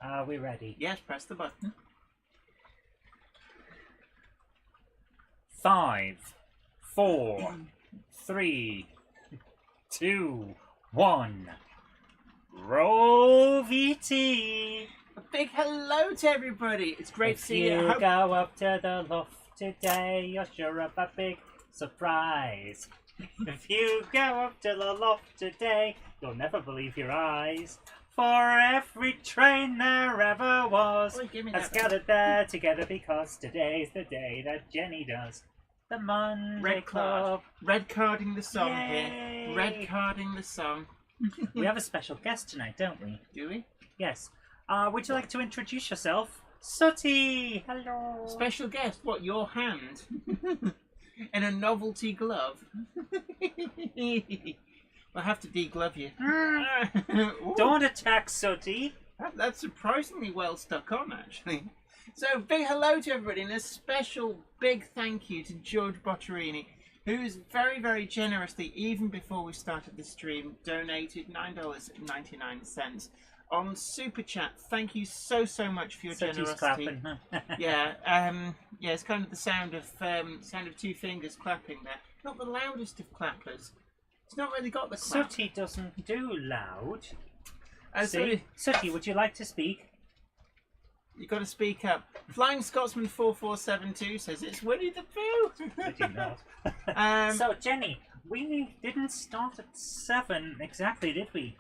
Are we ready? Yes, press the button. 5, 4, 3, 2, 1. Roll VT. A big hello to everybody. It's great to see you. If you go up to the loft today, you're sure of a big surprise. If you go up to the loft today, you'll never believe your eyes. For every train there ever was has gathered there together because today's the day that Jenny does the Monday Red Club. card. Red carding the song Yay. here. Red carding the song. We have a special guest tonight, don't we? Do we? Yes. Would you like to introduce yourself? Sooty! Hello! Special guest, what, your hand? In a novelty glove? I'll have to deglove you. Don't attack Sooty! That's surprisingly well stuck on, actually. So, big hello to everybody, and a special big thank you to George Botterini, who's very, very generously, even before we started the stream, donated $9.99 on Super Chat. Thank you so much for your generosity. Clapping. Yeah, it's kind of the sound of two fingers clapping there. Not the loudest of clappers. It's not really got the clap. Sooty doesn't do loud. Sorry. Sooty, would you like to speak? You've got to speak up. Flying Scotsman 4472 says it's Winnie the Pooh. Did you not? So, Jenny, we didn't start at 7 exactly, did we?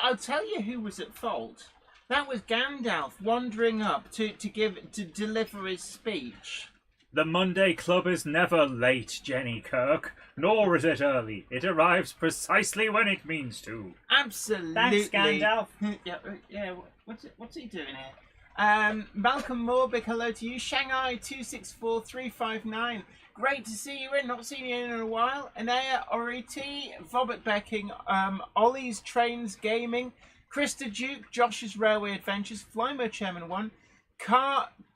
I'll tell you who was at fault. That was Gandalf wandering up to deliver his speech. The Monday Club is never late, Jenny Kirk, nor is it early. It arrives precisely when it means to. Absolutely. Thanks, Gandalf. yeah. What's he doing here? Malcolm Moore, big hello to you. Shanghai 264359. Great to see you in. Not seen you in a while. Anaya Oriti, Vobert Becking, Ollie's Trains Gaming, Krista Duke, Josh's Railway Adventures, Flymo Chairman 1,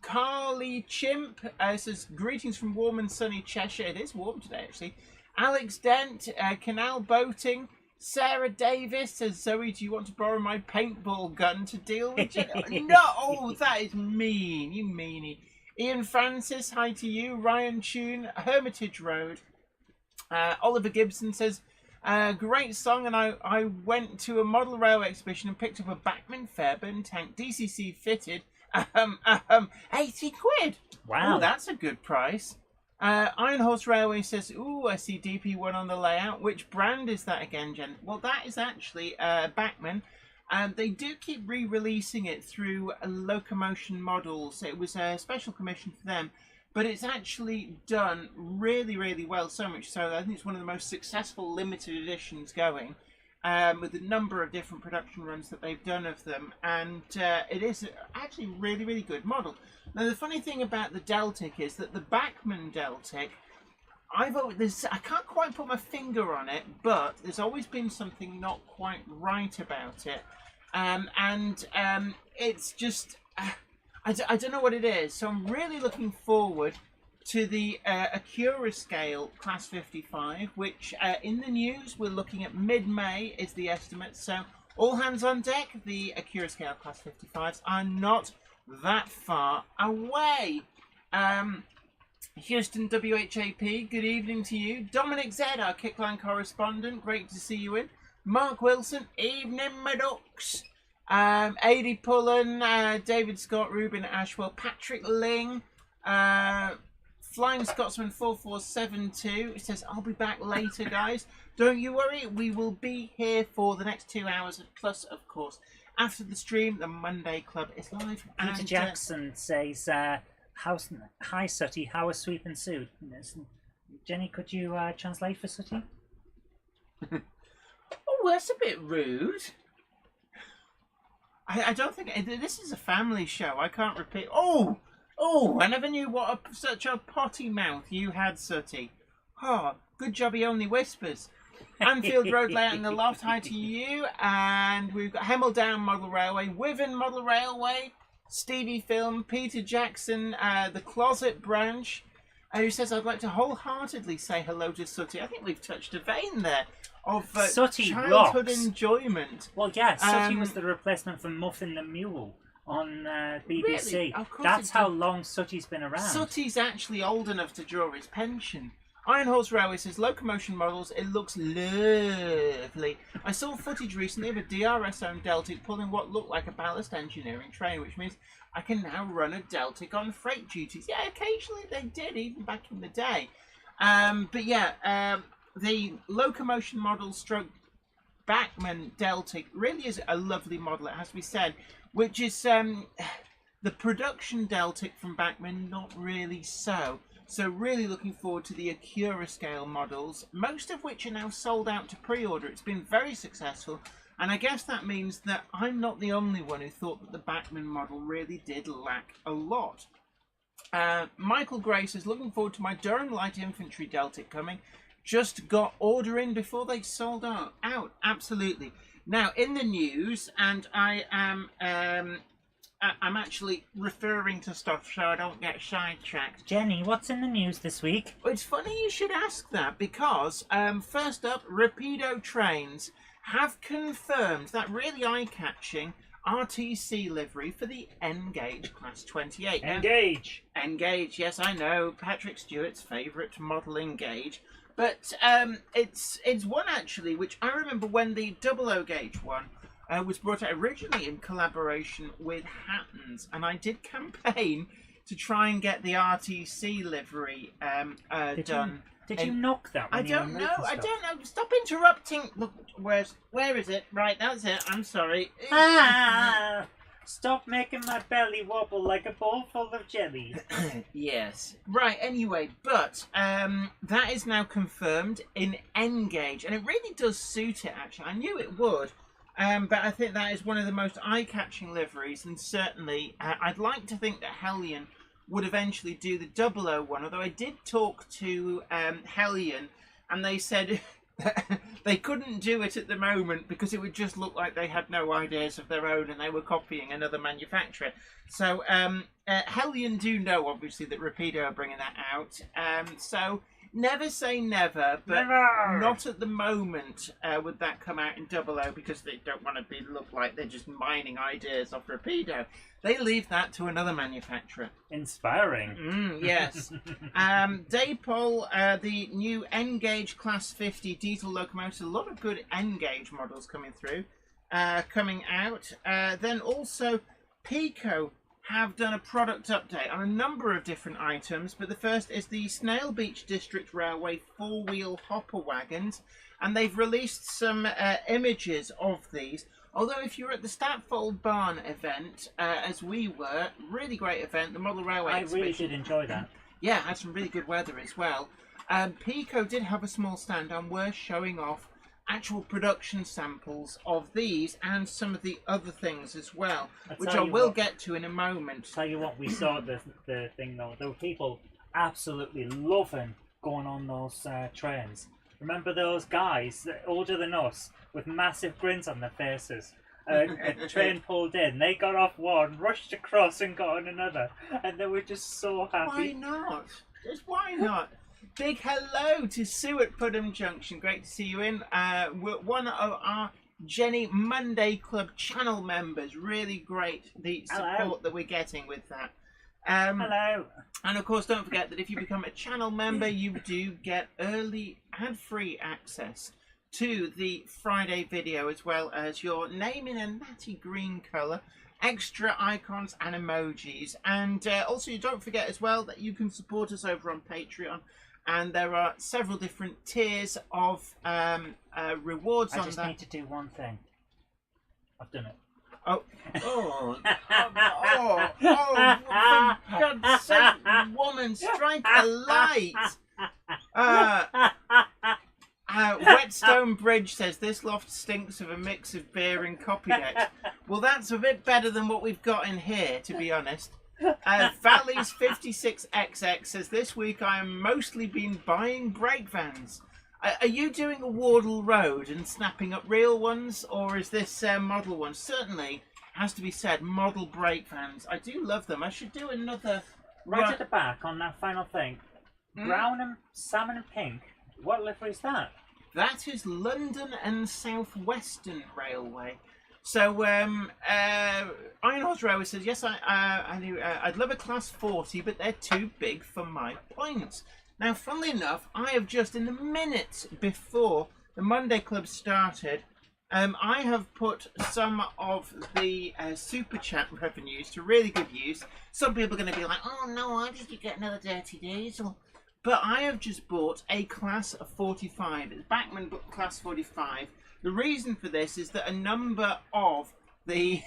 Carly Chimp says greetings from warm and sunny Cheshire. It is warm today, actually. Alex Dent, Canal Boating. Sarah Davis says, Zoe, do you want to borrow my paintball gun to deal with Jenny? No! Oh, that is mean. You meanie. Ian Francis, hi to you. Ryan Tune, Hermitage Road. Oliver Gibson says, great song, and I went to a model railway exhibition and picked up a Backman Fairburn tank, DCC fitted. 80 quid. Wow. Oh, that's a good price. Iron Horse Railway says, ooh, I see DP1 on the layout. Which brand is that again, Jen? Well, that is actually Backman. They do keep re-releasing it through Locomotion Models. It was a special commission for them. But it's actually done really, really well. So much so that I think it's one of the most successful limited editions going. With a number of different production runs that they've done of them. And it is actually really, really good model. Now, the funny thing about the Deltic is that the Backman Deltic, I can't quite put my finger on it, but there's always been something not quite right about it. It's just, I don't know what it is. So I'm really looking forward to the Acura scale Class 55, which in the news we're looking at mid-May is the estimate. So all hands on deck, the Acura scale Class 55s are not that far away. Houston WHAP, good evening to you. Dominic Z, our Kickline correspondent, great to see you in. Mark Wilson, evening my ducks. Adi Pullen, David Scott, Ruben Ashwell, Patrick Ling, Flying Scotsman 4472. It says, I'll be back later, guys. Don't you worry, we will be here for the next 2 hours. Plus, of course, after the stream, the Monday Club is live. Peter Jackson says, hi Sooty, how are Sweep and Suit? Jenny, could you translate for Sooty? Oh, that's a bit rude. I don't think this is a family show. I can't repeat. Oh, I never knew what such a potty mouth you had, Sooty. Oh, good job he only whispers. Anfield Road layout in the loft, hi to you. And we've got Hemel Down Model Railway, Wiven Model Railway, Stevie Film, Peter Jackson, the Closet Branch, who says, I'd like to wholeheartedly say hello to Sooty. I think we've touched a vein there of Sooty childhood rocks. enjoyment. Well, yeah, Sooty was the replacement for Muffin the Mule. on BBC. Really? Of course That's it how did. long Sooty's been around. Sooty's actually old enough to draw his pension. Iron Horse Railway says locomotion models, it looks lovely. I saw footage recently of a DRS-owned Deltic pulling what looked like a ballast engineering train, which means I can now run a Deltic on freight duties. Yeah, occasionally they did, even back in the day. But yeah, the locomotion model stroke Backman Deltic really is a lovely model, it has to be said, which is the production Deltic from Backman, not really so. So really looking forward to the Acura scale models, most of which are now sold out to pre-order. It's been very successful, and I guess that means that I'm not the only one who thought that the Backman model really did lack a lot. Michael Gray says, looking forward to my Durham Light Infantry Deltic coming. Just got order in before they sold out. Absolutely. Now, in the news, and I am... I'm actually referring to stuff so I don't get sidetracked. Jenny, what's in the news this week? Well, it's funny you should ask that because, first up, Rapido Trains have confirmed that really eye-catching RTC livery for the N-Gauge Class 28. Engage! N-Gauge, yes, I know. Patrick Stewart's favourite model N-Gauge. But it's one, actually, which I remember when the 00 gauge one was brought out originally in collaboration with Hattons, and I did campaign to try and get the RTC livery done. Did you knock that? I don't know. Stop interrupting. Look, where is it? Right, that's it. I'm sorry. Ah! Stop making my belly wobble like a bowl full of jelly. Yes. Right, anyway, but that is now confirmed in N-Gauge, and it really does suit it, actually. I knew it would. But I think that is one of the most eye-catching liveries, and certainly I'd like to think that Hellion would eventually do the 00 one, although I did talk to Hellion, and they said they couldn't do it at the moment because it would just look like they had no ideas of their own and they were copying another manufacturer. So Hellion do know, obviously, that Rapido are bringing that out. So never say never, but Never. Not at the moment would that come out in 00 because they don't want to look like they're just mining ideas off Rapido. They leave that to another manufacturer. Inspiring. Yes. Daypol, the new N-Gauge Class 50 diesel locomotive. A lot of good N-Gauge models coming through, coming out. Then also Pico have done a product update on a number of different items, but the first is the Snail Beach District Railway four-wheel hopper wagons, and they've released some images of these. Although if you're at the Statfold Barn event, as we were, really great event, the Model Railway exhibition. I really did enjoy that. Yeah, had some really good weather as well. Pico did have a small stand and were showing off actual production samples of these and some of the other things as well, which I will get to in a moment. Tell you what, we saw the thing though. There were people absolutely loving going on those trains. Remember those guys older than us with massive grins on their faces? A train pulled in, they got off one, rushed across and got on another, and they were just so happy. Why not? Just why not? Big hello to Sue at Pudham Junction. Great to see you in. We're one of our Jenny Monday Club channel members. Really great the support that we're getting with that. Hello. And of course, don't forget that if you become a channel member, you do get early ad-free access to the Friday video, as well as your name in a natty green colour, extra icons and emojis. And also, don't forget as well that you can support us over on Patreon. And there are several different tiers of rewards on that. I just need to do one thing. I've done it. For God's sake, woman, strike a light! Whetstone Bridge says, this loft stinks of a mix of beer and copy decks. Well, that's a bit better than what we've got in here, to be honest. Valley's 56XX says, this week I am mostly been buying brake vans. Are you doing a Wardle Road and snapping up real ones, or is this model one? Certainly, has to be said, model brake vans. I do love them. I should do another... Right at the back on that final thing. Brown and salmon and pink. What livery is that? That is London and South Western Railway. So, Iron Horse Railway says, yes, I'd love a Class 40, but they're too big for my points. Now, funnily enough, I have just, in the minutes before the Monday Club started, I have put some of the Super Chat revenues to really good use. Some people are going to be like, oh no, why did you get another Dirty Diesel? But I have just bought a Class 45. It's Backman Class 45. The reason for this is that a number of the...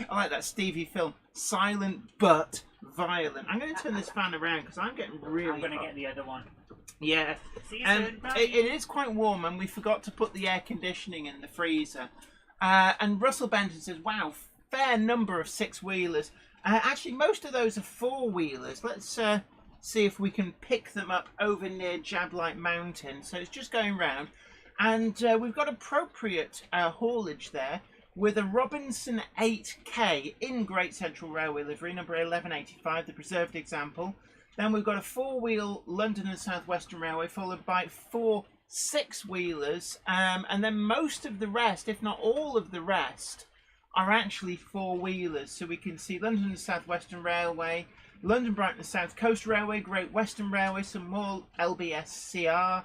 I like that Stevie film, silent but violent. I'm going to turn this fan around because I'm getting really I'm going to hot. get the other one. Yeah. See you soon, bye. It is quite warm, and we forgot to put the air conditioning in the freezer. And Russell Benton says, wow, fair number of six-wheelers. Actually, most of those are four-wheelers. Let's see if we can pick them up over near Jablight Mountain. So it's just going round. And we've got appropriate haulage there with a Robinson 8K in Great Central Railway livery, number 1185, the preserved example. Then we've got a four-wheel London and South Western Railway, followed by 4 six-wheelers. And then most of the rest, if not all of the rest, are actually four-wheelers. So we can see London and South Western Railway, London Brighton South Coast Railway, Great Western Railway, some more LBSCR,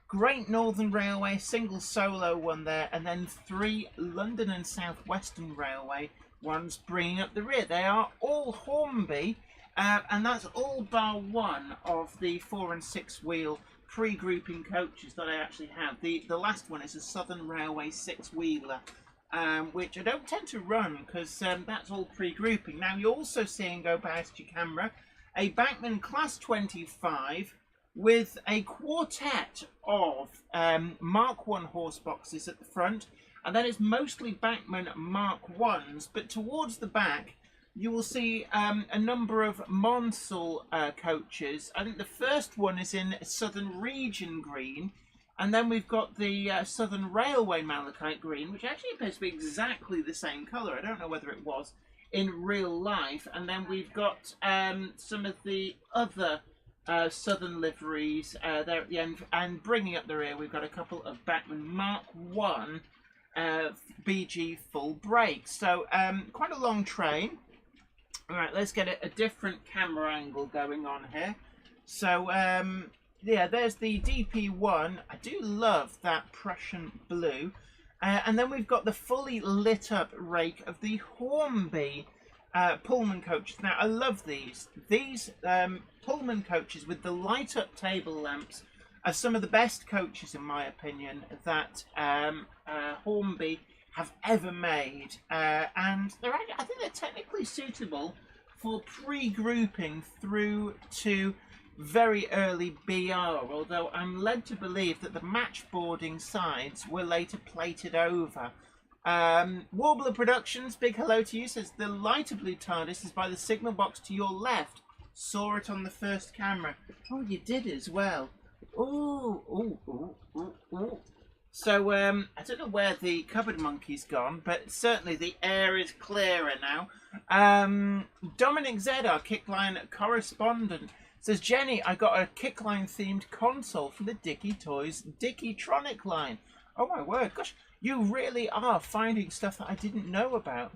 Great Northern Railway, single solo one there, and then 3 London and South Western Railway ones bringing up the rear. They are all Hornby, and that's all bar one of the 4 and 6 wheel pre-grouping coaches that I actually have. The last one is a Southern Railway 6-wheeler, which I don't tend to run because that's all pre-grouping. Now you're also seeing, go past your camera, a Backman Class 25 with a quartet of Mark 1 horse boxes at the front, and then it's mostly Backman Mark 1s, but towards the back you will see a number of Monsell coaches. I think the first one is in Southern Region Green, and then we've got the Southern Railway Malachite Green, which actually appears to be exactly the same colour. I don't know whether it was in real life. And then we've got some of the other Southern liveries there at the end, and bringing up the rear we've got a couple of Backman Mark 1 BG full brakes. So quite a long train. Alright, let's get a different camera angle going on here. So yeah, there's the DP1. I do love that Prussian blue. And then we've got the fully lit up rake of the Hornby Pullman coaches. Now, I love these. These Pullman coaches with the light up table lamps are some of the best coaches, in my opinion, that Hornby have ever made. And I think they're technically suitable for pre-grouping through to very early BR, although I'm led to believe that the matchboarding sides were later plated over. Warbler Productions, big hello to you, says the lighter blue TARDIS is by the signal box to your left. Saw it on the first camera. Oh, you did as well. Ooh, ooh, ooh, ooh, ooh. So, I don't know where the cupboard monkey's gone, but certainly the air is clearer now. Dominic Z, our Kickline correspondent, says, Jenny, I got a Kickline themed console from the Dicky Toys Dickytronic line. Oh my word, gosh, you really are finding stuff that I didn't know about.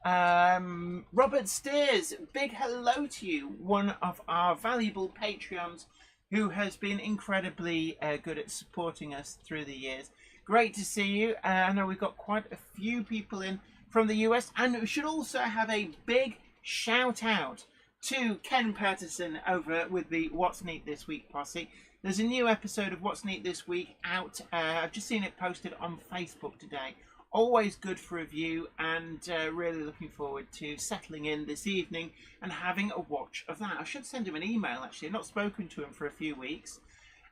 Robert Steers, big hello to you, one of our valuable Patreons who has been incredibly good at supporting us through the years. Great to see you. I know we've got quite a few people in from the US, and we should also have a big shout out to Ken Patterson over with the What's Neat This Week posse. There's a new episode of What's Neat This Week out. I've just seen it posted on Facebook today. Always good for a view, and really looking forward to settling in this evening and having a watch of that. I should send him an email, actually. I've not spoken to him for a few weeks.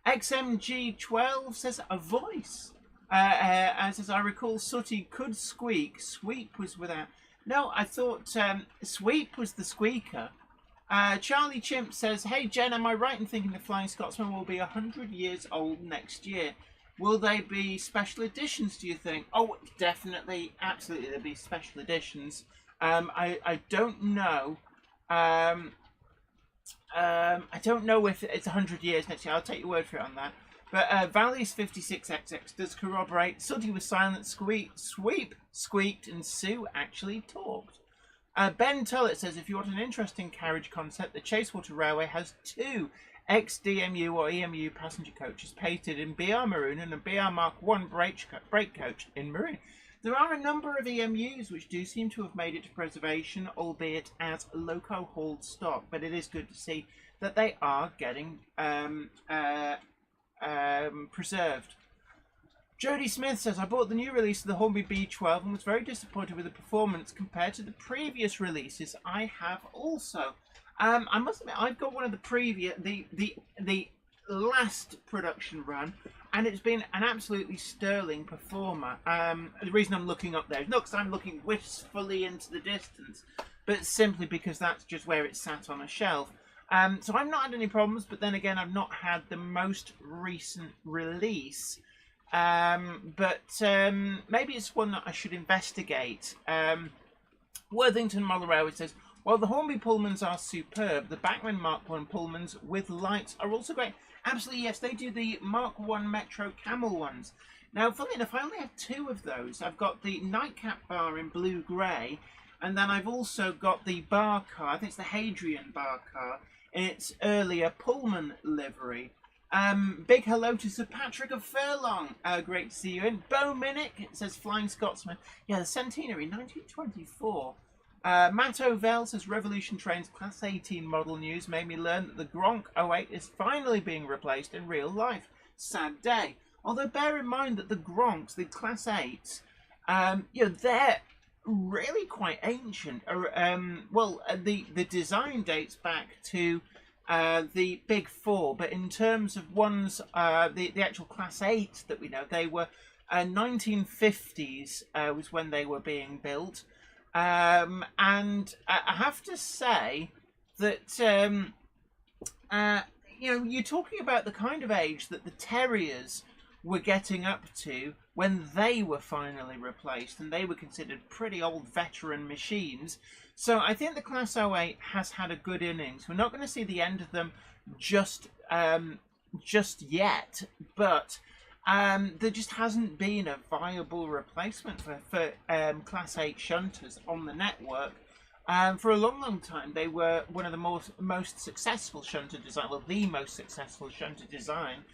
XMG12 says, a voice. And says, I recall Sooty could squeak. Sweep was without... No, I thought Sweep was the squeaker. Charlie Chimp says, hey Jen, am I right in thinking the Flying Scotsman will be 100 years old next year? Will they be special editions, do you think? Oh, definitely, absolutely, there'll be special editions. I don't know. I don't know if it's 100 years next year. I'll take your word for it on that. But Valley's 56XX does corroborate. Sooty was silent, Sweep squeaked, and Sue actually talked. Ben Tullett says, if you want an interesting carriage concept, the Chasewater Railway has 2 ex-DMU or EMU passenger coaches painted in BR Maroon and a BR Mark 1 brake coach in Maroon. There are a number of EMUs which do seem to have made it to preservation, albeit as loco-hauled stock, but it is good to see that they are getting preserved. Jody Smith says, I bought the new release of the Hornby B12 and was very disappointed with the performance compared to the previous releases. I have also. I must admit, I've got one of the previous, the last production run, and it's been an absolutely sterling performer. The reason I'm looking up there is not because I'm looking wistfully into the distance, but simply because that's just where it's sat on a shelf. So I've not had any problems, but then again, I've not had the most recent release. But maybe it's one that I should investigate. Worthington Monorail says, while the Hornby Pullmans are superb, the Backman Mark 1 Pullmans with lights are also great. Absolutely, yes, they do the Mark 1 Metro Camel ones. Now, funnily enough, I only have 2 of those. I've got the Nightcap bar in blue-grey, and then I've also got the bar car, I think it's the Hadrian bar car, in its earlier Pullman livery. Big hello to Sir Patrick of Furlong. Great to see you in. Bo Minnick, it says Flying Scotsman. Yeah, the Centenary, 1924. Matt Ovell says Revolution Trains Class 18 model news made me learn that the Gronk 08 is finally being replaced in real life. Sad day. Although bear in mind that the Gronks, the Class 8s, they're really quite ancient. The design dates back to the Big Four, but in terms of ones, the actual Class 8 that we know, they were 1950s was when they were being built. And I have to say that, you're talking about the kind of age that the Terriers were getting up to when they were finally replaced, and they were considered pretty old veteran machines. So I think the Class 08 has had a good innings. We're not going to see the end of them just yet, but there just hasn't been a viable replacement for Class 8 shunters on the network. For a long, long time, they were one of the most successful shunter design, well, the most successful shunter design,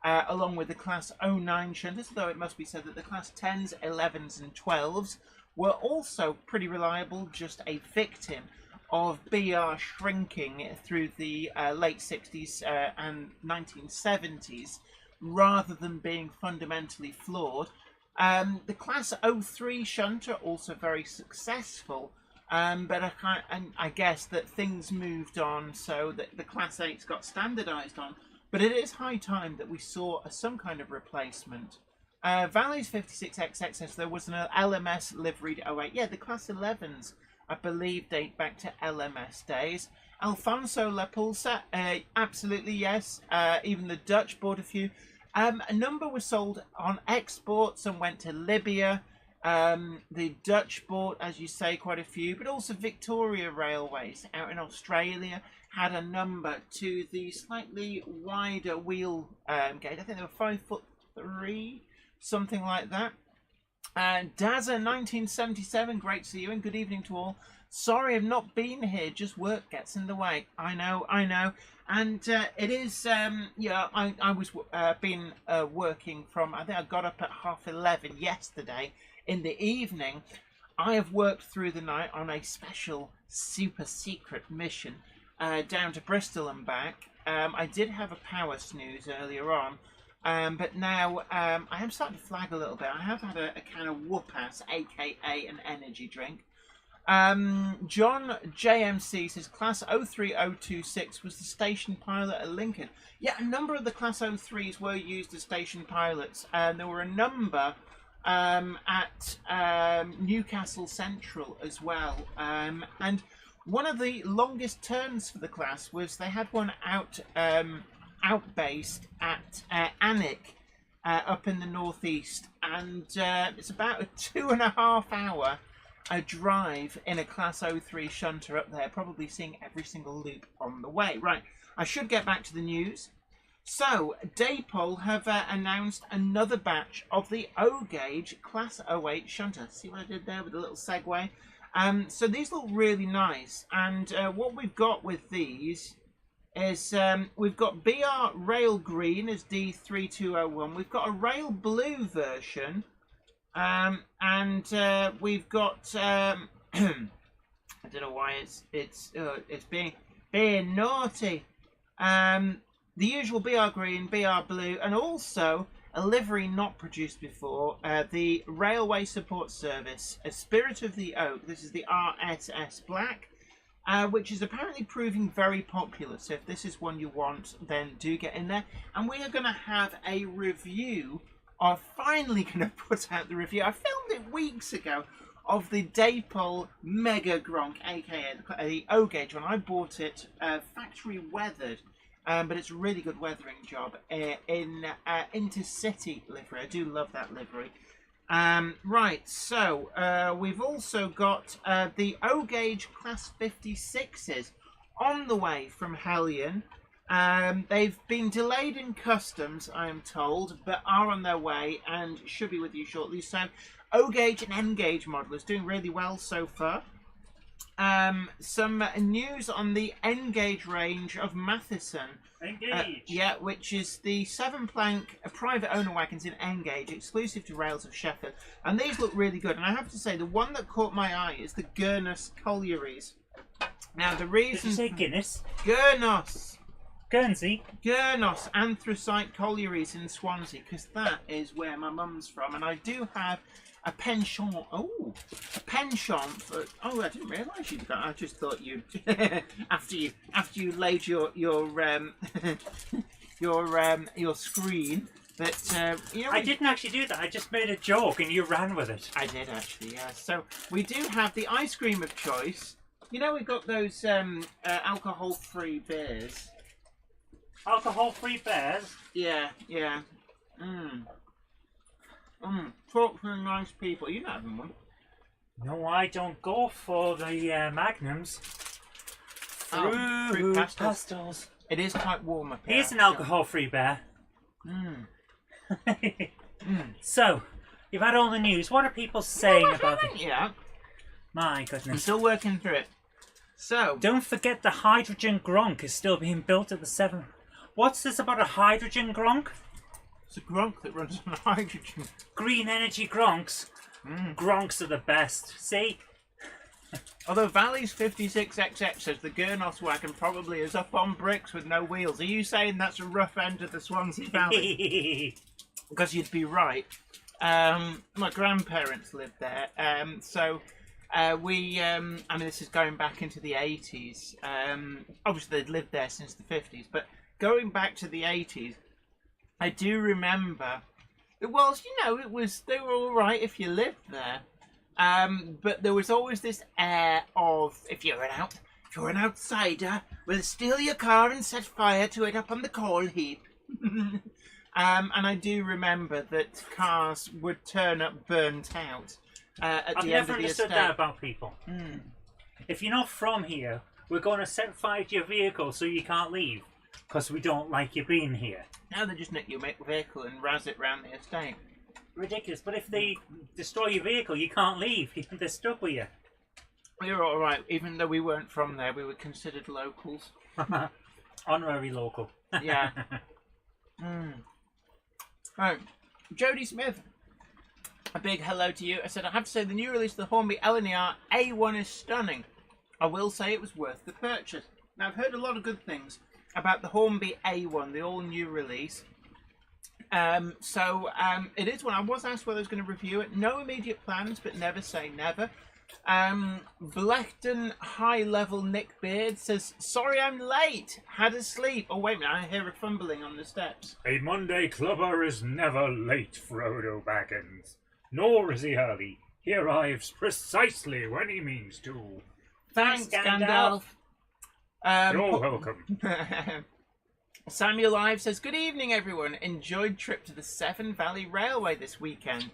along with the Class 09 shunters, though it must be said that the Class 10s, 11s and 12s were also pretty reliable, just a victim of BR shrinking through the late 60s and 1970s, rather than being fundamentally flawed. The Class 03 shunter, also very successful, but I guess that things moved on so that the Class 8s got standardised on. But it is high time that we saw some kind of replacement. Valley's 56XX says there was an LMS liveried 08. Yeah, the Class 11s, I believe, date back to LMS days. Alfonso La Pulsa, absolutely yes. Even the Dutch bought a few. A number were sold on exports and went to Libya. The Dutch bought, as you say, quite a few, but also Victoria Railways out in Australia had a number to the slightly wider wheel gauge. I think they were 5'3", something like that. Dazza 1977, great to see you and good evening to all. Sorry I've not been here, just work gets in the way. I know. And it is, I was working from, I think I got up at 11:30 yesterday in the evening. I have worked through the night on a special super secret mission down to Bristol and back. I did have a power snooze earlier on, but now I am starting to flag a little bit. I have had a kind of whoop-ass, aka an energy drink. John JMC says Class 03026 was the station pilot at Lincoln. Yeah, a number of the Class 03s were used as station pilots, and there were a number at Newcastle Central as well. And one of the longest turns for the class was they had one outbased at Alnwick up in the northeast, and it's about a 2.5 hour drive in a Class 03 shunter up there, probably seeing every single loop on the way. Right, I should get back to the news. So, Daypol have announced another batch of the O-Gauge Class 08 shunter. See what I did there with a little segue? So these look really nice. And what we've got with these is we've got BR Rail Green as D3201. We've got a Rail Blue version. And we've got I don't know why it's being naughty. The usual BR Green, BR Blue, and also a livery not produced before, the Railway Support Service, a Spirit of the Oak. This is the RSS Black, which is apparently proving very popular. So if this is one you want, then do get in there. And we are going to have a review, or finally going to put out the review. I filmed it weeks ago, of the Dapol Mega Gronk, aka the O gauge one. I bought it factory weathered, but it's a really good weathering job in Intercity livery. I do love that livery. Right, so we've also got the O gauge Class 56s on the way from Hellion. They've been delayed in customs, I am told, but are on their way and should be with you shortly. So O gauge and N gauge modelers doing really well so far. Some news on the N gauge range of Matheson. Engage. Yeah, which is the 7-plank private owner wagons in N gauge, exclusive to Rails of Sheffield. And these look really good. And I have to say, the one that caught my eye is the Gurnos Collieries. Now, the reason... Did you say Guinness? Gurnos. Guernsey? Gurnos Anthracite Collieries in Swansea, because that is where my mum's from. And I do have a penchant. Oh, a penchant for. Oh, I didn't realise you'd got. I just thought you, after you laid your your screen. That you know. I didn't actually do that. I just made a joke and you ran with it. I did actually. Yeah. So we do have the ice cream of choice. You know, we've got those alcohol-free beers. Alcohol-free bears? Yeah. Yeah. Talk to nice people. You're not having one. No, I don't go for the magnums. Fruit pastels. It is quite warm up here. Here's an alcohol-free bear. So, you've had all the news. What are people saying about it? Yeah. My I'm goodness. still working through it. So, Don't forget the hydrogen gronk is still being built at the 7. What's this about a hydrogen gronk? it's a gronk that runs on hydrogen. Green energy gronks. Gronks are the best. See? Although Valley's 56XX says the Gurnos wagon probably is up on bricks with no wheels. Are you saying that's a rough end of the Swansea Valley? Because you'd be right. My grandparents lived there. I mean, this is going back into the 80s. Obviously, they'd lived there since the 50s. But going back to the 80s, I do remember... It was, they were all right if you lived there. But there was always this air of, if you're an outsider, we'll steal your car and set fire to it up on the coal heap. And I do remember that cars would turn up burnt out at I've the end never of the understood estate. that about people. If you're not from here, we're going to set fire to your vehicle so you can't leave. Because we don't like you being here. Now they just nick your vehicle and razz it round the estate. Ridiculous. But if they destroy your vehicle, you can't leave. They're stuck with you. We were alright, even though we weren't from there, we were considered locals. Honorary local. Yeah. Right. Jodie Smith, a big hello to you. I said, I have to say the new release of the Hornby LNER A1 is stunning. I will say it was worth the purchase. Now, I've heard a lot of good things about the Hornby A1, the all-new release. It is one. I was asked whether I was going to review it. No immediate plans, but never say never. Blechten High Level Nick Beard says, sorry I'm late. Had a sleep. Oh, wait a minute. I hear a fumbling on the steps. A Monday clubber is never late, Frodo Baggins. Nor is he early. He arrives precisely when he means to. Thanks, Gandalf. You're welcome. Samuel Ive says, good evening, everyone. Enjoyed trip to the Severn Valley Railway this weekend.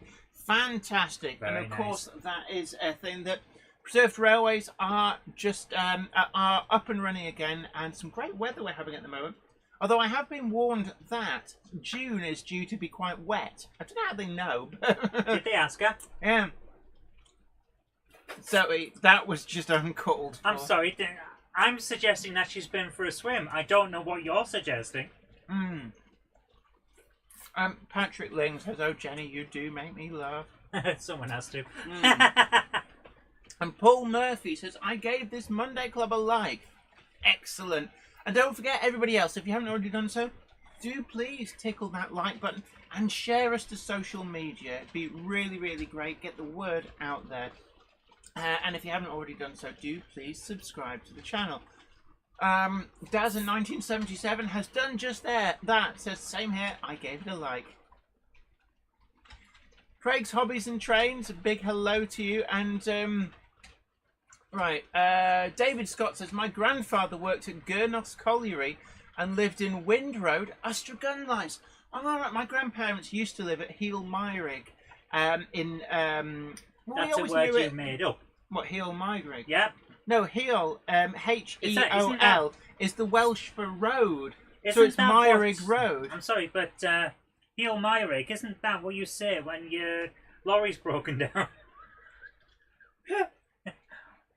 Fantastic. Very and of course, nice. that is a thing that preserved railways are just are up and running again, and some great weather we're having at the moment. Although I have been warned that June is due to be quite wet. I don't know how they know. Did they ask her? Yeah. Zoe, that was just uncalled for. I'm sorry. I'm suggesting that she's been for a swim. I don't know what you're suggesting. Patrick Ling says, "Oh, Jenny, you do make me laugh." Someone has to. And Paul Murphy says, "I gave this Monday Club a like." Excellent. And don't forget, everybody else, if you haven't already done so, do please tickle that like button and share us to social media. It'd be really, really great. Get the word out there. And if you haven't already done so, do please subscribe to the channel. Daz in 1977 has done just that. Says, same here, I gave it a like. Craig's Hobbies and Trains, a big hello to you. And, David Scott says, my grandfather worked at Gurnos Colliery and lived in Wind Road, Ustragunlice. Oh, all right, my grandparents used to live at Heel Myrig. That's a word you've made up. What, Heel Myrig? Yeah. No, Heel, Heol, is the Welsh for road. So it's that Myrig Road. I'm sorry, but Heel Myrig, isn't that what you say when your lorry's broken down?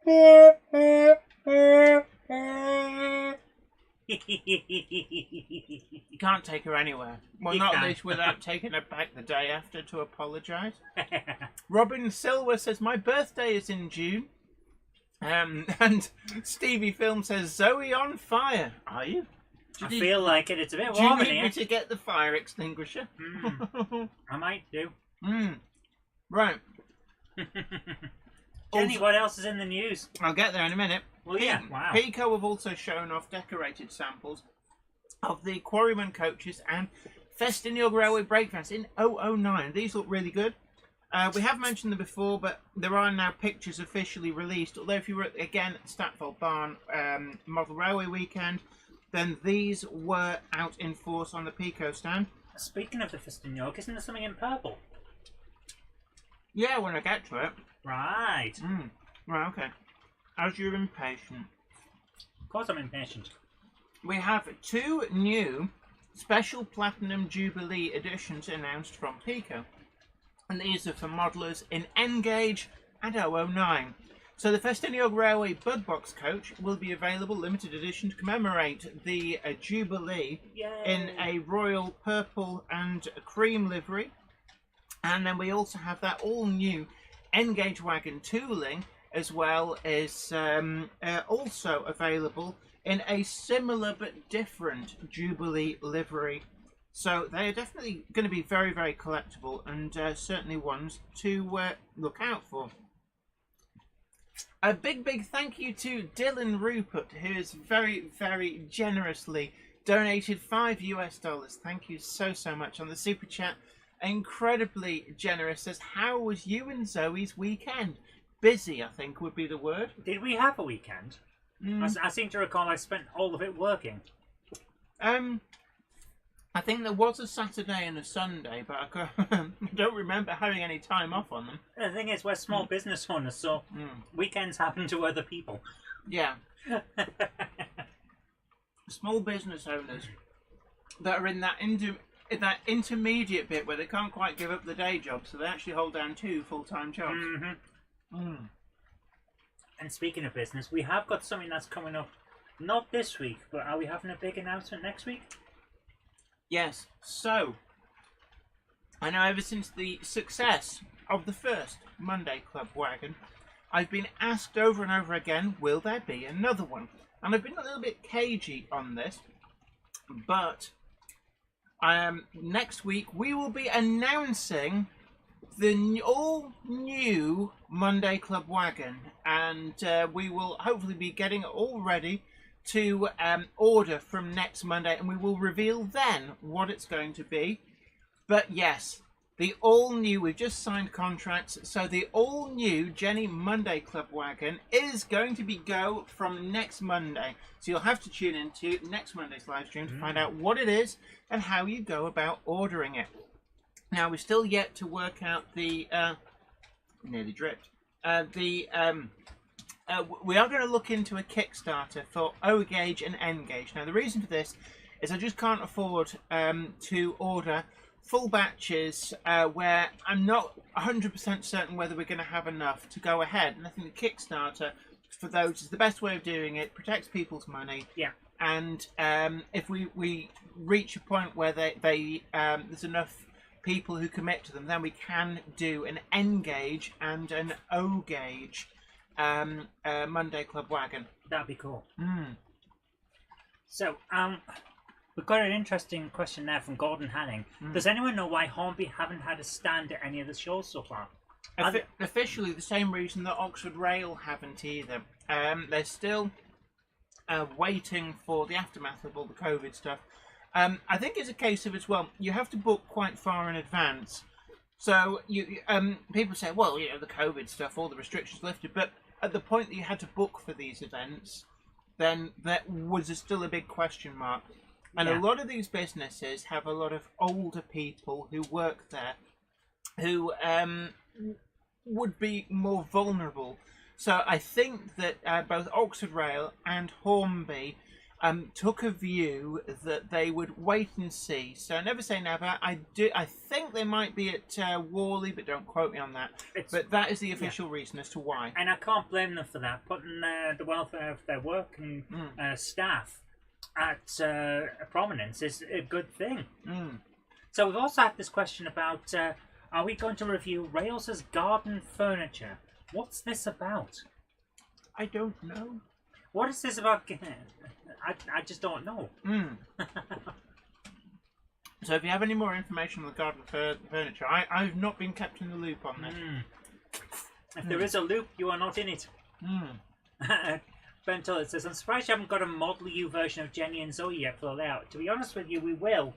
You can't take her anywhere. Well, not at least without taking her back the day after to apologise. Robin Silver says, my birthday is in June. And Stevie Film says, Zoe on fire. Are you? I feel like it. It's a bit warm in here. Do you need me to get the fire extinguisher? I might do. Right. Jenny, what else is in the news? I'll get there in a minute. Well, yeah, wow. Pico have also shown off decorated samples of the Quarryman coaches and Festiniog Railway breakfast in 009. These look really good. We have mentioned them before, but there are now pictures officially released. Although if you were, again, at Statfold Barn Model Railway Weekend, then these were out in force on the Pico stand. Speaking of the Festiniog, isn't there something in purple? Yeah, when I get to it. Right. Right, okay. As you're impatient. Of course I'm impatient. We have 2 new special Platinum Jubilee editions announced from Pico. And these are for modellers in N-Gauge and 009. So the Festiniog Railway Bud Box coach will be available, limited edition, to commemorate the Jubilee. Yay. In a royal purple and cream livery. And then we also have that all-new N-Gauge wagon tooling, as well as also available in a similar but different Jubilee livery. So they are definitely going to be very, very collectible and certainly ones to look out for. A big, big thank you to Dylan Rupert, who has very, very generously donated $5. Thank you so, so much on the Super Chat. Incredibly generous. Says, how was you and Zoe's weekend? Busy, I think, would be the word. Did we have a weekend? I seem to recall I spent all of it working. I think there was a Saturday and a Sunday, but I don't remember having any time off on them. The thing is, we're small business owners, so weekends happen to other people. Yeah. Small business owners that are in that intermediate bit where they can't quite give up the day job, so they actually hold down 2 full-time jobs. And speaking of business, we have got something that's coming up, not this week, but are we having a big announcement next week? Yes. So, I know ever since the success of the first Monday Club wagon, I've been asked over and over again, will there be another one? And I've been a little bit cagey on this, but next week we will be announcing the all-new Monday Club wagon, and we will hopefully be getting it all ready to order from next Monday, and we will reveal then what it's going to be. But yes, the all-new, we've just signed contracts, so the all-new Jenny Monday Club wagon is going to be go from next Monday. So you'll have to tune into next Monday's live stream to find out what it is and how you go about ordering it. Now, we're still yet to work out the nearly dripped. We are going to look into a Kickstarter for O-Gauge and N-Gauge. Now, the reason for this is I just can't afford to order full batches where I'm not 100% certain whether we're going to have enough to go ahead. And I think the Kickstarter for those is the best way of doing it. Protects people's money. Yeah. And if we reach a point where there's enough people who commit to them, then we can do an N gauge and an O gauge Monday Club wagon. That'd be cool. Mm. So, we've got an interesting question there from Gordon Hanning. Does anyone know why Hornby haven't had a stand at any of the shows so far? Officially, the same reason that Oxford Rail haven't either. They're still waiting for the aftermath of all the COVID stuff. I think it's a case of, as well, you have to book quite far in advance. So people say, well, you know, the COVID stuff, all the restrictions lifted, but at the point that you had to book for these events, then that was still a big question mark. And a lot of these businesses have a lot of older people who work there who would be more vulnerable. So I think that both Oxford Rail and Hornby took a view that they would wait and see. So never say never. I think they might be at Worley, but don't quote me on that. But that is the official reason as to why. And I can't blame them for that. Putting the welfare of their working staff at prominence is a good thing. So we've also had this question about, are we going to review Rails' garden furniture? What's this about? I don't know. What is this about? I just don't know. So if you have any more information on the garden furniture, I've not been kept in the loop on this. If there is a loop, you are not in it. Ben Tullett says, I'm surprised you haven't got a Model U version of Jenny and Zoe yet for the layout. To be honest with you, we will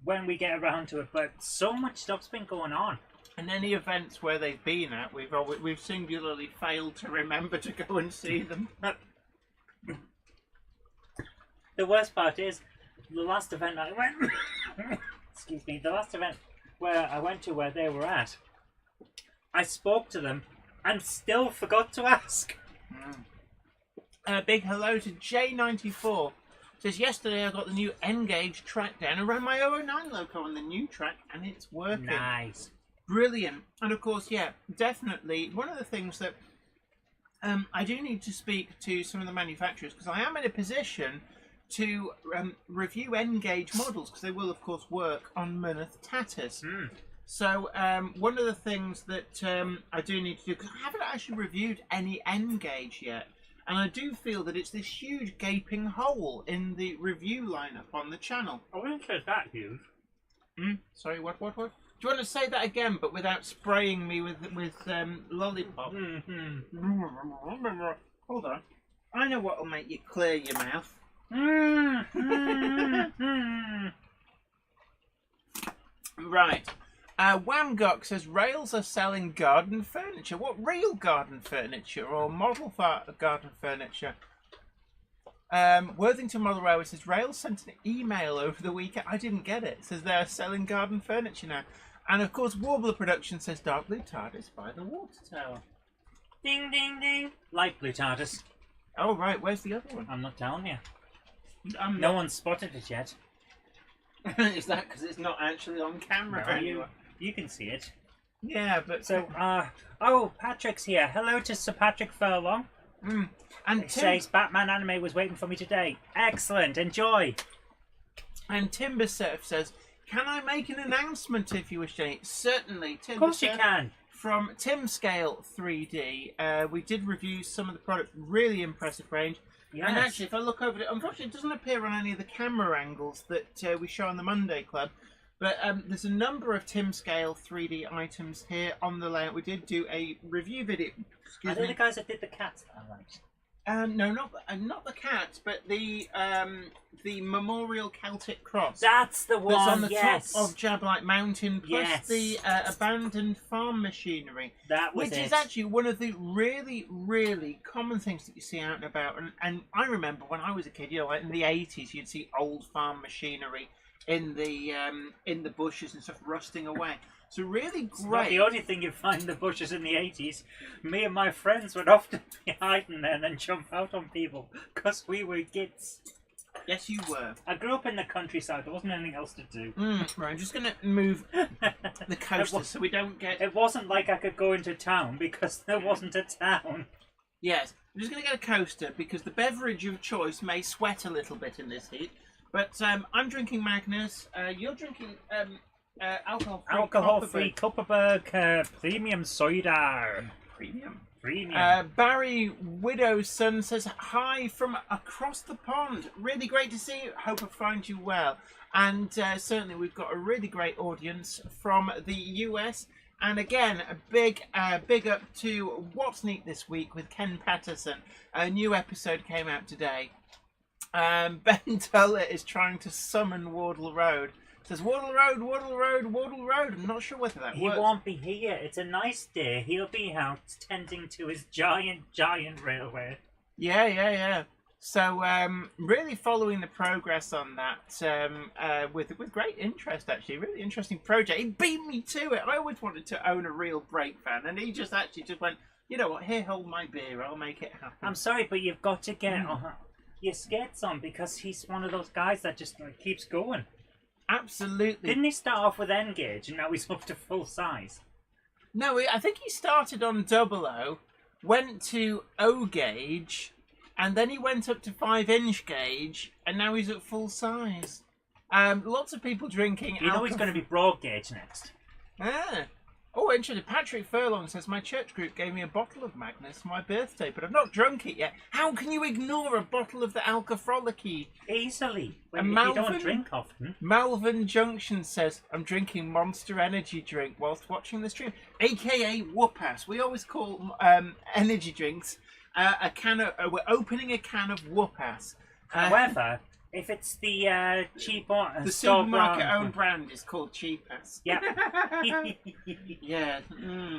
when we get around to it, but so much stuff's been going on. And any events where they've been at, we've singularly failed to remember to go and see them. The worst part is, the last event I went... excuse me, the last event where I went to where they were at, I spoke to them and still forgot to ask. A big hello to J94. Says, yesterday I got the new N-Gauge track down and ran my 009 loco on the new track and it's working. Nice. Brilliant. And of course, yeah, definitely one of the things that I do need to speak to some of the manufacturers, because I am in a position to review N-Gauge models, because they will of course work on Myneth Tatters. So one of the things that I do need to do, because I haven't actually reviewed any N-Gauge yet, and I do feel that it's this huge gaping hole in the review lineup on the channel. I wouldn't say that huge. Sorry, what? Do you want to say that again, but without spraying me with lollipop? Hold on. I know what'll make you clear your mouth. Right. Wamgok says, Rails are selling garden furniture. What, real garden furniture or model garden furniture? Worthington Monorail says, Rails sent an email over the weekend. I didn't get it. It says they're selling garden furniture now. And of course, Warbler Production says, Dark Blue TARDIS by the water tower. Ding, ding, ding. Light blue TARDIS. Oh, right. Where's the other one? I'm not telling you. No one's spotted it yet. Is that because it's not actually on camera? No, you can see it. Yeah, but... So, oh, Patrick's here. Hello to Sir Patrick Furlong. And He says, Batman anime was waiting for me today. Excellent, enjoy. And Timbersurf says, can I make an announcement if you wish, Jenny? Certainly, Timbersurf. Of course you can. From Timscale 3D, we did review some of the products. Really impressive range. Yes. And actually, if I look over it, unfortunately, it doesn't appear on any of the camera angles that we show on the Monday Club. But there's a number of Timscale 3D items here on the layout. We did do a review video. Are they the guys that did the cats that I liked? No, not the cat, but the Memorial Celtic Cross. That's the one. That's on the yes. top of Jablite Mountain, plus Yes. the abandoned farm machinery. That was which it. is actually one of the really, really common things that you see out and about. And I remember when I was a kid, you know, like in the 80s, you'd see old farm machinery in the bushes and stuff rusting away. So really great. It's not the only thing you find in the bushes in the 80s. Me and my friends would often be hiding there and then jump out on people because we were kids. Yes, you were. I grew up in the countryside. There wasn't anything else to do. Right, I'm just going to move the coaster so we don't get... It wasn't like I could go into town because there wasn't a town. Yes, I'm just going to get a coaster because the beverage of choice may sweat a little bit in this heat. But I'm drinking Magnus. You're drinking alcohol-free Alcohol-free Kupperberg Premium Cider. Premium. Premium. Barry Widow's son says, hi from across the pond. Really great to see you. Hope I find you well. And certainly we've got a really great audience from the US. And again, a big up to What's Neat This Week with Ken Patterson. A new episode came out today. Ben Tullett is trying to summon Wardle Road. Says Wardle Road, Wardle Road, Wardle Road. I'm not sure whether that works. He won't be here. It's a nice day. He'll be out tending to his giant railway. Yeah. So, really following the progress on that with great interest, actually. Really interesting project. He beat me to it. I always wanted to own a real brake van, and he just went, you know what, here, hold my beer. I'll make it happen. I'm sorry, but you've got to get your skates on because he's one of those guys that just keeps going. Absolutely. Didn't he start off with N gauge and now he's up to full size? No, I think he started on 00, went to O gauge, and then he went up to 5-inch gauge, and now he's at full size. Lots of people drinking. You know he's going to be broad gauge next. Oh, interesting. Patrick Furlong says, my church group gave me a bottle of Magnus for my birthday, but I've not drunk it yet. How can you ignore a bottle of the Alka-Frolicky? Easily. If you don't drink often. Malvern Junction says, I'm drinking Monster Energy drink whilst watching the stream, a.k.a. Whoop-Ass. We always call energy drinks we're opening a can of Whoop-Ass. However... If it's the cheap one, the supermarket-owned brand is called Cheap-Ass. Yeah. Yeah.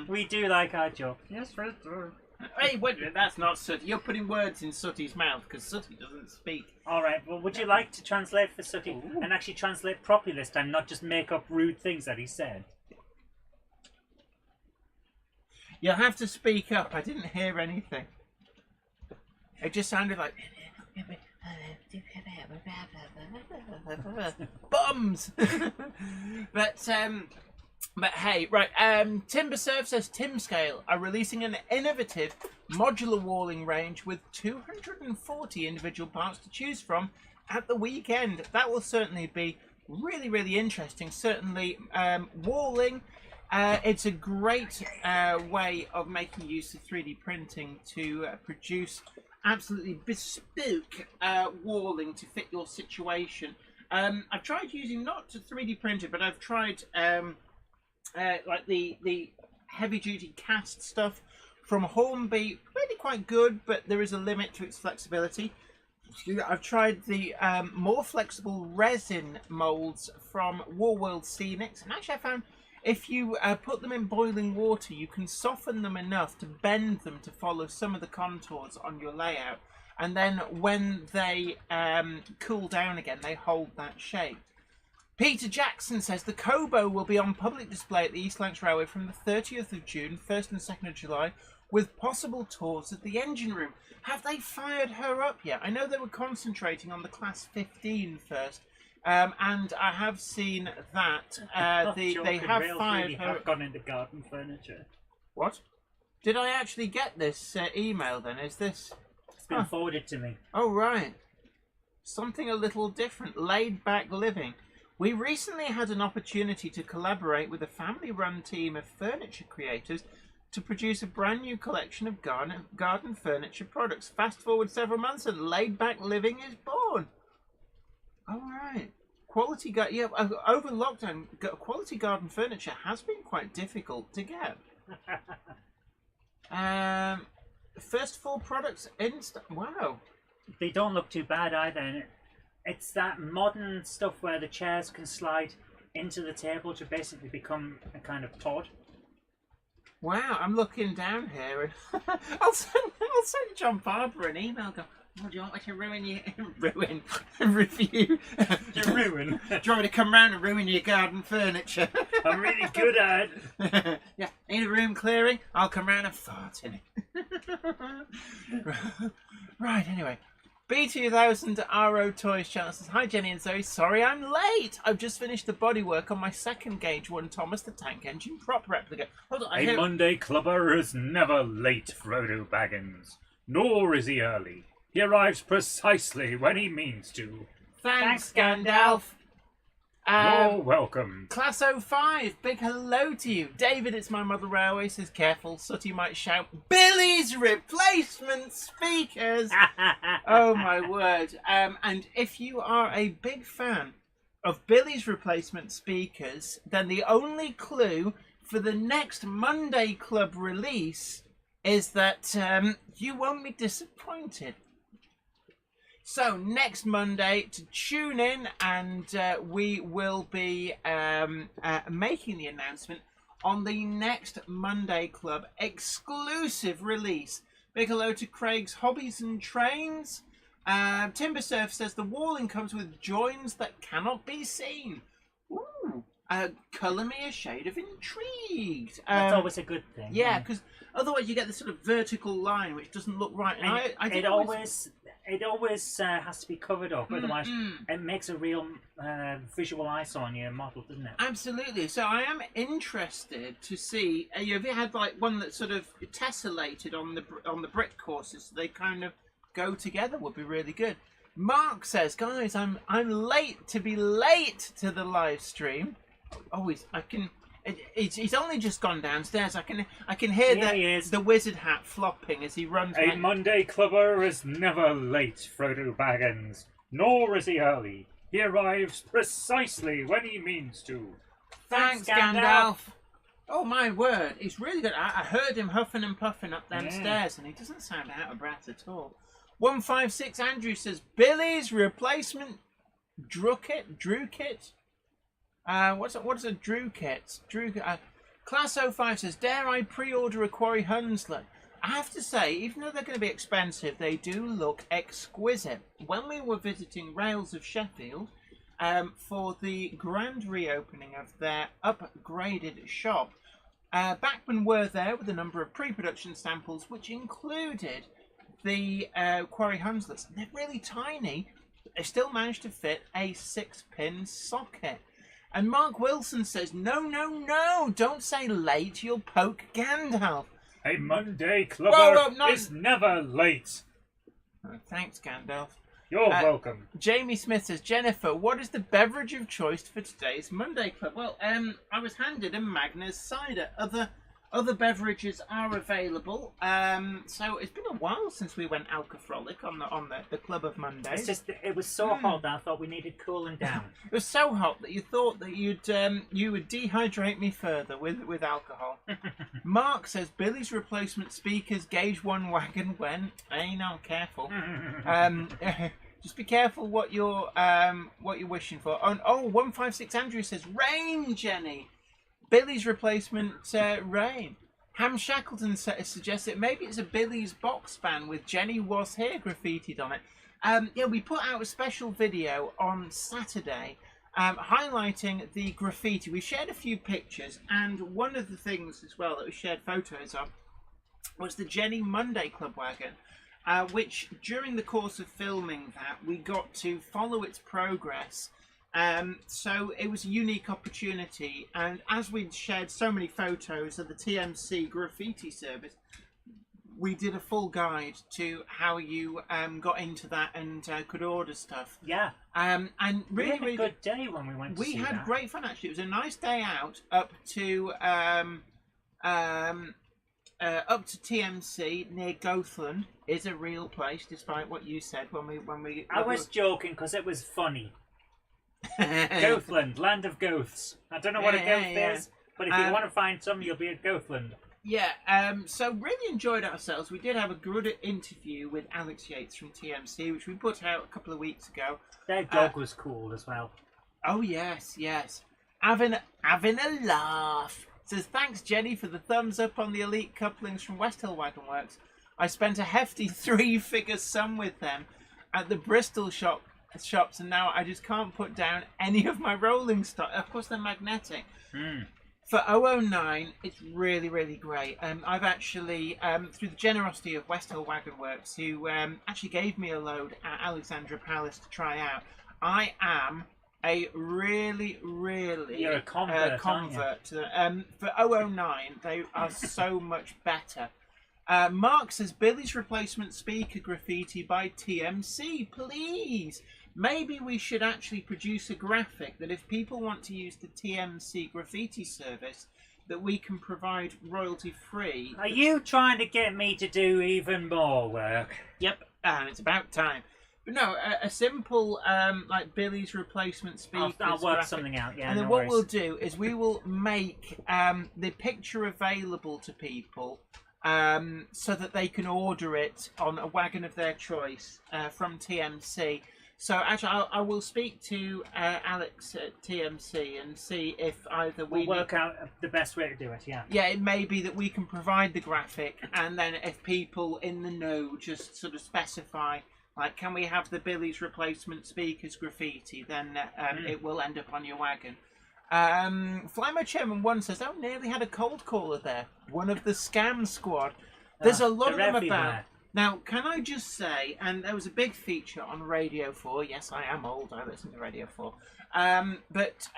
We do like our joke. Yes, we do. Hey, wait a minute, that's not Sooty. You're putting words in Sooty's mouth because Sooty doesn't speak. All right. Well, would you like to translate for Sooty and actually translate properly this time, not just make up rude things that he said? You'll have to speak up. I didn't hear anything. It just sounded like... bums. but hey, right, Timbersurf says Timscale are releasing an innovative modular walling range with 240 individual parts to choose from at the weekend. That will certainly be really interesting. Certainly walling, it's a great way of making use of 3D printing to produce absolutely bespoke walling to fit your situation. I've tried using not to 3D print it, but I've tried like the heavy duty cast stuff from Hornby, really quite good, but there is a limit to its flexibility. I've tried the more flexible resin molds from Warworld Scenics, and actually I found if you put them in boiling water, you can soften them enough to bend them to follow some of the contours on your layout. And then when they cool down again, they hold that shape. Peter Jackson says the Kobo will be on public display at the East Lancs Railway from the 30th of June, 1st and 2nd of July, with possible tours at the engine room. Have they fired her up yet? I know they were concentrating on the Class 15 first. And I have seen that they have fired her. Have gone into garden furniture. What? Did I actually get this email then? Is this? It's been forwarded to me. Oh right. Something a little different. Laid back living. We recently had an opportunity to collaborate with a family-run team of furniture creators to produce a brand new collection of garden furniture products. Fast forward several months and Laid Back Living is born. All right. Quality over lockdown, quality garden furniture has been quite difficult to get. First 4 products in wow. They don't look too bad either. It's that modern stuff where the chairs can slide into the table to basically become a kind of pod. Wow, I'm looking down here and I'll send John Barber an email. Go, oh, do you want me to review? To ruin? Do you want me to come round and ruin your garden furniture? I'm really good at it. Yeah, need a room clearing? I'll come round and fart in it. Right, anyway. B2000 RO Toys channel says, hi Jenny and Zoe, sorry I'm late. I've just finished the bodywork on my second gauge 1 Thomas the Tank Engine prop replica. Hold on, A Monday clubber is never late, Frodo Baggins. Nor is he early. He arrives precisely when he means to. Thanks, Gandalf. You're welcome. Class 05, big hello to you. David, it's my mother railway, says careful, Sooty might shout, Billy's replacement speakers. Oh my word. And if you are a big fan of Billy's replacement speakers, then the only clue for the next Monday Club release is that you won't be disappointed. So next Monday to tune in, and we will be making the announcement on the next Monday Club exclusive release. Big hello to Craig's Hobbies and Trains. Timbersurf says the walling comes with joins that cannot be seen. Ooh, colour me a shade of intrigued. That's always a good thing. Yeah, because otherwise you get this sort of vertical line which doesn't look right. And it always has to be covered up, otherwise it makes a real visual eyesore on your model, doesn't it? Absolutely. So I am interested to see. Have you had like one that's sort of tessellated on the brick courses, so they kind of go together? Would be really good. Mark says, guys, I'm late to be late to the live stream. Oh, he's only just gone downstairs. I can hear the wizard hat flopping as he runs. A Monday clubber is never late, Frodo Baggins. Nor is he early. He arrives precisely when he means to. Thanks, Gandalf. Oh my word, he's really good. I heard him huffing and puffing up them stairs, and he doesn't sound out of breath at all. 156 Andrew says Billy's replacement Drew kit. What is a Drew kit? Class 05 says, dare I pre-order a Quarry Hunslet? I have to say, even though they're going to be expensive, they do look exquisite. When we were visiting Rails of Sheffield for the grand reopening of their upgraded shop, Backman were there with a number of pre-production samples, which included the Quarry Hunslets. They're really tiny, but they still managed to fit a 6-pin socket. And Mark Wilson says, no, don't say late, you'll poke Gandalf. A Monday clubber is never late. Thanks, Gandalf. You're welcome. Jamie Smith says, Jennifer, what is the beverage of choice for today's Monday Club? Well, I was handed a Magners cider. Other beverages are available. So it's been a while since we went alcoholic on the Club of Mondays. It's just it was so hot that I thought we needed cooling down. It was so hot that you thought that you would dehydrate me further with alcohol. Mark says Billy's replacement speakers gauge 1 wagon when. Hey, no, careful. Just be careful what you're wishing for. 156 Andrew says rain, Jenny. Billy's replacement, Rain. Ham Shackleton suggests it maybe it's a Billy's box fan with Jenny Was Here graffitied on it. We put out a special video on Saturday highlighting the graffiti. We shared a few pictures, and one of the things as well that we shared photos of was the Jenny Monday Club wagon, which during the course of filming that we got to follow its progress. So it was a unique opportunity, and as we'd shared so many photos of the TMC graffiti service, we did a full guide to how you got into that and could order stuff. Yeah. And really, we had a good day when we went to see that. We had great fun, actually. It was a nice day out up to TMC near Gothland. Is a real place, despite what you said when we. I was joking because it was funny. Gothland, land of Goths. I don't know what a Goth is, but if you want to find some, you'll be at Gothland. Yeah, so really enjoyed ourselves. We did have a good interview with Alex Yates from TMC, which we put out a couple of weeks ago. Their dog was cool as well. Oh, yes. Having a laugh. Says, thanks, Jenny, for the thumbs up on the elite couplings from West Hill Wagon Works. I spent a hefty 3-figure sum with them at the Bristol shops, and now I just can't put down any of my rolling stock. Of course, they're magnetic. For 009, it's really, really great. I've actually, through the generosity of West Hill Wagon Works, who actually gave me a load at Alexandra Palace to try out, I am a really, really You're a convert, convert to them. For 009, they are so much better. Mark says, Billy's replacement speaker graffiti by TMC, please. Maybe we should actually produce a graphic that if people want to use the TMC graffiti service, that we can provide royalty free. Are you trying to get me to do even more work? Yep, and it's about time. But no, a simple like Billy's replacement speaker. I'll work something out. Yeah, and then no what worries. we'll do is we will make the picture available to people. So that they can order it on a wagon of their choice from TMC. So actually, I will speak to Alex at TMC and see if either we'll work out the best way to do it. Yeah. Yeah, it may be that we can provide the graphic, and then if people in the know just sort of specify, like, can we have the Billy's replacement speakers graffiti? Then it will end up on your wagon. Flymo Chairman 1 says, oh, nearly had a cold caller there. One of the scam squad. There's a lot of them about. Now, can I just say, and there was a big feature on Radio 4. Yes, I am old. I listen to Radio 4. But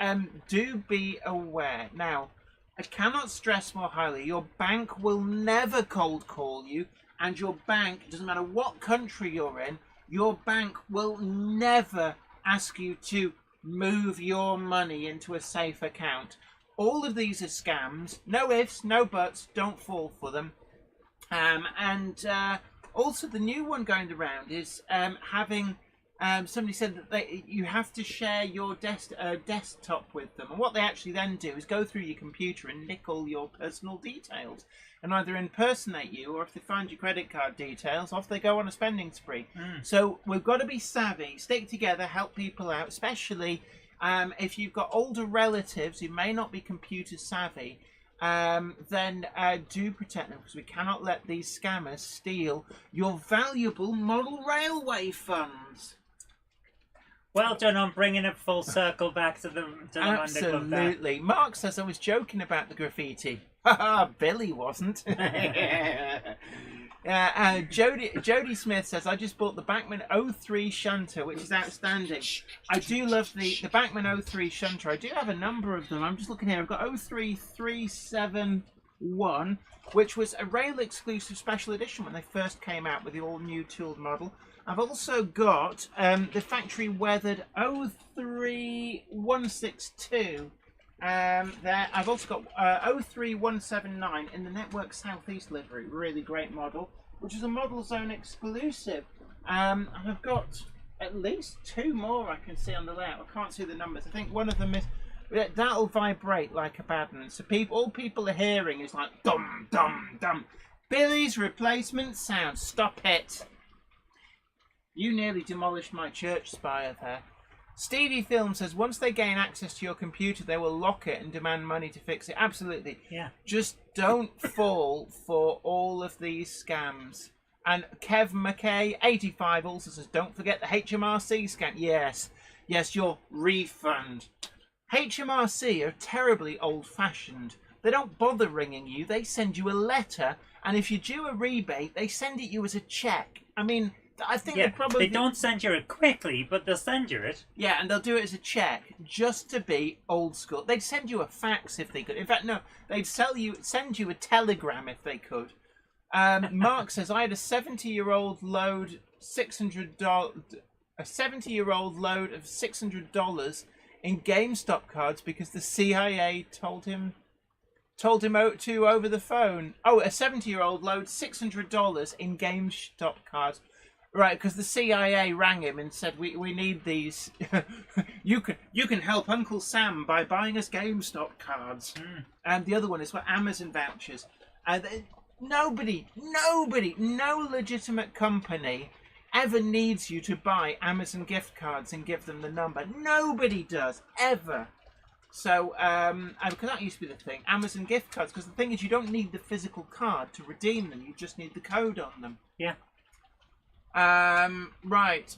do be aware. Now, I cannot stress more highly, your bank will never cold call you. And your bank, doesn't matter what country you're in, your bank will never ask you to move your money into a safe account. All of these are scams. No ifs, no buts. Don't fall for them. Also, the new one going around is having somebody said that you have to share your desktop with them, and what they actually then do is go through your computer and nick all your personal details and either impersonate you, or if they find your credit card details, off they go on a spending spree. So we've got to be savvy, stick together, help people out, especially if you've got older relatives who may not be computer savvy. Then do protect them, because we cannot let these scammers steal your valuable model railway funds. Well done on bringing it full circle back to the Absolutely. Mark says, I was joking about the graffiti. Haha, Billy wasn't. Jody Smith says, I just bought the Backman 03 Shunter, which is outstanding. I do love the Backman 03 Shunter. I do have a number of them. I'm just looking here. I've got 03371, which was a rail exclusive special edition when they first came out with the all new tooled model. I've also got the factory weathered 03162. There, I've also got 03179 in the Network Southeast livery, really great model, which is a Model Zone exclusive. And I've got at least two more I can see on the layout. I can't see the numbers. I think one of them is that'll vibrate like a bad one. So all people are hearing is like dum dum dum. Billy's replacement sound. Stop it! You nearly demolished my church spire there. Stevie Film says, once they gain access to your computer, they will lock it and demand money to fix it. Absolutely. Yeah. Just don't fall for all of these scams. And Kev McKay, 85, also says, don't forget the HMRC scam. Yes. Yes, your refund. HMRC are terribly old-fashioned. They don't bother ringing you. They send you a letter. And if you're due a rebate, they send it you as a check. I mean, I think they don't send you it quickly, but they'll send you it. Yeah, and they'll do it as a check, just to be old school. They'd send you a fax if they could. In fact, no, they'd send you a telegram if they could. Mark says, I had a 70-year-old load $70-year-old load of $600 in GameStop cards because the CIA told him to over the phone. Oh, a 70-year-old load $600 in GameStop cards. Right, because the CIA rang him and said, we need these. you can help Uncle Sam by buying us GameStop cards. And the other one is for Amazon vouchers. Nobody, no legitimate company ever needs you to buy Amazon gift cards and give them the number. Nobody does, ever. So, because that used to be the thing, Amazon gift cards, because the thing is you don't need the physical card to redeem them, you just need the code on them. Yeah. Right.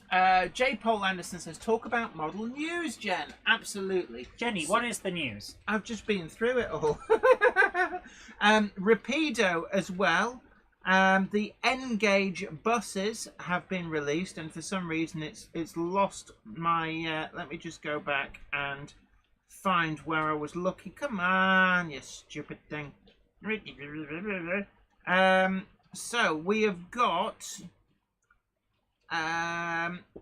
J. Paul Anderson says, talk about model news, Jen. Absolutely. Jenny, what is the news? I've just been through it all. Rapido as well. The N-gauge buses have been released, and for some reason it's lost my... let me just go back and find where I was looking. Come on, you stupid thing. So we have got...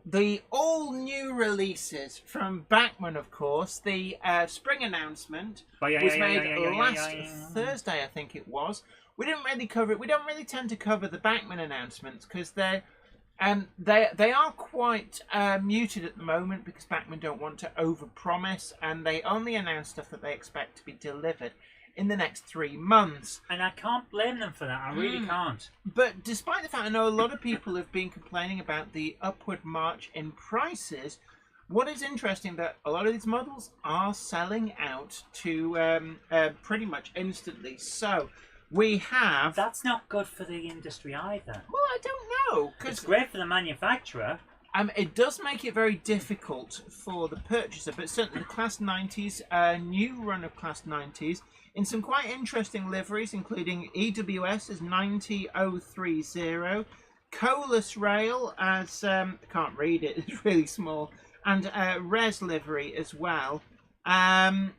the all new releases from Backman, of course. The spring announcement was made last Thursday, I think it was. We didn't really cover it. We don't really tend to cover the Backman announcements because they are quite muted at the moment because Backman don't want to overpromise, and they only announce stuff that they expect to be delivered in the next 3 months. And I can't blame them for that. I really can't. But despite the fact I know a lot of people have been complaining about the upward march in prices, what is interesting that a lot of these models are selling out to pretty much instantly. So we have... That's not good for the industry either. Well, I don't know. It's great for the manufacturer. It does make it very difficult for the purchaser, but certainly the Class 90s, new run of Class 90s, in some quite interesting liveries, including EWS as 90030, Colas Rail as, I can't read it, it's really small, and Res livery as well. And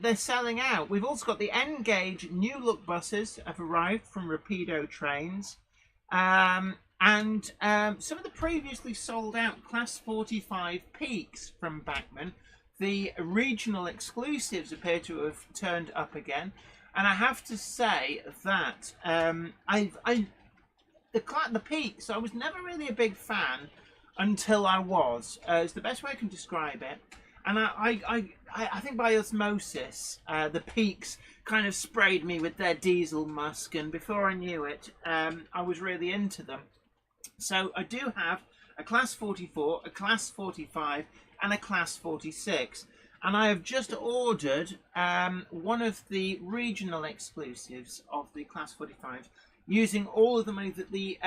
they're selling out. We've also got the N-gauge new look buses have arrived from Rapido trains. And some of the previously sold out Class 45 Peaks from Backman. The regional exclusives appear to have turned up again, and I have to say that the Peaks, I was never really a big fan until I was. It's the best way I can describe it, and I think by osmosis, the Peaks kind of sprayed me with their diesel musk, and before I knew it, I was really into them. So I do have a Class 44, a Class 45, and a Class 46, and I have just ordered one of the regional exclusives of the Class 45 using all of the money that the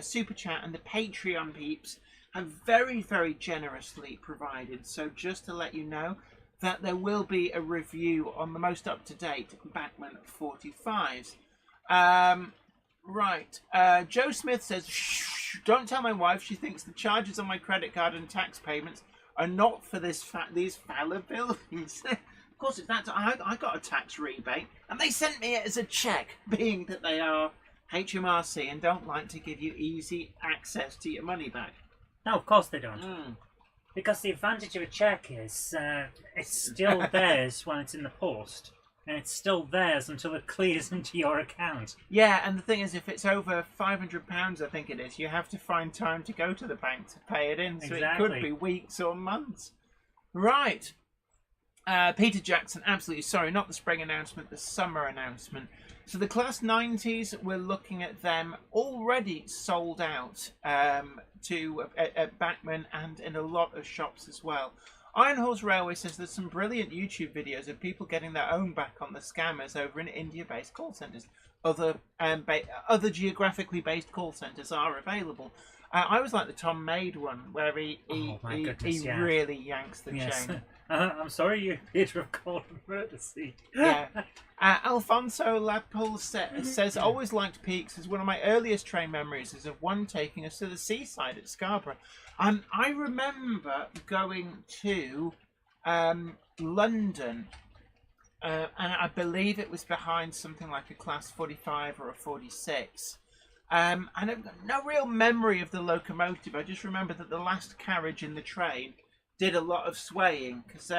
Super Chat and the Patreon peeps have very, very generously provided. So just to let you know that there will be a review on the most up-to-date Backman 45s. Right. Joe Smith says, shh, don't tell my wife. She thinks the charges on my credit card and tax payments are not for these fallibilities. Of course, it's that. I got a tax rebate, and they sent me it as a cheque, being that they are HMRC and don't like to give you easy access to your money back. No, of course they don't. Because the advantage of a cheque is it's still theirs when it's in the post. And it's still theirs until it clears into your account. Yeah, and the thing is, if it's over £500, I think it is, you have to find time to go to the bank to pay it in. So Exactly. It could be weeks or months. Right. Peter Jackson, absolutely sorry, not the spring announcement, the summer announcement. So the Class 90s, we're looking at them already sold out at Backman and in a lot of shops as well. Iron Horse Railway says there's some brilliant YouTube videos of people getting their own back on the scammers over in India-based call centres. Other geographically based call centres are available. I always like the Tom Maid one, where he really yanks the chain. I'm sorry you appear to have called emergency. Yeah. Alfonso Lapol says, always liked Peaks as one of my earliest train memories is of one taking us to the seaside at Scarborough. I remember going to London, and I believe it was behind something like a Class 45 or a 46. And I've got no real memory of the locomotive. I just remember that the last carriage in the train did a lot of swaying, because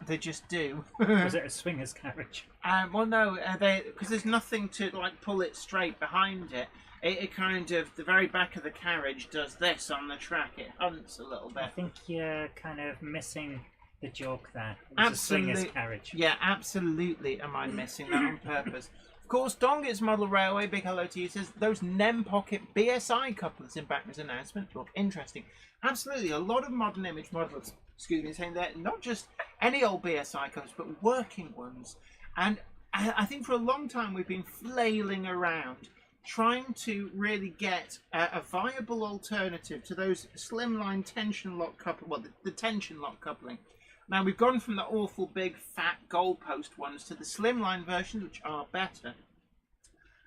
they just do. Was it a swinger's carriage? Well, no, because there's nothing to like pull it straight behind it. It kind of, the very back of the carriage does this on the track. It hunts a little bit. I think you're kind of missing the joke there. It was a swinger's carriage. Yeah, absolutely am I missing that on purpose. Of course, Dongett's Model Railway, big hello to you, says those NEM Pocket BSI couplers in Backman's announcement look interesting. Absolutely, a lot of modern image models, saying that not just any old BSI couplers, but working ones. And I think for a long time we've been flailing around trying to really get a viable alternative to those slimline tension lock coupling, well, the tension lock coupling. Now, we've gone from the awful big fat goalpost ones to the slimline versions, which are better.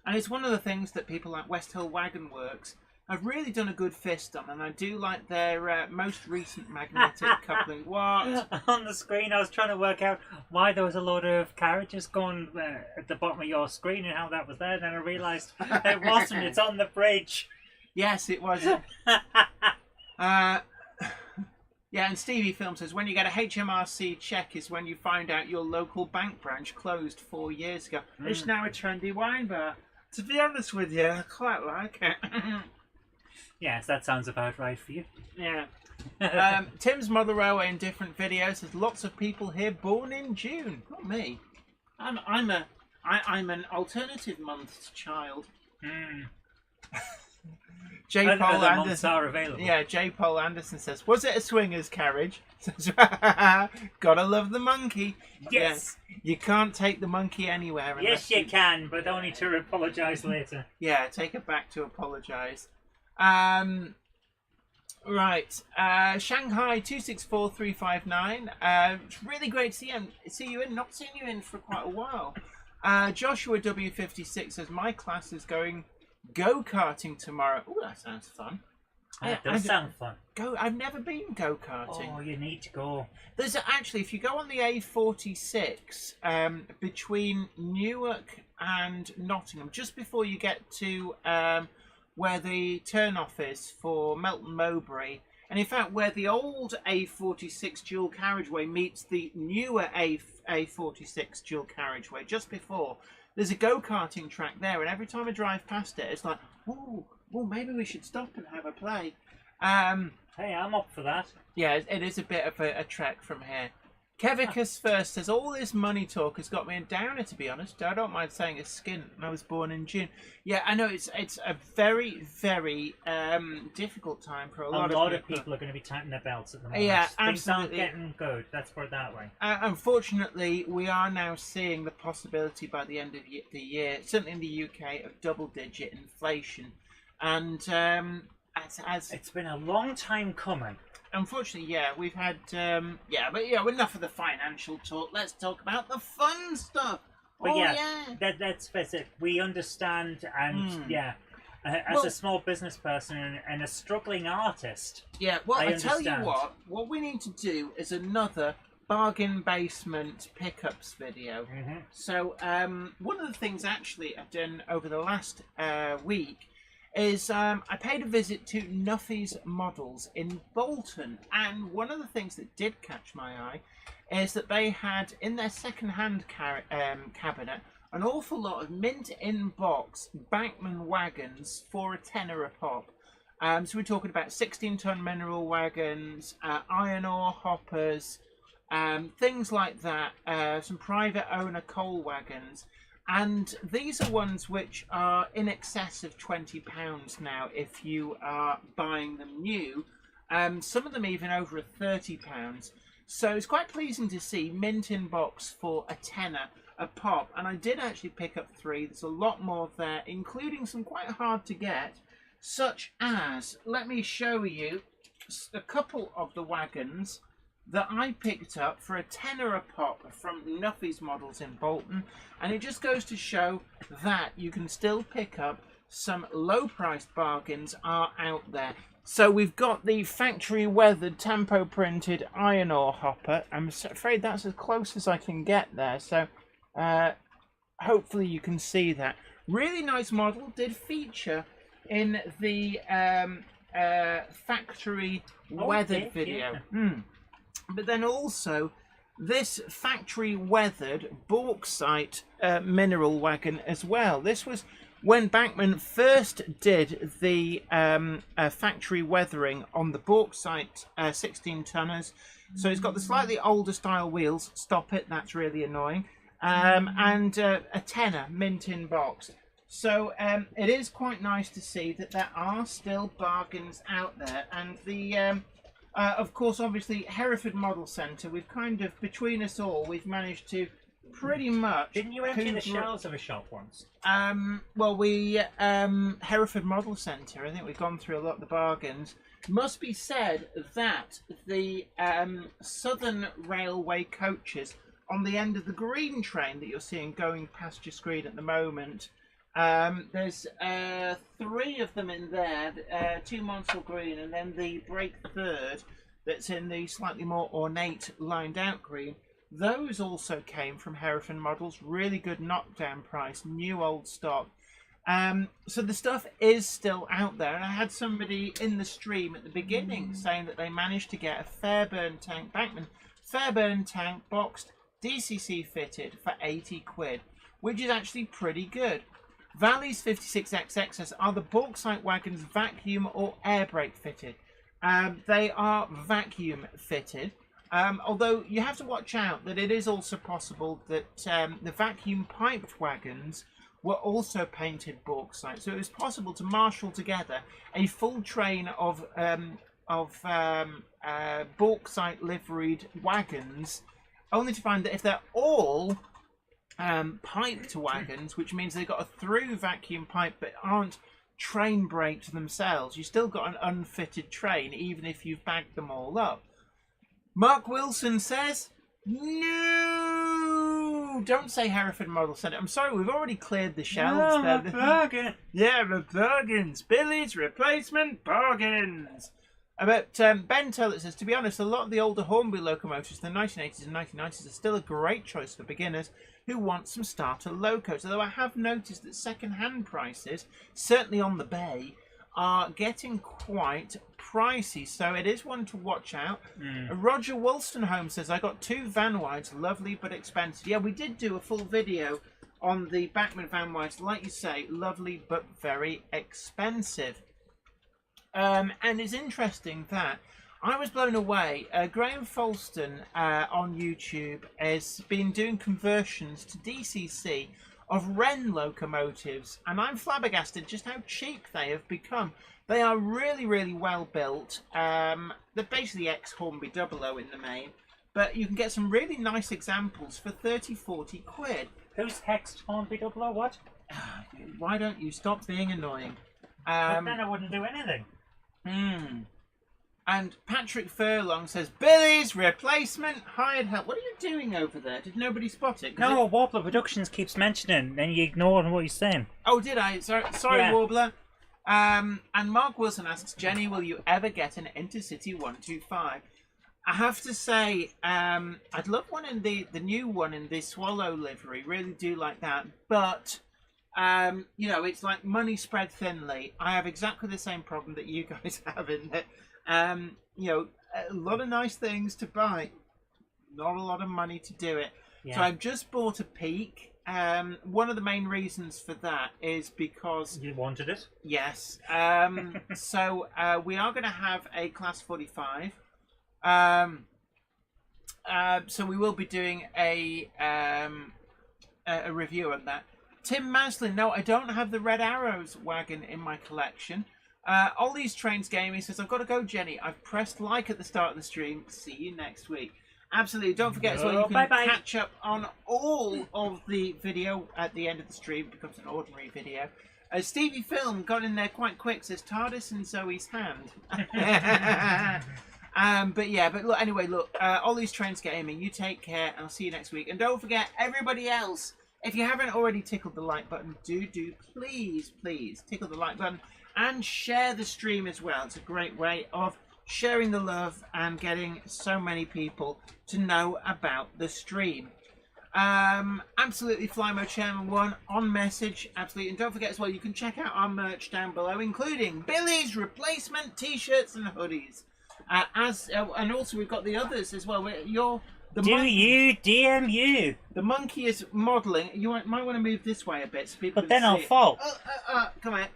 And it's one of the things that people like West Hill Wagon Works have really done a good fist on, and I do like their most recent magnetic coupling. What? On the screen, I was trying to work out why there was a load of carriages going at the bottom of your screen and how that was there. Then I realised it wasn't. It's on the bridge. Yes, it was. Yeah, and Stevie Film says, when you get a HMRC check is when you find out your local bank branch closed 4 years ago. It's now a trendy wine bar. To be honest with you, I quite like it. Yes, that sounds about right for you. Yeah. Tim's Mother Railway in different videos. There's lots of people here born in June. Not me. I'm an alternative month child. J. Paul Anderson are available. Yeah, J. Paul Anderson says, was it a swingers carriage? Says, gotta love the monkey. Yes. Yeah, you can't take the monkey anywhere. Yes, you can, but only to apologise later. Yeah, take it back to apologise. Right. Shanghai 264359. It's really great to see you in. Not seen you in for quite a while. Joshua W56 says, my class is going go-karting tomorrow. Oh, that sounds fun. That does sound fun. I've never been go-karting. Oh, you need to go. There's actually, if you go on the A46 between Newark and Nottingham, just before you get to where the turn-off is for Melton Mowbray, and in fact where the old A46 dual carriageway meets the newer A46 dual carriageway, just before, there's a go-karting track there, and every time I drive past it, it's like, oh, maybe we should stop and have a play. Hey, I'm up for that. Yeah, it is a bit of a trek from here. Kevicus first says, all this money talk has got me a downer, to be honest. I don't mind saying a skint. I was born in June. Yeah, I know it's a very, very difficult time for a lot of people. Are going to be tightening their belts at the moment. Yeah, Things absolutely. aren't getting good. Let's put it that way. Unfortunately, we are now seeing the possibility by the end of the year, certainly in the UK, of double-digit inflation. And as it's been a long time coming. Unfortunately, yeah, we've had, enough of the financial talk. Let's talk about the fun stuff. But that's it. We understand, and as a small business person and a struggling artist. Yeah, well, I tell you what we need to do is another bargain basement pickups video. So, one of the things actually I've done over the last week is I paid a visit to Nuffy's Models in Bolton, and one of the things that did catch my eye is that they had in their second-hand cabinet an awful lot of mint-in-box Backman wagons for a tenner a pop. So we're talking about 16-ton mineral wagons, iron ore hoppers, things like that, some private owner coal wagons. And these are ones which are in excess of £20 now if you are buying them new. Some of them even over £30. So it's quite pleasing to see mint in box for a tenner a pop. And I did actually pick up 3. There's a lot more there, including some quite hard to get, such as, let me show you a couple of the wagons that I picked up for a tenner a pop from Nuffy's Models in Bolton, and it just goes to show that you can still pick up some low-priced bargains are out there. So we've got the factory weathered tampo printed iron ore hopper. I'm afraid that's as close as I can get there, so hopefully you can see that. Really nice model, did feature in the factory weathered video. But then also this factory weathered bauxite mineral wagon as well. This was when Backman first did the factory weathering on the bauxite 16 tonners. So it's got the slightly older style wheels. Stop it, that's really annoying. And a tenner mint in box. So it is quite nice to see that there are still bargains out there. And the of course, obviously, Hereford Model Centre, we've kind of, between us all, we've managed to pretty much. Didn't you empty the shelves of a shop once? Well, we Hereford Model Centre. I think we've gone through a lot of the bargains. Must be said that the Southern Railway coaches on the end of the green train that you're seeing going past your screen at the moment. There's 3 of them in there, 2 Monsell Green, and then the Break Third that's in the slightly more ornate lined out green. Those also came from Hereford Models, really good knockdown price, new old stock. So the stuff is still out there, and I had somebody in the stream at the beginning saying that they managed to get a Fairburn tank, Backman Fairburn tank boxed, DCC fitted for 80 quid, which is actually pretty good. Valley's 56XXs are the Bauxite wagons vacuum or air brake fitted. They are vacuum fitted, although you have to watch out that it is also possible that the vacuum piped wagons were also painted bauxite. So it was possible to marshal together a full train of bauxite liveried wagons, only to find that if they're all piped wagons, which means they've got a through vacuum pipe but aren't train braked themselves, you still got an unfitted train even if you've bagged them all up. Mark Wilson says, no, don't say Hereford Model Centre. I'm sorry, we've already cleared the shelves there. The bargain. Yeah, the bargains. Billy's replacement bargains. But Ben Tollett says, to be honest, a lot of the older Hornby locomotives, the 1980s and 1990s, are still a great choice for beginners who want some starter locos. Although I have noticed that second-hand prices, certainly on the bay, are getting quite pricey. So it is one to watch out. Roger Wolstenholme says, I got 2 van wides, lovely but expensive. Yeah, we did do a full video on the Backman van wides. Like you say, lovely but very expensive. And it's interesting that I was blown away. Graham Folston on YouTube has been doing conversions to DCC of Wren locomotives, and I'm flabbergasted just how cheap they have become. They are really, really well built. They're basically ex-Hornby 00 in the main, but you can get some really nice examples for 30-40 quid. Who's hexed Hornby 00? What? Why don't you stop being annoying? But then I wouldn't do anything. And Patrick Furlong says, Billy's replacement hired help. What are you doing over there? Did nobody spot it? No, Warbler Productions keeps mentioning, and you ignore what he's saying. Oh, did I? Sorry, Yeah. Warbler. And Mark Wilson asks, Jenny, will you ever get an Intercity 125? I have to say, I'd love one in the new one in the Swallow livery. Really do like that. But, you know, it's like money spread thinly. I have exactly the same problem that you guys have in that, you know, a lot of nice things to buy, not a lot of money to do it. Yeah. So I've just bought a Peak. One of the main reasons for that is because... You wanted it? Yes. So we are going to have a Class 45. So we will be doing a review on that. Tim Maslin, no, I don't have the Red Arrows wagon in my collection. Ollie's Trains Gaming says, I've got to go, Jenny. I've pressed like at the start of the stream. See you next week. Absolutely. Don't forget as well, you can catch up on all of the video at the end of the stream. It becomes an ordinary video. Stevie Film got in there quite quick, says TARDIS in Zoe's hand. But yeah, but look, anyway, look, Ollie's Trains Gaming, you take care, and I'll see you next week. And don't forget, everybody else, if you haven't already tickled the like button, do please tickle the like button and share the stream as well. It's a great way of sharing the love and getting so many people to know about the stream. Absolutely, Flymo Chairman 1 on message, absolutely. And don't forget as well, you can check out our merch down below, including Billy's replacement t-shirts and hoodies. And also we've got the others as well. You DMU? The monkey is modelling. You might want to move this way a bit so people but can then I'll fall. Come on.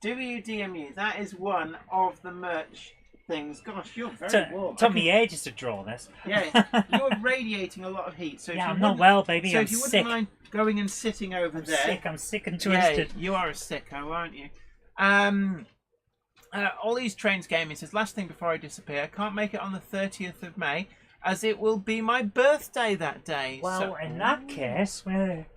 Do you DMU? That is one of the merch things. Gosh, you're very warm. It took me ages to draw this. Yeah, you're radiating a lot of heat. So yeah, I'm not well, baby. I'm sick. So if you wouldn't mind going and sitting over there. I'm sick and twisted. Yeah, you are a sicko, aren't you? Ollie's Trains Gaming says, last thing before I disappear, I can't make it on the 30th of May. as it will be my birthday that day. Well, so, in that case,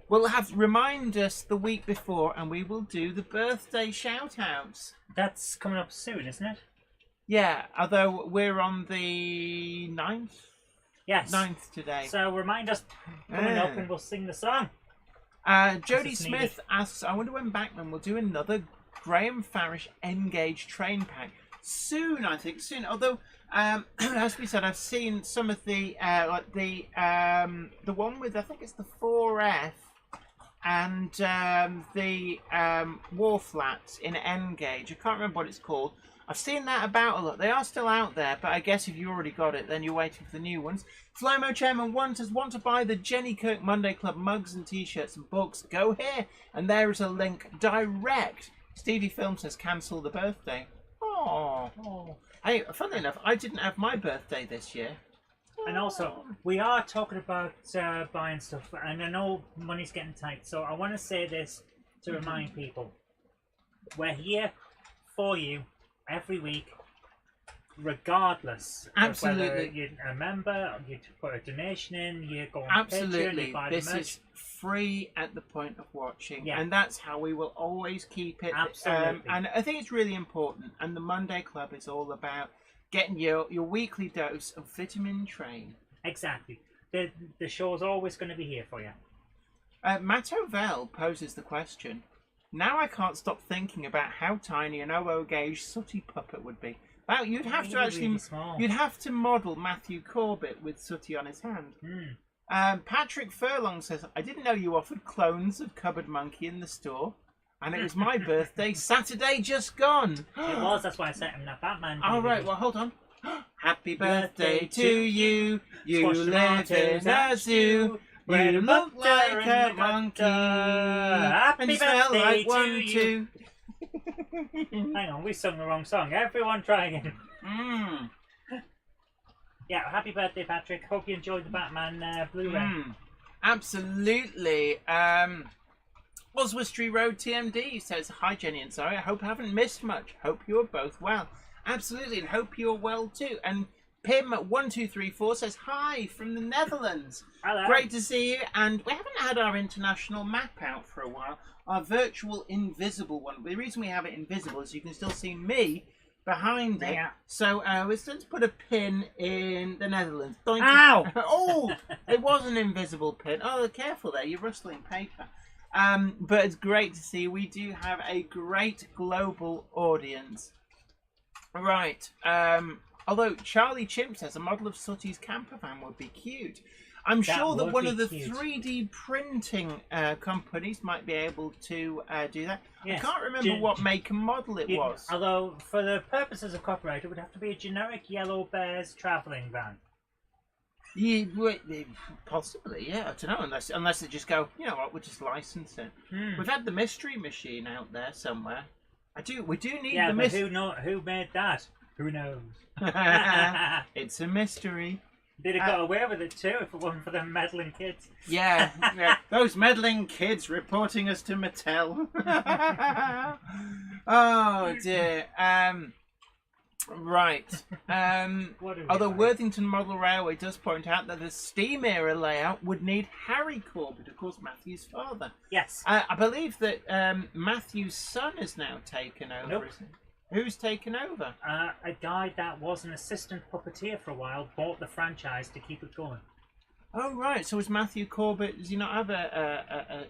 we'll have remind us the week before, and we will do the birthday shout-outs. that's coming up soon, isn't it? Yeah, although we're on the 9th? Yes. 9th today. So remind us coming up and we'll sing the song. Jodie Smith asks, I wonder when Backman will do another Graham Farish Engage train pack. Soon, I think, soon. Although, as we said, I've seen some of the, the one with, I think it's the 4F and the War Flats in Engage. I can't remember what it's called. I've seen that about a lot. They are still out there, but I guess if you already got it, then you're waiting for the new ones. Flymo Chairman want to buy the Jenny Kirk Monday Club mugs and t-shirts and books. Go here, and there is a link direct. Stevie Film says cancel the birthday. Oh. Hey, funnily enough, I didn't have my birthday this year. And also, we are talking about buying stuff, and I know money's getting tight, so I want to say this to remind people. We're here for you every week, regardless of whether you're a member, you put a donation in, you go on Patreon, you buy the merch. This is free at the point of watching, Yeah. and that's how we will always keep it. Absolutely. And I think it's really important, and the Monday Club is all about getting your weekly dose of vitamin train. Exactly. The show's always going to be here for you. Matt Ovell poses the question, now I can't stop thinking about how tiny an OO gauge sooty puppet would be. Wow, you'd have to actually, really small. you'd have to model Matthew Corbett with sooty on his hand. Patrick Furlong says, I didn't know you offered clones of Cupboard Monkey in the store, and it was my birthday Saturday just gone. It was, that's why I sent him that Batman. All right, well, hold on. Happy birthday to you. You live in a zoo. You look like a monkey. And you smell like one too. Hang on, we sung the wrong song. Everyone try again. Yeah, happy birthday, Patrick. Hope you enjoyed the Batman Blu-ray. Absolutely. Oswestry Road TMD says, hi Jenny and sorry, I hope I haven't missed much. Hope you are both well. Absolutely, and hope you're well too. And Pim1234 says, hi from the Netherlands. Hello. Great to see you. And we haven't had our international map out for a while. Our virtual invisible one. The reason we have it invisible is you can still see me behind it. Yeah. So we're going to put a pin in the Netherlands. Ow! Oh, it was an invisible pin. Oh, careful there, you're rustling paper. But it's great to see. We do have a great global audience. Right. Although Charlie Chimp says a model of Sooty's camper van would be cute. I'm sure that one of the cute. 3D printing companies might be able to do that. Yes. I can't remember what make and model it was. Although, for the purposes of copyright, it would have to be a generic Yellow Bears travelling van. Yeah, possibly, yeah. I don't know, unless they just go, you know what, we'll just license it. We've had the Mystery Machine out there somewhere. We do need the mystery. Who made that? Who knows? It's a mystery. They'd have got away with it too if it wasn't for them meddling kids. Yeah, those meddling kids reporting us to Mattel. Oh dear. Right. Although Worthington Model Railway does point out that the steam era layout would need Harry Corbett, of course, Matthew's father. Yes. I believe that Matthew's son is now taken over. Nope. Who's taken over? A guy that was an assistant puppeteer for a while bought the franchise to keep it going. Oh right, so is Matthew Corbett? Does he not have a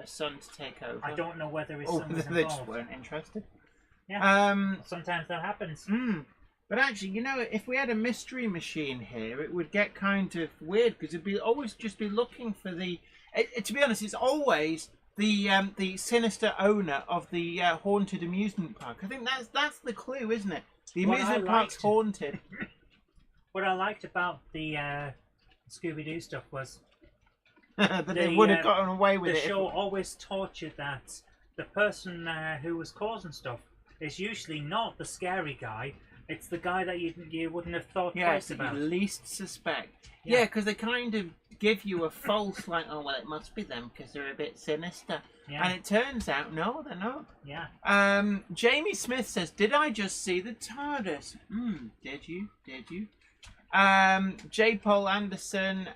son to take over? I don't know whether his son was they involved. just weren't interested. Yeah. Sometimes that happens. But actually, you know, if we had a mystery machine here, it would get kind of weird because it'd be always just be looking for the. To be honest, it's always the sinister owner of the haunted amusement park. I think that's the clue, isn't it? The amusement park's haunted. What I liked about the Scooby-Doo stuff was that they would have gotten away with it. The show always taught you that the person who was causing stuff is usually not the scary guy. It's the guy that you wouldn't have thought twice about. You least suspect. Yeah, because they kind of give you a false, like, oh, well, it must be them because they're a bit sinister. Yeah. And it turns out, no, they're not. Yeah. Jamie Smith says, did I just see the TARDIS? Did you? J. Paul Anderson.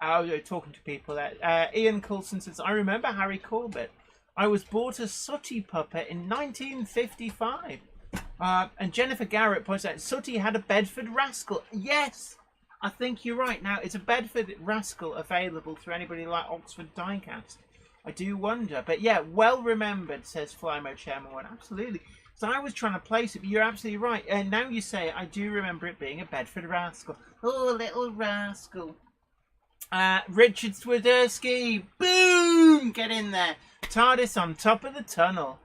Talking to people there. Ian Coulson says, I remember Harry Corbett. I was bought a sooty puppet in 1955. And Jennifer Garrett points out, Sooty had a Bedford Rascal. Yes, I think you're right. Now, is a Bedford Rascal available through anybody like Oxford Diecast? I do wonder. But yeah, well remembered, says Flymo Chairman One. Absolutely. So I was trying to place it, but you're absolutely right. And now you say it, I do remember it being a Bedford Rascal. Oh, little rascal. Richard Swiderski. Boom! Get in there. TARDIS on top of the tunnel.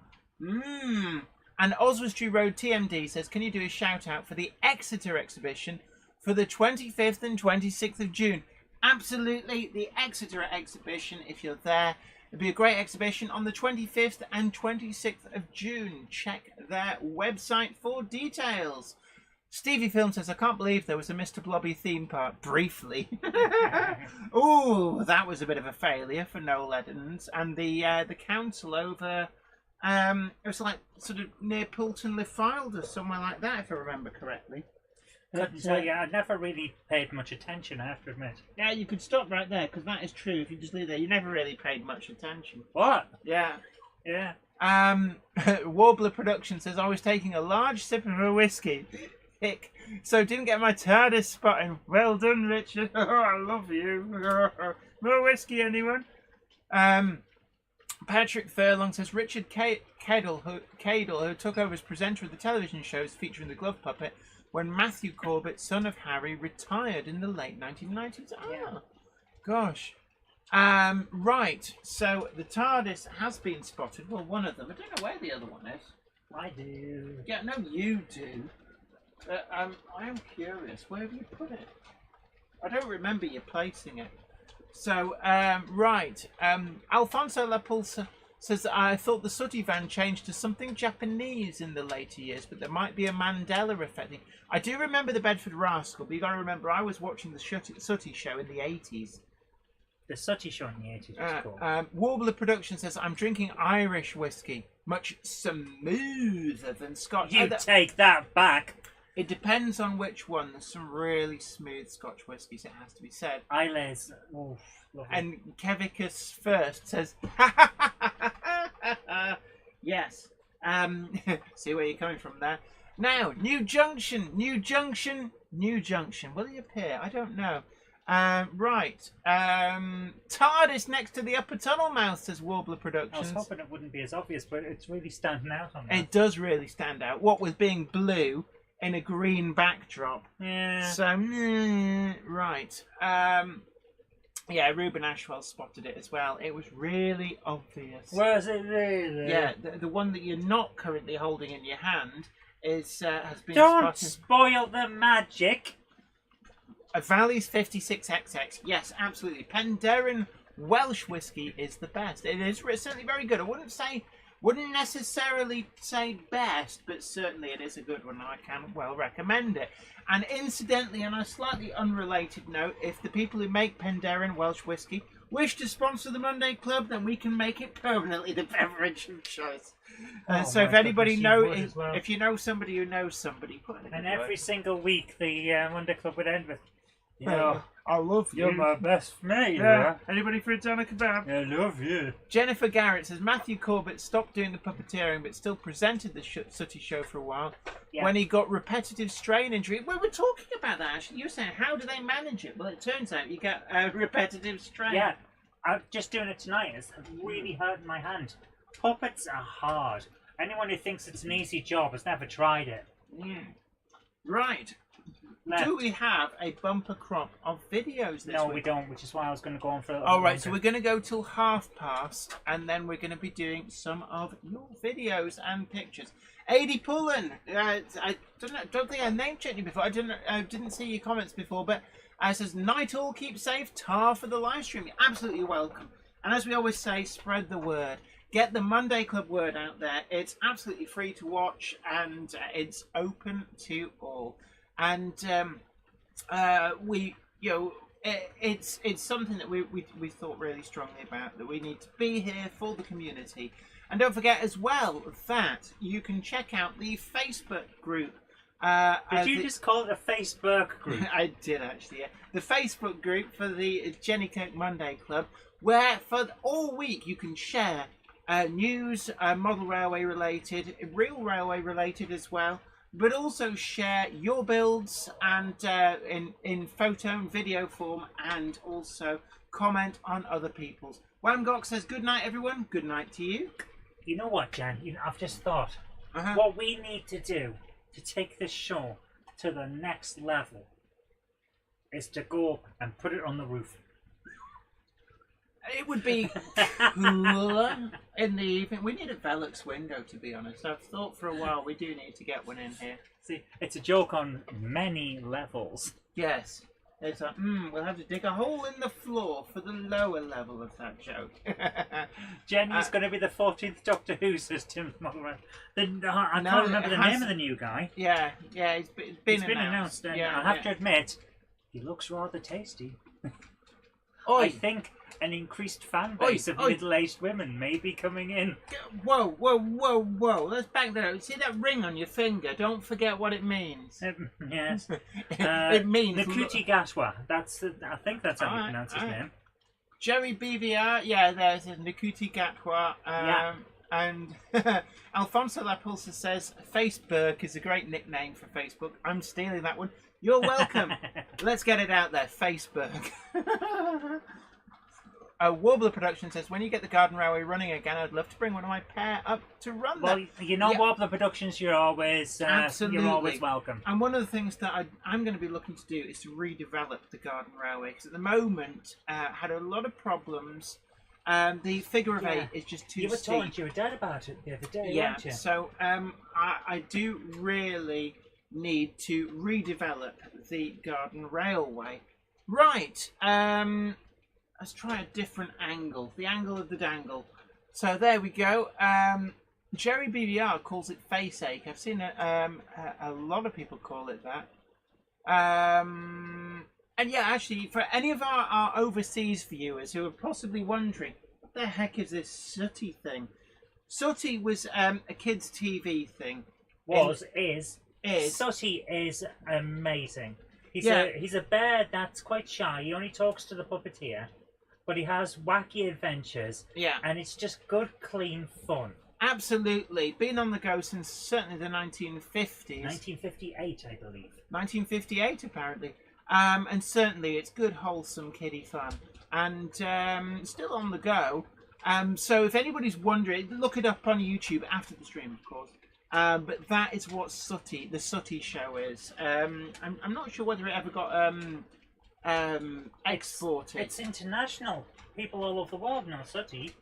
And Oswestry Road TMD says, can you do a shout out for the Exeter exhibition for the 25th and 26th of June? Absolutely, the Exeter exhibition, if you're there. It'll be a great exhibition on the 25th and 26th of June. Check their website for details. Stevie Film says, I can't believe there was a Mr. Blobby theme park. Briefly. Ooh, that was a bit of a failure for Noel Edmonds. And the council over... it was like sort of near Poulton Le Filed or somewhere like that, if I remember correctly. So yeah, I never really paid much attention, I have to admit. Yeah, you could stop right there, because that is true. If you just leave there, you never really paid much attention. What? Yeah. Yeah. Warbler Production says, I was taking a large sip of a whiskey. Hick. So didn't get my TARDIS spotting. Well done, Richard. I love you. More whiskey, anyone? Patrick Furlong says, Richard Cadle, who took over as presenter of the television shows featuring the Glove Puppet when Matthew Corbett, son of Harry, retired in the late 1990s. Ah, gosh. Right, so the TARDIS has been spotted. Well, one of them. I don't know where the other one is. I do. Yeah, no, you do. I am curious. Where have you put it? I don't remember you placing it. So, right. Alfonso La Pulsa says, I thought the Sooty van changed to something Japanese in the later years, but there might be a Mandela effect. I do remember the Bedford Rascal, but you got to remember, I was watching the Sooty show in the 80s. The Sooty show in the 80s was cool. Warbler Production says, I'm drinking Irish whiskey, much smoother than Scotch. You take that back. It depends on which one. There's some really smooth Scotch whiskies, it has to be said. Islays. Oof, lovely. And Kevicus First says, yes. See where you're coming from there. Now, New Junction. Will he appear? I don't know. Right. TARDIS next to the upper tunnel mouth, says Warbler Productions. I was hoping it wouldn't be as obvious, but it's really standing out on that. It does really stand out. What with being blue in a green backdrop. Yeah. So, right. Yeah, Ruben Ashwell spotted it as well. It was really obvious. Was it really? Yeah, the one that you're not currently holding in your hand is has been Don't spotted. spoil the magic. A Valley's 56XX. Yes, absolutely. Penderyn Welsh whiskey is the best. It is certainly very good. I wouldn't necessarily say best, but certainly it is a good one. I can well recommend it. And incidentally, on a slightly unrelated note, if the people who make Penderyn Welsh whiskey wish to sponsor the Monday Club, then we can make it permanently the beverage of choice. So if anybody if you know somebody who knows somebody, put it in. And every single week, the Monday Club would end with, I love you. You're my best mate. Yeah. Anybody for a doner kebab? I love you. Jennifer Garrett says Matthew Corbett stopped doing the puppeteering but still presented the Sooty show for a while when he got repetitive strain injury. We were talking about that actually. You were saying, how do they manage it? Well, it turns out you get repetitive strain. Yeah, I'm just doing it tonight. It's really hurting my hand. Puppets are hard. Anyone who thinks it's an easy job has never tried it. Right. Do we have a bumper crop of videos this No, week? we don't, which is why I was going to go on for a little All right, longer. so we're going to go till 1:30, and then we're going to be doing some of your videos and pictures. Adi Pullen, I don't think I name checked you before. I didn't see your comments before, but says, night all, keep safe, tar for the live stream. You're absolutely welcome. And as we always say, spread the word. Get the Monday Club word out there. It's absolutely free to watch, and it's open to all. And it's something that we thought really strongly about, that we need to be here for the community. And don't forget as well that you can check out the Facebook group Did you just call it a Facebook group? I did actually, yeah. The Facebook group for the Jenny Kirk Monday Club, where for all week you can share news, model railway related, real railway related as well, but also share your builds and in photo and video form, and also comment on other people's. Wamgok says, good night everyone, good night to you. You know what, Jan? I've just thought. What we need to do to take this show to the next level is to go and put it on the roof. It would be cooler in the evening. We need a Velux window, to be honest. I've thought for a while we do need to get one in here. See, it's a joke on many levels. Yes. It's like, we'll have to dig a hole in the floor for the lower level of that joke. Jenny's going to be the 14th Doctor Who, says Tim's mother. I can't remember the name of the new guy. Yeah, it's been announced. I have to admit, he looks rather tasty. Oi. I think an increased fan base of middle-aged women may be coming in. Whoa. Let's back that up. See that ring on your finger? Don't forget what it means. Yes. It means... Nakuti Gatwa. I think that's how you pronounce his name. Jerry BVR. Yeah, there's Nakuti Gatwa. And Alfonso Lapulsa says, Facebook is a great nickname for Facebook. I'm stealing that one. You're welcome. Let's get it out there. Facebook. Warbler Production says, when you get the Garden Railway running again, I'd love to bring one of my pair up to run well, there. You know, Warbler Productions, you're always welcome. And one of the things that I'm going to be looking to do is to redevelop the Garden Railway, because at the moment, had a lot of problems. The figure of 8 is just too steep. You were talking to your dad about it the other day, weren't you? So I do really need to redevelop the Garden Railway. Right, let's try a different angle. The angle of the dangle. So there we go. Jerry BBR calls it face ache. I've seen a lot of people call it that. And yeah, actually, for any of our overseas viewers who are possibly wondering, what the heck is this Sooty thing? Sooty was a kids' TV thing. Is. Sooty is amazing. He's a bear that's quite shy. He only talks to the puppeteer, but he has wacky adventures. Yeah. And it's just good, clean fun. Absolutely. Been on the go since certainly the 1950s. 1958, I believe. 1958, apparently. And certainly it's good, wholesome kiddie fun. And still on the go. So if anybody's wondering, look it up on YouTube after the stream, of course. But that is what the Sooty show is. I'm not sure whether it ever got exported. It's international. People all over the world know Sooty.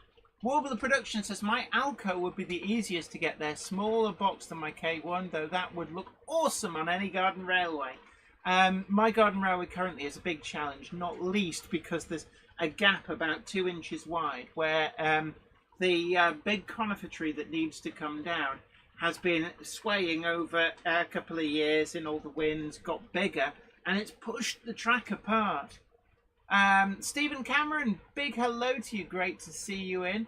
Warbler Production says, my Alco would be the easiest to get there. Smaller box than my K1, though that would look awesome on any Garden Railway. My Garden Railway currently is a big challenge, not least because there's a gap about 2 inches wide where the big conifer tree that needs to come down has been swaying over a couple of years in all the winds, got bigger, and it's pushed the track apart. Stephen Cameron, big hello to you, great to see you in.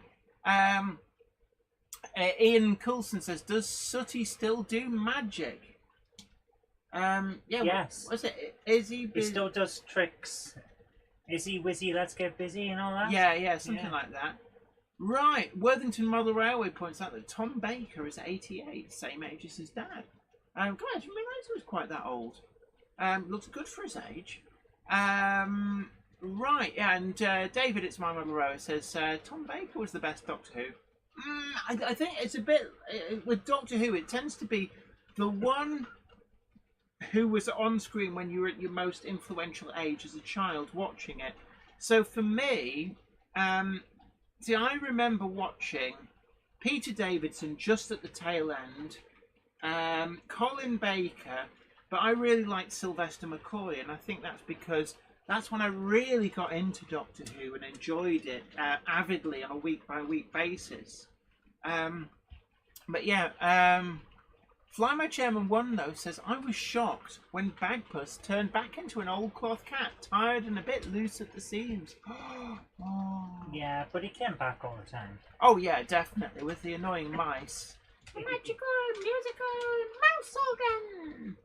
Ian Coulson says, does Sooty still do magic? Yes. What's it? Is he still does tricks. Izzy Wizzy, let's get busy and all that? Yeah, something like that. Right, Worthington Monorail points out that Tom Baker is 88, same age as his dad. God, I didn't realise he was quite that old. Looks good for his age. Right, and David, it's my Monorail, says Tom Baker was the best Doctor Who. I think it's a bit with Doctor Who. It tends to be the one who was on screen when you were at your most influential age as a child watching it. So for me, see, I remember watching Peter Davidson just at the tail end, Colin Baker, but I really liked Sylvester McCoy, and I think that's because that's when I really got into Doctor Who and enjoyed it avidly on a week-by-week basis. But yeah, Fly My Chairman 1, though, says, I was shocked when Bagpuss turned back into an old cloth cat, tired and a bit loose at the seams. Oh. Yeah, but he came back all the time. Oh, yeah, definitely, with the annoying mice. The magical, musical mouse organ!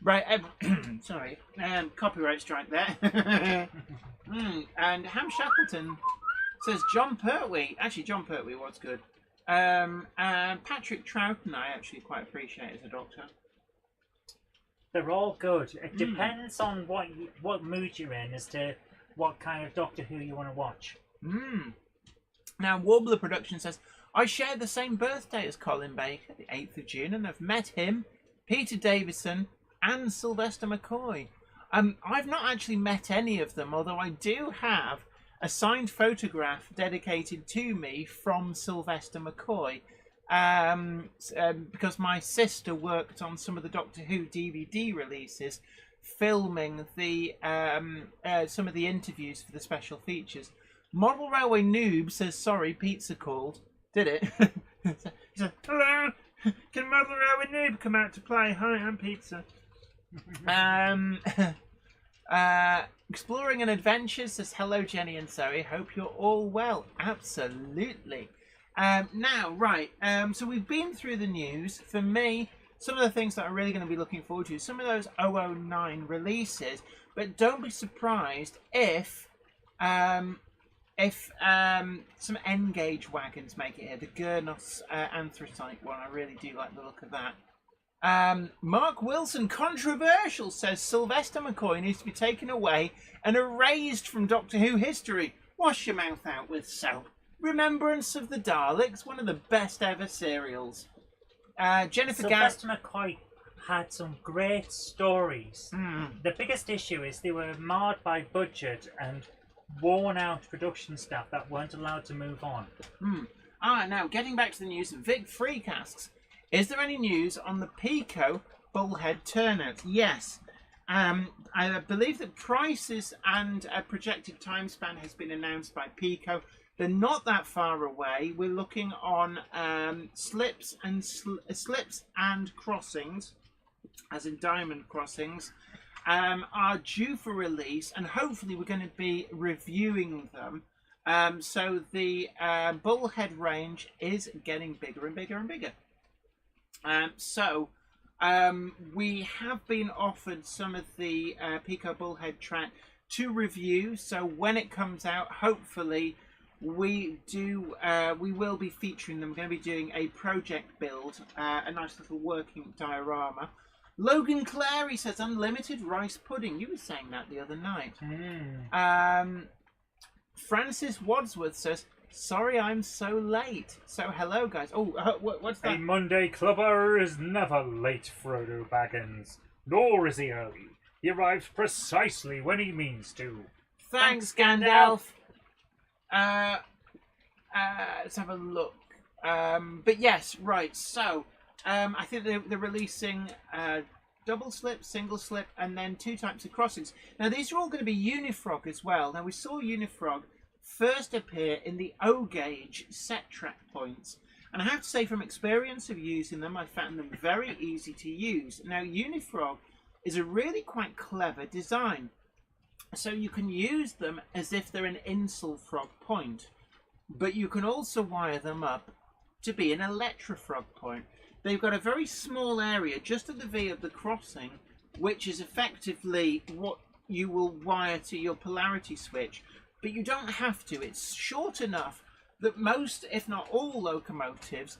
Right, sorry, copyright strike there. And Ham Shackleton says John Pertwee. Actually, John Pertwee was good. And Patrick Troughton I actually quite appreciate as a Doctor. They're all good. It depends on what mood you're in as to what kind of Doctor Who you want to watch. Now, Warbler Production says, I share the same birthday as Colin Baker, the 8th of June, and I've met him, Peter Davison, and Sylvester McCoy. I've not actually met any of them, although I do have a signed photograph dedicated to me from Sylvester McCoy, because my sister worked on some of the Doctor Who DVD releases, filming the some of the interviews for the special features. Model Railway Noob says, sorry, pizza called. Did it? He said, hello, can Model Railway Noob come out to play? Hi, I'm Pizza. Exploring and Adventures says, hello, Jenny and Zoe. Hope you're all well. Absolutely. Now, right, so we've been through the news. For me, some of the things that I'm really going to be looking forward to, some of those 009 releases, but don't be surprised if some N-gauge wagons make it here. The Gurnos anthracite one, I really do like the look of that. Mark Wilson, controversial, says Sylvester McCoy needs to be taken away and erased from Doctor Who history. Wash your mouth out with soap. Remembrance of the Daleks, one of the best ever serials. Jennifer Sylvester McCoy had some great stories. The biggest issue is they were marred by budget and worn out production staff that weren't allowed to move on. Now getting back to the news, Vic Freecasks. Is there any news on the Pico Bullhead Turnout? Yes. I believe that prices and a projected time span has been announced by Pico. They're not that far away. We're looking on slips and crossings, as in diamond crossings, are due for release, and hopefully we're going to be reviewing them. So the Bullhead range is getting bigger and bigger and bigger. We have been offered some of the Pico Bullhead track to review. So when it comes out, hopefully we will be featuring them. We're going to be doing a project build, a nice little working diorama. Logan Clary says unlimited rice pudding. You were saying that the other night. Francis Wadsworth says, sorry I'm so late. So hello guys. Oh, what's that? A Monday clubber is never late, Frodo Baggins. Nor is he early. He arrives precisely when he means to. Thanks, Gandalf. Let's have a look. But yes, right. So, I think they're releasing double slip, single slip, and then 2 types of crossings. Now, these are all going to be Unifrog as well. Now, we saw Unifrog first appear in the O-gauge set track points. And I have to say, from experience of using them, I found them very easy to use. Now, Unifrog is a really quite clever design. So you can use them as if they're an Insulfrog point. But you can also wire them up to be an Electrofrog point. They've got a very small area just at the V of the crossing, which is effectively what you will wire to your polarity switch. But you don't have to. It's short enough that most, if not all, locomotives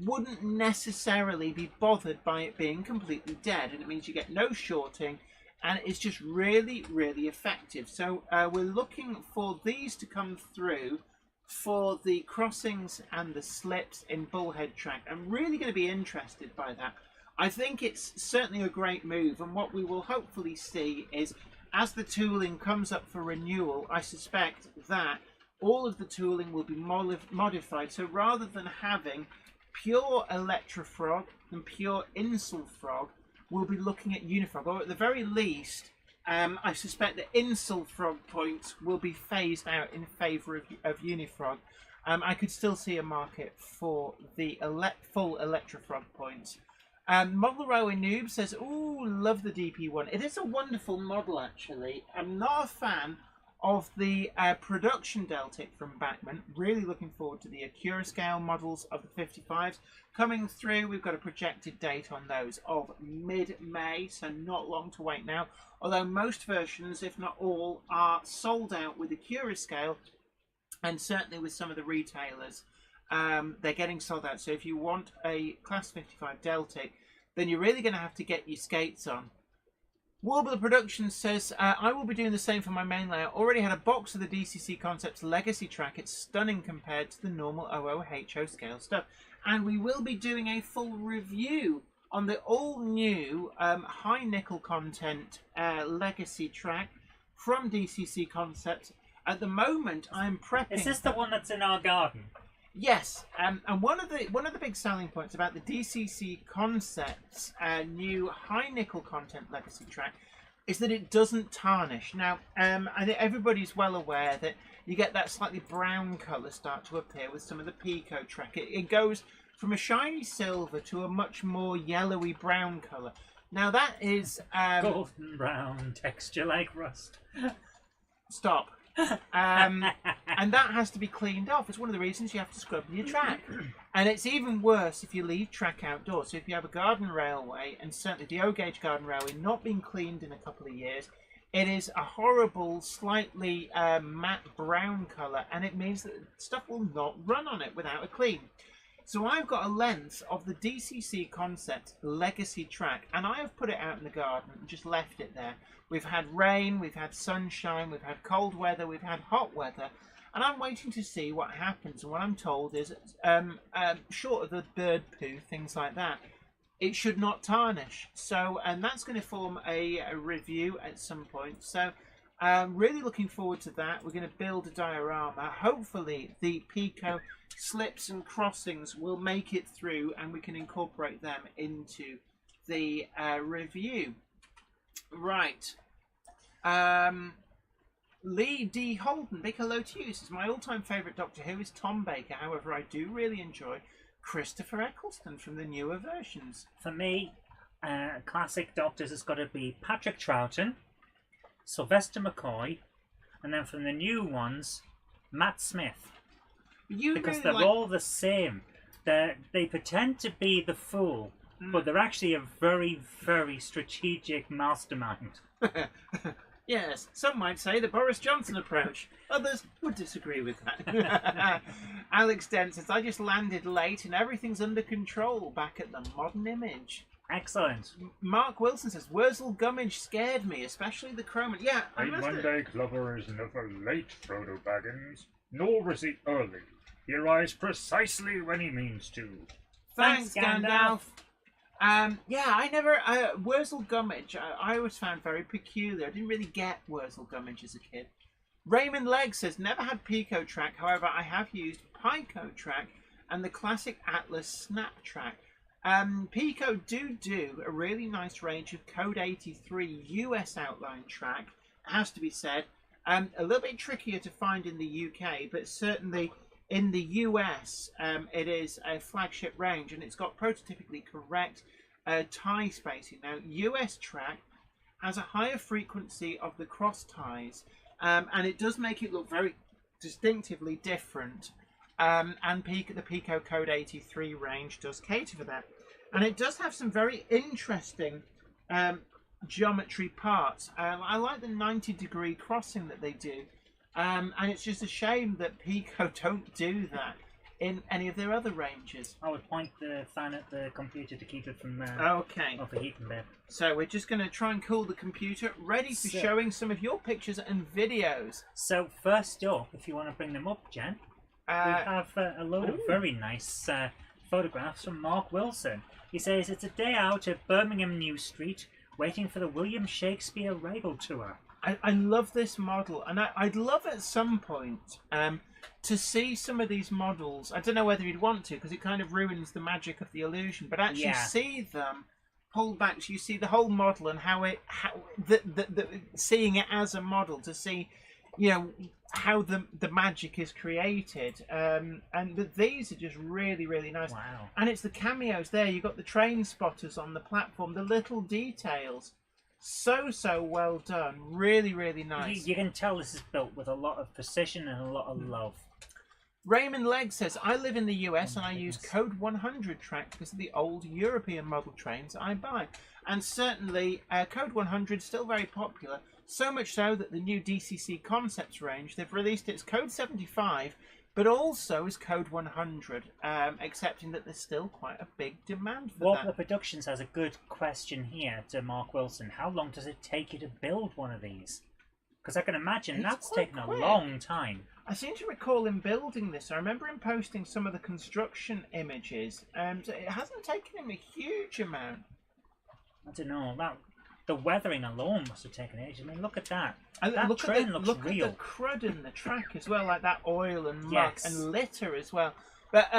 wouldn't necessarily be bothered by it being completely dead. And it means you get no shorting, and it's just really, really effective. So we're looking for these to come through for the crossings and the slips in Bullhead track. I'm really going to be interested by that. I think it's certainly a great move, and what we will hopefully see is, as the tooling comes up for renewal, I suspect that all of the tooling will be modified. So rather than having pure Electrofrog and pure Insulfrog, we'll be looking at Unifrog, or at the very least, I suspect that Insulfrog points will be phased out in favour of Unifrog. I could still see a market for the full Electrofrog points. Model Railway Noob says, ooh, love the DP1. It is a wonderful model, actually. I'm not a fan of the production Deltic from Backman. Really looking forward to the Acura scale models of the 55s coming through. We've got a projected date on those of mid-May, so not long to wait now. Although most versions, if not all, are sold out with Acura scale, and certainly with some of the retailers, they're getting sold out. So if you want a Class 55 Deltic, then you're really going to have to get your skates on. Warbler Productions says, I will be doing the same for my main layout. Already had a box of the DCC Concepts Legacy track. It's stunning compared to the normal OOHO scale stuff. And we will be doing a full review on the all-new high nickel content Legacy track from DCC Concepts. At the moment, I'm prepping... Is this the one that's in our garden? Yes, and one of the big selling points about the DCC Concepts new high nickel content Legacy track is that it doesn't tarnish. Now, I think everybody's well aware that you get that slightly brown colour start to appear with some of the Pico track. It goes from a shiny silver to a much more yellowy brown colour. Now that is golden brown texture like rust. Stop. And that has to be cleaned off. It's one of the reasons you have to scrub your track. And it's even worse if you leave track outdoors. So if you have a garden railway, and certainly the O-gauge garden railway, not been cleaned in a couple of years, it is a horrible, slightly matte brown colour, and it means that stuff will not run on it without a clean. So I've got a length of the DCC Concept Legacy track, and I have put it out in the garden and just left it there. We've had rain, we've had sunshine, we've had cold weather, we've had hot weather, and I'm waiting to see what happens. And what I'm told is, short of the bird poo, things like that, it should not tarnish. So, and that's going to form a review at some point. So, really looking forward to that. We're going to build a diorama. Hopefully, the Pico slips and crossings will make it through, and we can incorporate them into the review. Right. Lee D. Holden, big hello to you. Says, my all-time favourite Doctor Who is Tom Baker. However, I do really enjoy Christopher Eccleston from the newer versions. For me, classic Doctors has got to be Patrick Troughton, Sylvester McCoy, and then from the new ones, Matt Smith. Because they're all the same. They pretend to be the fool, but they're actually a very, very strategic mastermind. Yes, some might say the Boris Johnson approach. Others would disagree with that. Alex Dent says, I just landed late and everything's under control back at the Modern Image. Excellent. Mark Wilson says, Wurzel Gummidge scared me, especially the chroma. Yeah, I must Monday Glover is never late, Frodo Baggins, nor is he early. He arrives precisely when he means to. Thanks, Gandalf. Yeah, I never... Wurzel Gummidge, I always found very peculiar. I didn't really get Wurzel Gummidge as a kid. Raymond Legg says, never had Pico track. However, I have used Pico track and the classic Atlas Snap track. Pico do a really nice range of Code 83 US outline track. It has to be said. A little bit trickier to find in the UK, but certainly in the US, it is a flagship range, and it's got prototypically correct tie spacing. Now, US track has a higher frequency of the cross ties, and it does make it look very distinctively different. And the Pico Code 83 range does cater for that. And it does have some very interesting geometry parts. I like the 90-degree crossing that they do. And it's just a shame that Pico don't do that in any of their other ranges. I would point the fan at the computer to keep it from overheating there. So we're just going to try and cool the computer, ready for showing some of your pictures and videos. So first up, if you want to bring them up, Jen, we have a load of very nice photographs from Mark Wilson. He says, it's a day out at Birmingham New Street, waiting for the William Shakespeare Rail Tour. I love this model, and I'd love at some point to see some of these models. I don't know whether you'd want to, because it kind of ruins the magic of the illusion, but actually see them pulled back so you see the whole model and seeing it as a model to see, you know, how the magic is created. But these are just really, really nice. Wow. And it's the cameos there. You've got the train spotters on the platform, the little details. So well done. Really, really nice. You can tell this is built with a lot of precision and a lot of love. Raymond Legg says, I live in the US and I use Code 100 track because of the old European model trains I buy. And certainly, Code 100 is still very popular. So much so that the new DCC Concepts range, they've released its Code 75, but also is Code 100, accepting that there's still quite a big demand for that. Warbler Productions has a good question here to Mark Wilson. How long does it take you to build one of these? Because I can imagine that's taken a long time. I seem to recall him building this. I remember him posting some of the construction images, and it hasn't taken him a huge amount. I don't know. The weathering alone must have taken ages. I mean, look at that. And that look train at looks real. the crud in the track as well, like that oil and muck Yes. and litter as well. But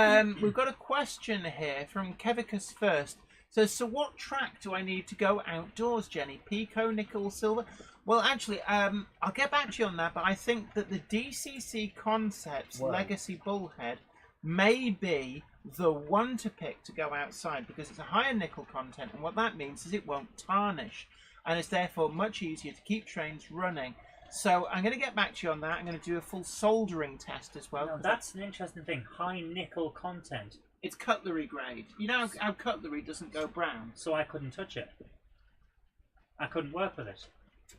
we've got a question here from Kevicus First. So what track do I need to go outdoors, Jenny? Pico, nickel, silver? Well, actually, I'll get back to you on that, but I think that the DCC Concepts Legacy Bullhead may be the one to pick to go outside because it's a higher nickel content, and what that means is it won't tarnish, and it's therefore much easier to keep trains running. So I'm going to get back to you on that. I'm going to do a full soldering test as well. No, that's an interesting thing. High nickel content. It's cutlery grade. You know how cutlery doesn't go brown? So I couldn't touch it. I couldn't work with it.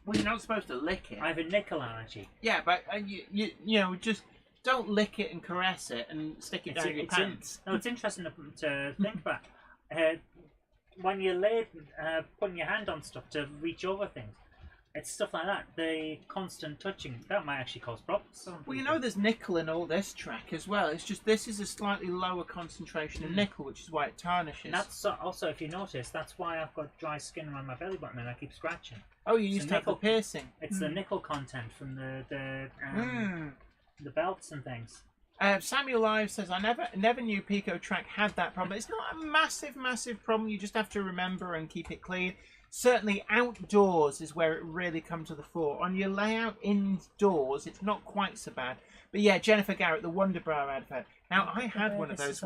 Well, you're not supposed to lick it. I have a nickel allergy. Yeah, but you know, just don't lick it and caress it and stick it down your pants. No, it's interesting to think about. When you're putting your hand on stuff to reach over things, it's stuff like that. The constant touching, that might actually cause problems. Well, you know there's nickel in all this track as well. It's just this is a slightly lower concentration of nickel, which is why it tarnishes. And that's also, if you notice, that's why I've got dry skin around my belly button and I keep scratching. Oh, you used to have the piercing. It's the nickel content from the belts and things. Samuel Live says, I never knew Pico track had that problem. It's not a massive problem. You just have to remember and keep it clean. Certainly outdoors is where it really comes to the fore. On your layout indoors, it's not quite so bad. But yeah, Jennifer Garrett, the Wonderbrow advert. Now, I had one of those.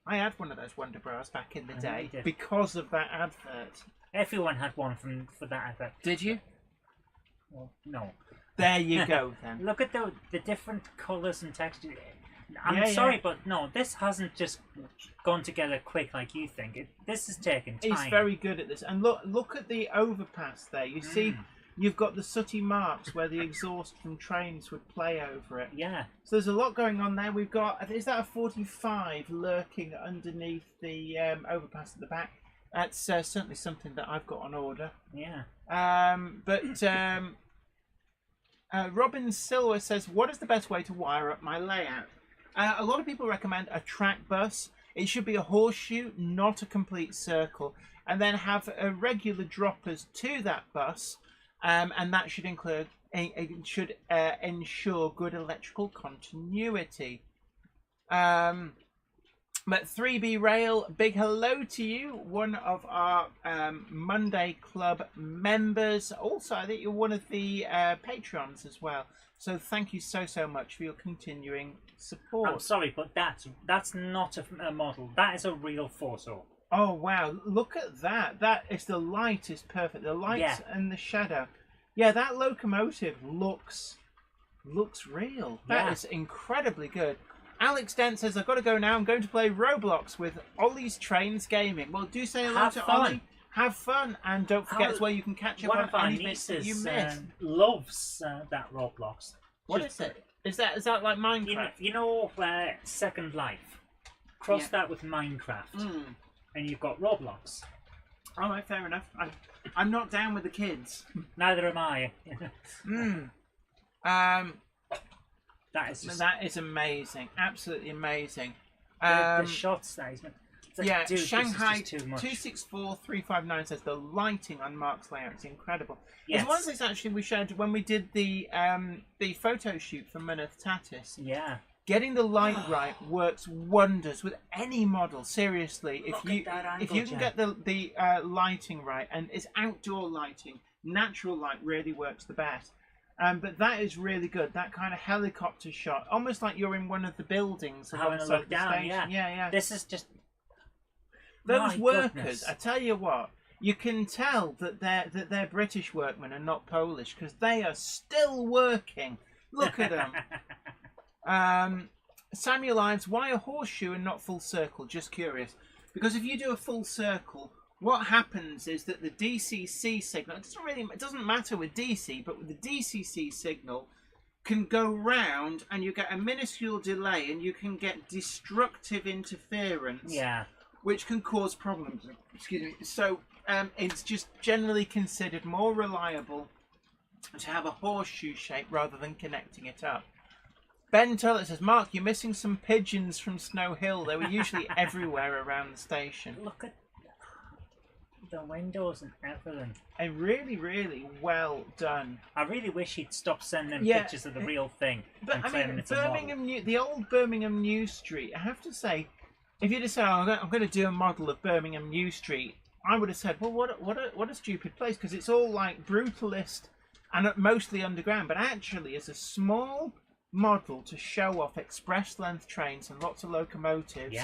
I had one of those Wonderbrows back in the day because of that advert. Everyone had one for that advert. Did you? Well, no. There you go, then. Look at the different colours and textures. I'm sorry, but no, this hasn't just gone together quick like you think. This has taken time. He's very good at this. And look at the overpass there. You see, you've got the sooty marks where the exhaust from trains would play over it. Yeah. So there's a lot going on there. We've got, is that a 45 lurking underneath the overpass at the back? That's certainly something that I've got on order. Yeah. Robin Silver says, what is the best way to wire up my layout? A lot of people recommend a track bus. It should be a horseshoe, not a complete circle, and then have regular droppers to that bus, and that should ensure good electrical continuity. But 3B Rail, big hello to you, one of our Monday Club members. Also, I think you're one of the Patreons as well. So thank you so much for your continuing support. I'm sorry, but that's not a model. That is a real Forso. Oh wow! Look at that. The light is perfect. The light and the shadow. Yeah, that locomotive looks real. That is incredibly good. Alex Dent says, I've got to go now. I'm going to play Roblox with Ollie's Trains Gaming. Well, do say hello to Ollie. Have fun, and don't forget it's where you can catch up on any bits that you missed. Loves that Roblox. What is it? Is that like Minecraft? You know Second Life. Cross that with Minecraft, and you've got Roblox. All right, fair enough. I'm not down with the kids. Neither am I. That is amazing. Absolutely amazing. The shots that he's made. Like, dude, Shanghai 264359 says the lighting on Mark's layout is incredible. Yes. It's one of the things actually we showed when we did the photo shoot for Myneth Tatis. Yeah. Getting the light right works wonders with any model. Seriously, if you can get the lighting right, and it's outdoor lighting, natural light really works the best. But that is really good. That kind of helicopter shot, almost like you're in one of the buildings. Having a look down, yeah. This is just... Those workers, goodness. I tell you what, you can tell that they're British workmen and not Polish because they are still working. Look at them. Samuel Ives, why a horseshoe and not full circle? Just curious. Because if you do a full circle, what happens is that the DCC signal, it doesn't matter with DC, but with the DCC signal can go round and you get a minuscule delay and you can get destructive interference, which can cause problems. Excuse me. So it's just generally considered more reliable to have a horseshoe shape rather than connecting it up. Ben Tullett says, Mark, you're missing some pigeons from Snow Hill. They were usually everywhere around the station. Look at the windows and everything. Really, really well done. I really wish he'd stop sending pictures of the real thing. But and I claiming mean, it's a model. the old Birmingham New Street, I have to say, if you'd have said, I'm going to do a model of Birmingham New Street, I would have said, well, what a stupid place, because it's all like brutalist and mostly underground. But actually, as a small model to show off express length trains and lots of locomotives,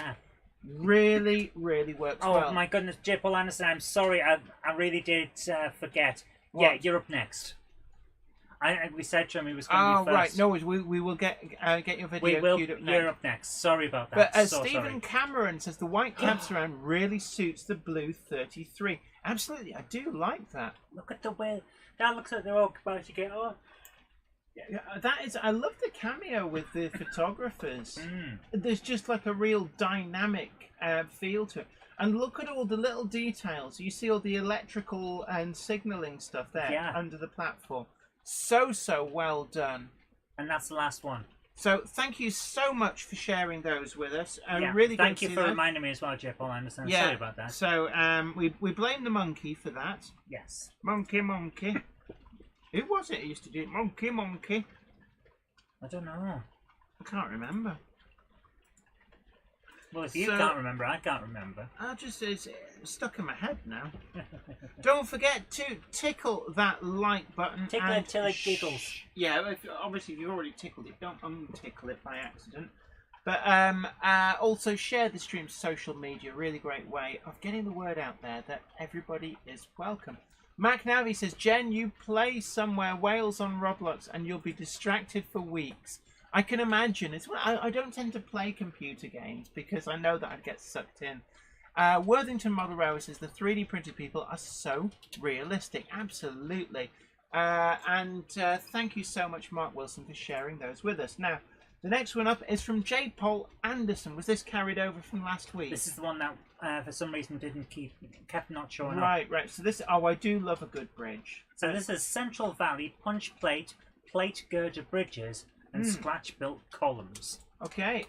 really, really works well. Oh my goodness, J. Paul Anderson, I'm sorry, I really did forget. What? Yeah, you're up next. We said to him he was going to be first. Right, no, we will get your video queued up next. You're up next. Sorry about that. But Stephen Stephen Cameron says the white cab surround really suits the blue 33. Absolutely, I do like that. Look at the way that looks like they're all about to get on. That is, I love the cameo with the photographers. There's just like a real dynamic feel to it. And look at all the little details. You see all the electrical and signalling stuff there under the platform. So well done. And that's the last one. So thank you so much for sharing those with us. Really thank you for reminding me as well, J. Paul Anderson. Sorry about that. So we blame the monkey for that. Yes. Monkey. Who was it who used to do it? Monkey. I don't know. I can't remember. Well, if you can't remember, I can't remember. It's stuck in my head now. Don't forget to tickle that like button. Tickle it till it giggles. Yeah, obviously if you've already tickled it, don't untickle it by accident. But also share the stream's social media. Really great way of getting the word out there that everybody is welcome. Mac Navi says, Jen, you play somewhere Wales on Roblox and you'll be distracted for weeks. I can imagine. I don't tend to play computer games because I know that I'd get sucked in. Worthington Monorail says the 3D printed people are so realistic. Absolutely. And thank you so much, Mark Wilson, for sharing those with us. Now, the next one up is from J. Paul Anderson. Was this carried over from last week? This is the one that for some reason kept not showing up. Right. So this, I do love a good bridge. So this is Central Valley punch plate girder bridges and scratch built columns. Okay.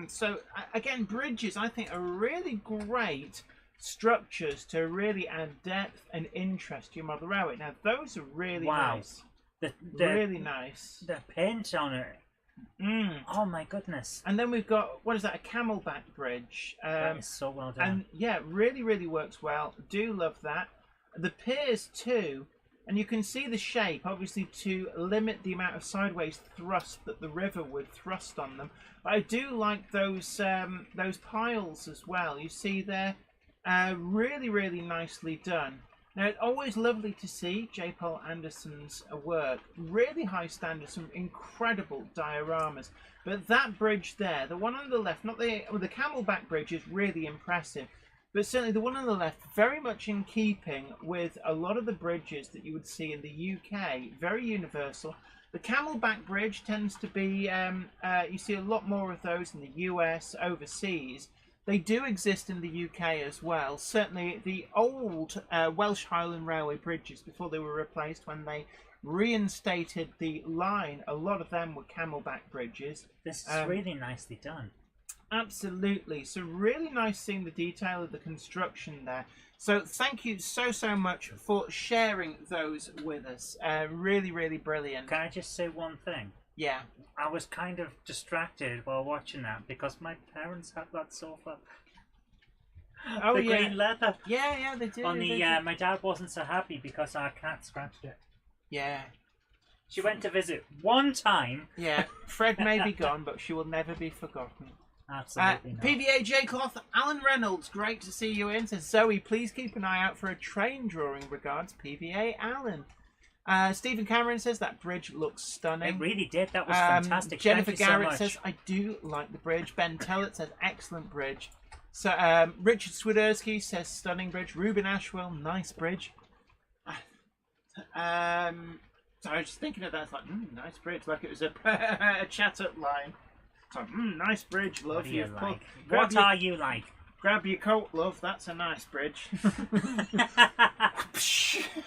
So again, bridges I think are really great structures to really add depth and interest to your model railway. Now those are really nice. Really nice. The paint on it. Oh my goodness. And then we've got, what is that, a Camelback Bridge. That is so well done. And yeah, really works well. Do love that. The piers too, and you can see the shape, obviously to limit the amount of sideways thrust that the river would thrust on them. But I do like those piles as well. You see there, really nicely done. Now, it's always lovely to see J. Paul Anderson's work. Really high standards, some incredible dioramas. But that bridge there, the one on the left, not the Camelback Bridge is really impressive. But certainly the one on the left, very much in keeping with a lot of the bridges that you would see in the UK. Very universal. The Camelback Bridge tends to be, you see a lot more of those in the US, overseas. They do exist in the UK as well. Certainly the old Welsh Highland Railway bridges, before they were replaced, when they reinstated the line, a lot of them were Camelback bridges. This is really nicely done. Absolutely. So really nice seeing the detail of the construction there. So thank you so much for sharing those with us. Really brilliant. Can I just say one thing? Yeah. I was kind of distracted while watching that because my parents have that sofa. Oh, the green leather. Yeah, they do. My dad wasn't so happy because our cat scratched it. Yeah. She went to visit one time. Yeah. Fred may be gone, but she will never be forgotten. Absolutely not. PVA J Cloth, Alan Reynolds, great to see you in. Says Zoe, please keep an eye out for a train drawing. Regards, PVA Alan. Stephen Cameron says that bridge looks stunning. It really did. That was fantastic. Jennifer Thank you Garrett so much. says I do like the bridge. Ben Tellett says excellent bridge. So Richard Swiderski says stunning bridge. Ruben Ashwell, nice bridge. So I was just thinking of that. It's like nice bridge, like it was a chat up line. So, nice bridge, love. What do you You've like? put- What are you like? Grab your coat, love. That's a nice bridge.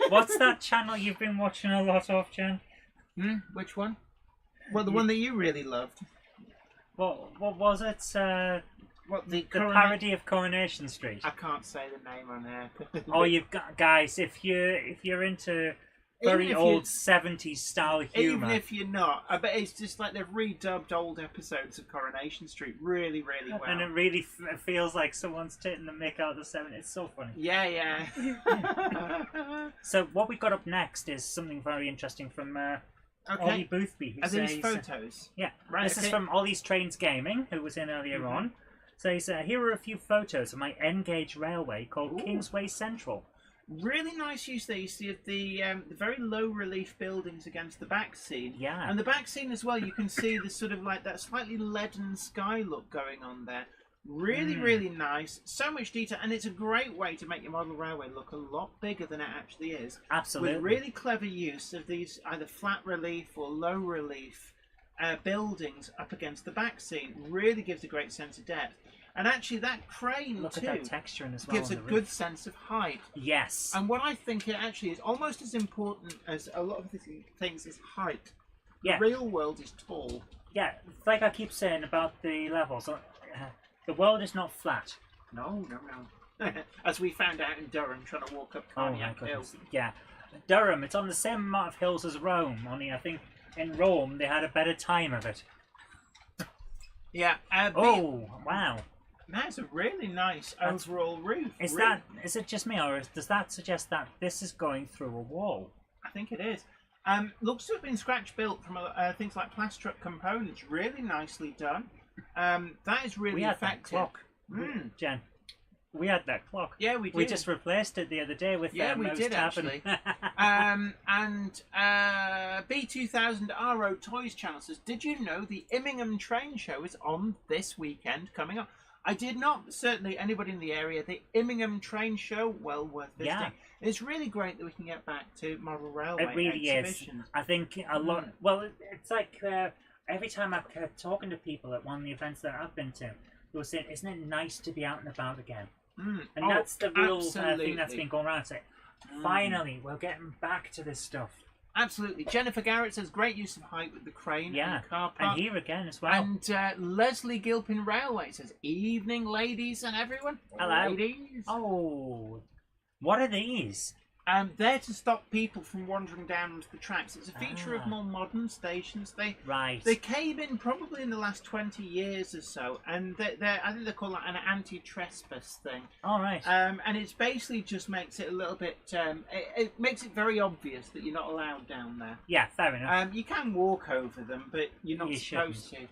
What's that channel you've been watching a lot of, Jen? Which one? Well, the one that you really loved. What was it? What The parody of Coronation Street. I can't say the name on there. Oh, you've got guys. If you're into very old 70s style humour, Even if you're not, I bet it's just like they've redubbed old episodes of Coronation Street really, really well. and it really feels like someone's taking the mick out of the 70s. It's so funny. Yeah. So what we got up next is something very interesting from Ollie Boothby. Who Are says, these photos? Yeah, Right, this is from Ollie's Trains Gaming, who was in earlier on. Says, here are a few photos of my N-gauge railway called Kingsway Central. Really nice use there. You see the very low relief buildings against the back scene. Yeah. And the back scene as well, you can see the sort of like that slightly leaden sky look going on there. Really, really nice. So much detail. And it's a great way to make your model railway look a lot bigger than it actually is. Absolutely. With really clever use of these either flat relief or low relief buildings up against the back scene. Really gives a great sense of depth. And actually that crane Look too at that texturing as well. gives a good sense of height. Yes. And what I think it actually is almost as important as a lot of things is height. Yeah. The real world is tall. Yeah, like I keep saying about the levels, the world is not flat. No. As we found out in Durham trying to walk up Cognac Hill. Yeah. Durham, it's on the same amount of hills as Rome, only I think in Rome they had a better time of it. Yeah. Wow. That's a really nice overall roof. Is it just me, or does that suggest that this is going through a wall? I think it is. Looks to have been scratch built from things like plaster components. Really nicely done. That is really We had effective. that clock, Jen. We had that clock. Yeah, we did. We just replaced it the other day with we did actually. B2000 RO Toys channel says, did you know the Immigrant train show is on this weekend coming up? I did not. Certainly anybody in the area, the Immigrant train show, well worth visiting. Yeah. It's really great that we can get back to model railway It really is. exhibitions. I think a lot. Well, it's like every time I'm talking to people at one of the events that I've been to, they were saying, "Isn't it nice to be out and about again?" And that's the real thing that's been going around. It's like, finally, we're getting back to this stuff. Absolutely. Jennifer Garrett says great use of height with the crane and the car park. And here again as well. And Leslie Gilpin Railway says, evening, ladies and everyone. Hello. Ladies. Oh, what are these? They're to stop people from wandering down the tracks. It's a feature of more modern stations. They came in probably in the last 20 years or so, and I think they call that an anti-trespass thing. All right. And it's basically just makes it a little bit. It makes it very obvious that you're not allowed down there. Yeah, fair enough. You can walk over them, but you're not supposed to.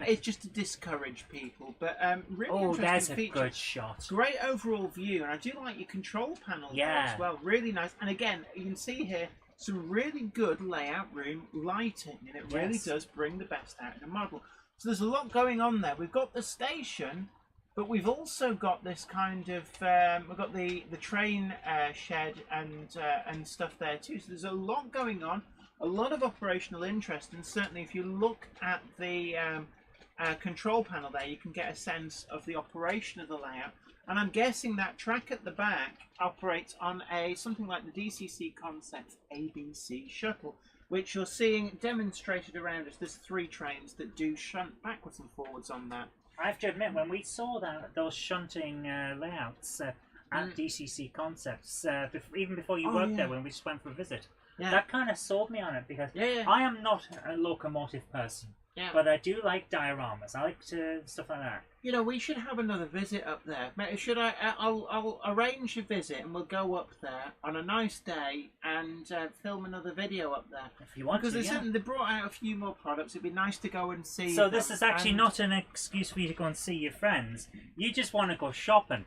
It's just to discourage people. But really interesting feature. There's a good shot. Great overall view, and I do like your control panel there as well. Really nice. And again, you can see here some really good layout room lighting, and it really does bring the best out in a model. So there's a lot going on there. We've got the station, but we've also got this kind of we've got the train shed and stuff there too. So there's a lot going on, a lot of operational interest, and certainly if you look at the control panel there, you can get a sense of the operation of the layout. And I'm guessing that track at the back operates on something like the DCC Concepts ABC shuttle, which you're seeing demonstrated around us. There's 3 trains that do shunt backwards and forwards on that. I have to admit, when we saw those shunting layouts at DCC Concepts, even before you worked there, when we just went for a visit, that kind of sold me on it, because I am not a locomotive person. Yeah. But I do like dioramas. I like stuff like that. You know, we should have another visit up there. Should I? I'll arrange a visit and we'll go up there on a nice day and film another video up there. If you want Because to, they brought out a few more products. It'd be nice to go and see. So this is actually not an excuse for you to go and see your friends. You just want to go shopping.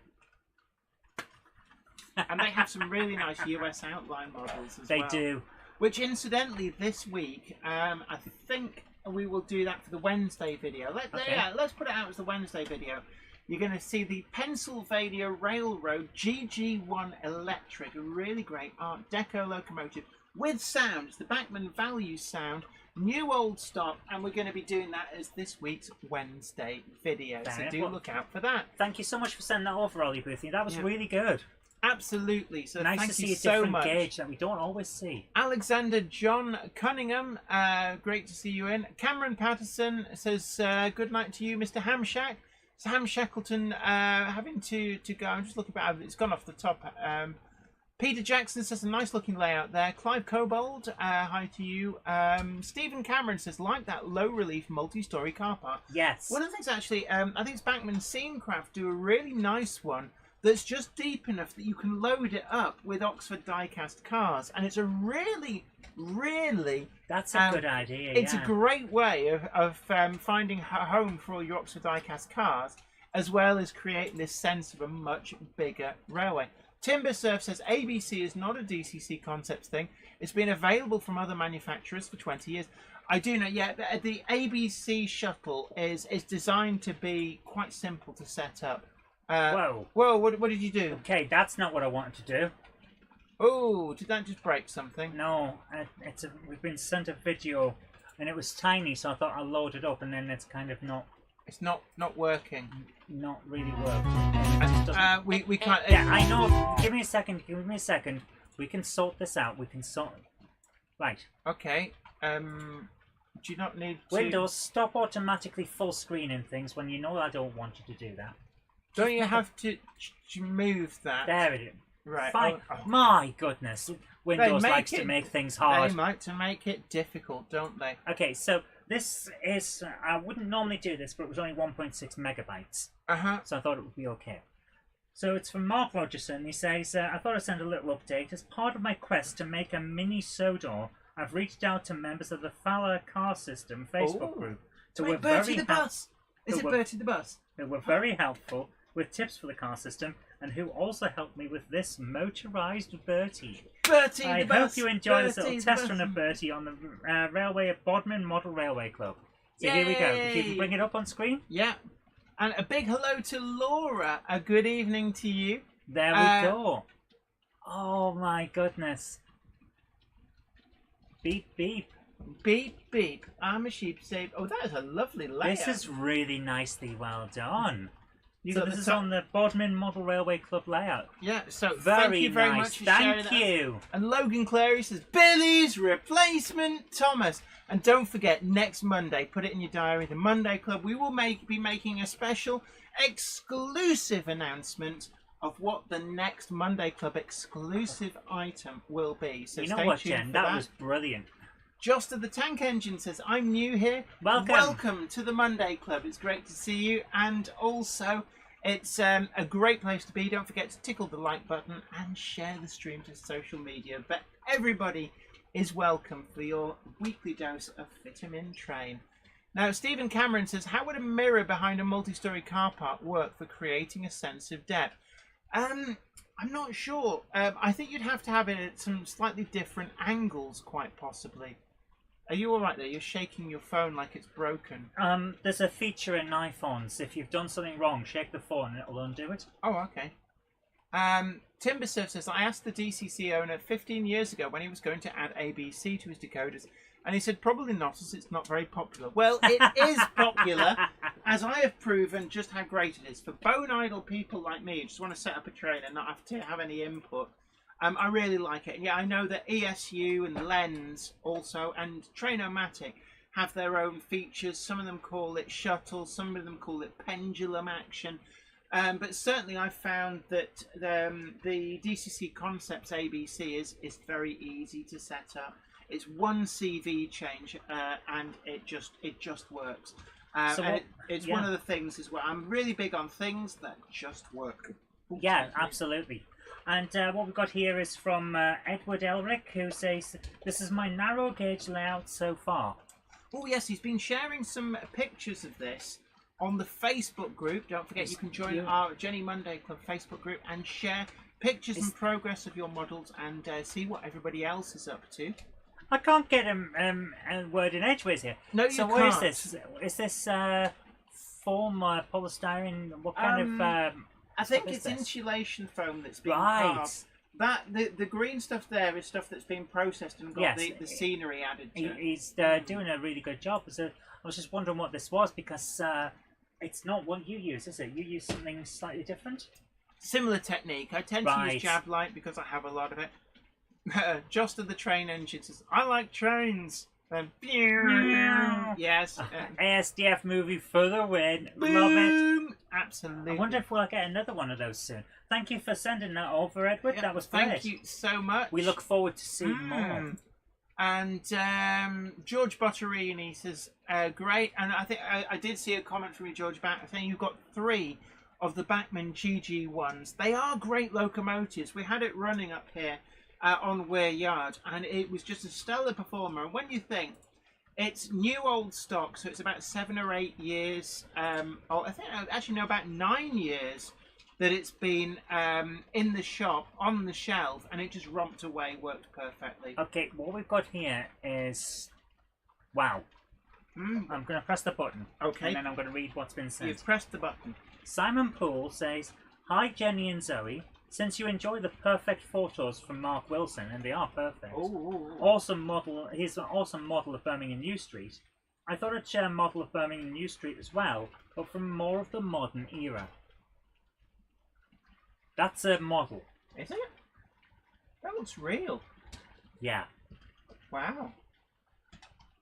And they have some really nice US outline models as well. They do. Which, incidentally, this week, I think we will do that for the Wednesday video. Let's put it out as the Wednesday video. You're going to see the Pennsylvania Railroad GG1 Electric, a really great Art Deco locomotive with sound. It's the Backman Value sound, new old stock, and we're going to be doing that as this week's Wednesday video. So do look out for that. Thank you so much for sending that over, Ollie Boothie. That was really good. Absolutely. So nice thank to see you a so different much. gauge that we don't always see. Alexander John Cunningham, great to see you in. Cameron Patterson says, good night to you, Mr. Hamshack. Sam Shackleton having to go. I'm just looking back. It's gone off the top. Peter Jackson says, a nice looking layout there. Clive Cobold, hi to you. Stephen Cameron says, like that low relief multi-story car park. Yes. One of the things actually, I think it's Backman Scenecraft do a really nice one that's just deep enough that you can load it up with Oxford die-cast cars, and it's a really that's a good idea. It's a great way of finding a home for all your Oxford die-cast cars, as well as creating this sense of a much bigger railway. Timbersurf says ABC is not a DCC concepts thing. It's been available from other manufacturers for 20 years. I do know, yeah, the ABC shuttle is designed to be quite simple to set up. Whoa, what did you do? Okay, that's not what I wanted to do. Oh, did that just break something? No, we've been sent a video and it was tiny, so I thought I'll load it up, and then it's kind of not... It's not working. Not really working. We can't... Yeah, I know. Give me a second. We can sort this out. We can sort... Right. Okay. Do you not need to... Windows, stop automatically full screening things when you know I don't want you to do that. Don't you have to move that? There it is. Right. Fine. My goodness. Windows likes to make things hard. They like to make it difficult, don't they? Okay, so this is... I wouldn't normally do this, but it was only 1.6 megabytes. Uh-huh. So I thought it would be okay. So it's from Mark Rogerson. He says, I thought I'd send a little update. As part of my quest to make a mini Sodor, I've reached out to members of the Fowler Car System Facebook group. Wait, Bertie the Bus! Is it Bertie the Bus? Who were very helpful with tips for the car system, and who also helped me with this motorised Bertie. Bertie I the Bus! hope you enjoy this Bertie little the test Bus. run of Bertie on the railway at Bodmin Model Railway Club. So here we go. If you can bring it up on screen. Yeah. And a big hello to Laura. A good evening to you. There we go. Oh my goodness. Beep, beep. Beep, beep. I'm a sheep saved. Oh, that is a lovely layout. This is really nicely well done. You So got this the is top- on the Bodmin Model Railway Club layout. Yeah, so Very thank you very nice. much for sharing Thank that. you. And Logan Clary says, Billy's replacement Thomas. And don't forget, next Monday, put it in your diary, the Monday Club, we will be making a special exclusive announcement of what the next Monday Club exclusive item will be. So You know stay what, tuned Jen? for That was brilliant. Just of the Tank Engine says, I'm new here. Welcome. To the Monday Club. It's great to see you. And also, it's a great place to be. Don't forget to tickle the like button and share the stream to social media. But everybody is welcome for your weekly dose of Vitamin Train. Now, Stephen Cameron says, how would a mirror behind a multi-story car park work for creating a sense of depth? I'm not sure. I think you'd have to have it at some slightly different angles, quite possibly. Are you all right there? You're shaking your phone like it's broken. There's a feature in iPhones. If you've done something wrong, shake the phone and it'll undo it. Oh, okay. Timbersurf says, I asked the DCC owner 15 years ago when he was going to add ABC to his decoders, and he said probably not, as it's not very popular. Well, it is popular, as I have proven just how great it is. For bone-idle people like me who just want to set up a train and not have to have any input, I really like it. Yeah, I know that ESU and Lens also, and Train-O-Matic have their own features. Some of them call it shuttle, some of them call it pendulum action. But certainly I've found that the DCC Concepts ABC is very easy to set up. It's one CV change, and it just works. So and what- it's yeah. one of the things as well. I'm really big on things that just work. Ooh, Yeah, excuse me. absolutely. And what we've got here is from Edward Elric, who says, "This is my narrow gauge layout so far." Oh yes, he's been sharing some pictures of this on the Facebook group. Don't forget, you can join our Jenny Monday Club Facebook group and share pictures and progress of your models and see what everybody else is up to. I can't get a word in edgeways here. No, you so can't. what is this? Is this foam polystyrene? What kind of? I think What is it's this? insulation foam that's been Right. carved. That the green stuff there is stuff that's been processed and got Yes. the scenery added to it. He's doing a really good job. So I was just wondering what this was because it's not what you use, is it? You use something slightly different. Similar technique. I tend to Right. use jab light because I have a lot of it. Just of the train engine says, I like trains. Then, yes. ASDF movie for the win. Love it. Boom! Absolutely. I wonder if we'll get another one of those soon. Thank you for sending that over, Edward. Yeah, That was great. Thank you so much. We look forward to seeing more. And George Botterini says, great. And I think I did see a comment from you, George, about I think you've got 3 of the Backman GG ones. They are great locomotives. We had it running up here on Weir Yard, and it was just a stellar performer. And when you think it's new old stock, so it's about 7 or 8 years, or I think actually no, about 9 years that it's been in the shop on the shelf, and it just romped away, worked perfectly. Okay, what we've got here is... Wow. I'm going to press the button. Okay. And then I'm going to read what's been sent. You've pressed the button. Simon Poole says, "Hi Jenny and Zoe. Since you enjoy the perfect photos from Mark Wilson, and they are perfect, awesome model. He's an awesome model of Birmingham New Street. I thought I'd share a model of Birmingham New Street as well, but from more of the modern era." That's a model. Is it? That looks real. Yeah. Wow.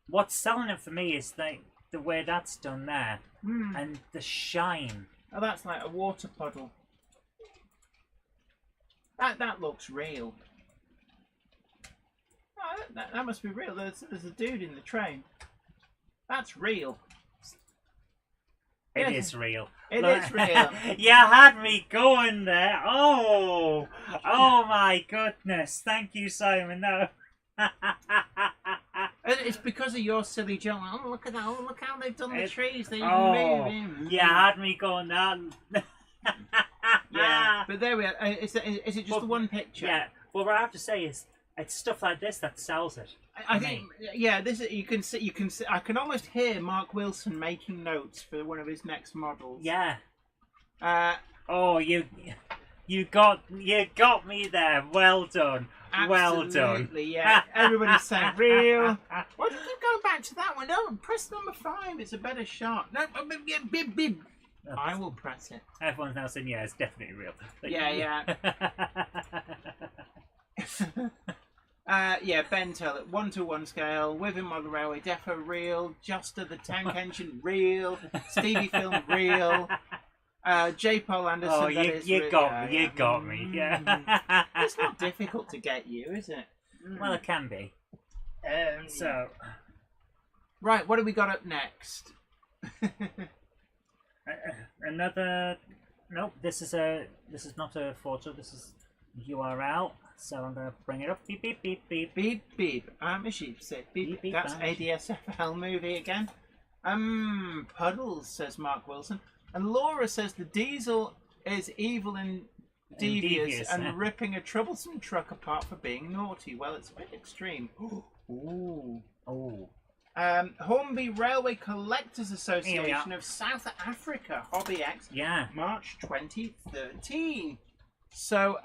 What's selling it for me is the way that's done there, and the shine. Oh, that's like a water puddle. That looks real. Oh, that must be real. There's a dude in the train. That's real. It Yes. is real. It Look- is real. You had me going there. Oh my goodness. Thank you, Simon. No. And it's because of your silly joke. Oh, look at that. Oh, look how they've done the trees. They're Oh, moving. you had me going there. Yeah. But there we are. Is it just Well, the one picture? Yeah. Well, what I have to say is, it's stuff like this that sells it. I think, yeah, this is, you can see. I can almost hear Mark Wilson making notes for one of his next models. Yeah. Uh, Oh, you got me there. Well done. Well done. Absolutely, yeah. Everybody's saying real. Why do you keep going back to that one? No, press number 5. It's a better shot. No, bib. I will press it. Everyone's now saying, yeah, it's definitely real. But Yeah. Yeah, Bentel at 1-to-1 scale, Within Model Railway, Defo real, Juster the tank engine real, Stevie Film real, J. Paul Anderson. Oh, that is you real. got me. Yeah, You got me. Yeah. It's not difficult to get you, is it? Well, it can be. So, right, what have we got up next? another. Nope. This is not a photo. This is URL. So I'm going to bring it up. Beep beep beep beep. Beep beep. A sheep said beep Beep, beep, That's bang. ADSFL movie again. Puddles, says Mark Wilson. And Laura says the diesel is evil and devious and ripping a troublesome truck apart for being naughty. Well, it's a bit extreme. Ooh. Oh. Hornby Railway Collectors Association of South Africa, Hobby X, Yeah. March 2013. So,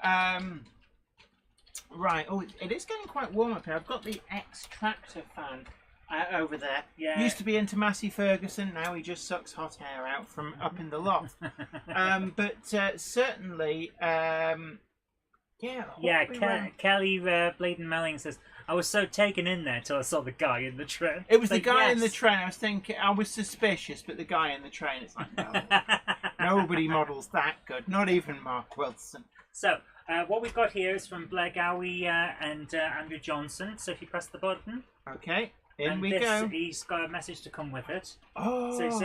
right. Oh, it is getting quite warm up here. I've got the X-Tractor fan over there. Yeah. Used to be into Massey Ferguson. Now he just sucks hot air out from up in the loft. But certainly, yeah. Yeah, Hornby Rail- Kelly Bladen Melling says, "I was so taken in there till I saw the guy in the train." It was the Like, guy in the yes. train. I was thinking, I was suspicious, but the guy in the train, it's like, no, nobody models that good. Not even Mark Wilson. So, what we've got here is from Blair Gowie and Andrew Johnson. So if you press the button, Okay, in we this, go. he's got a message to come with it. Oh, So it's,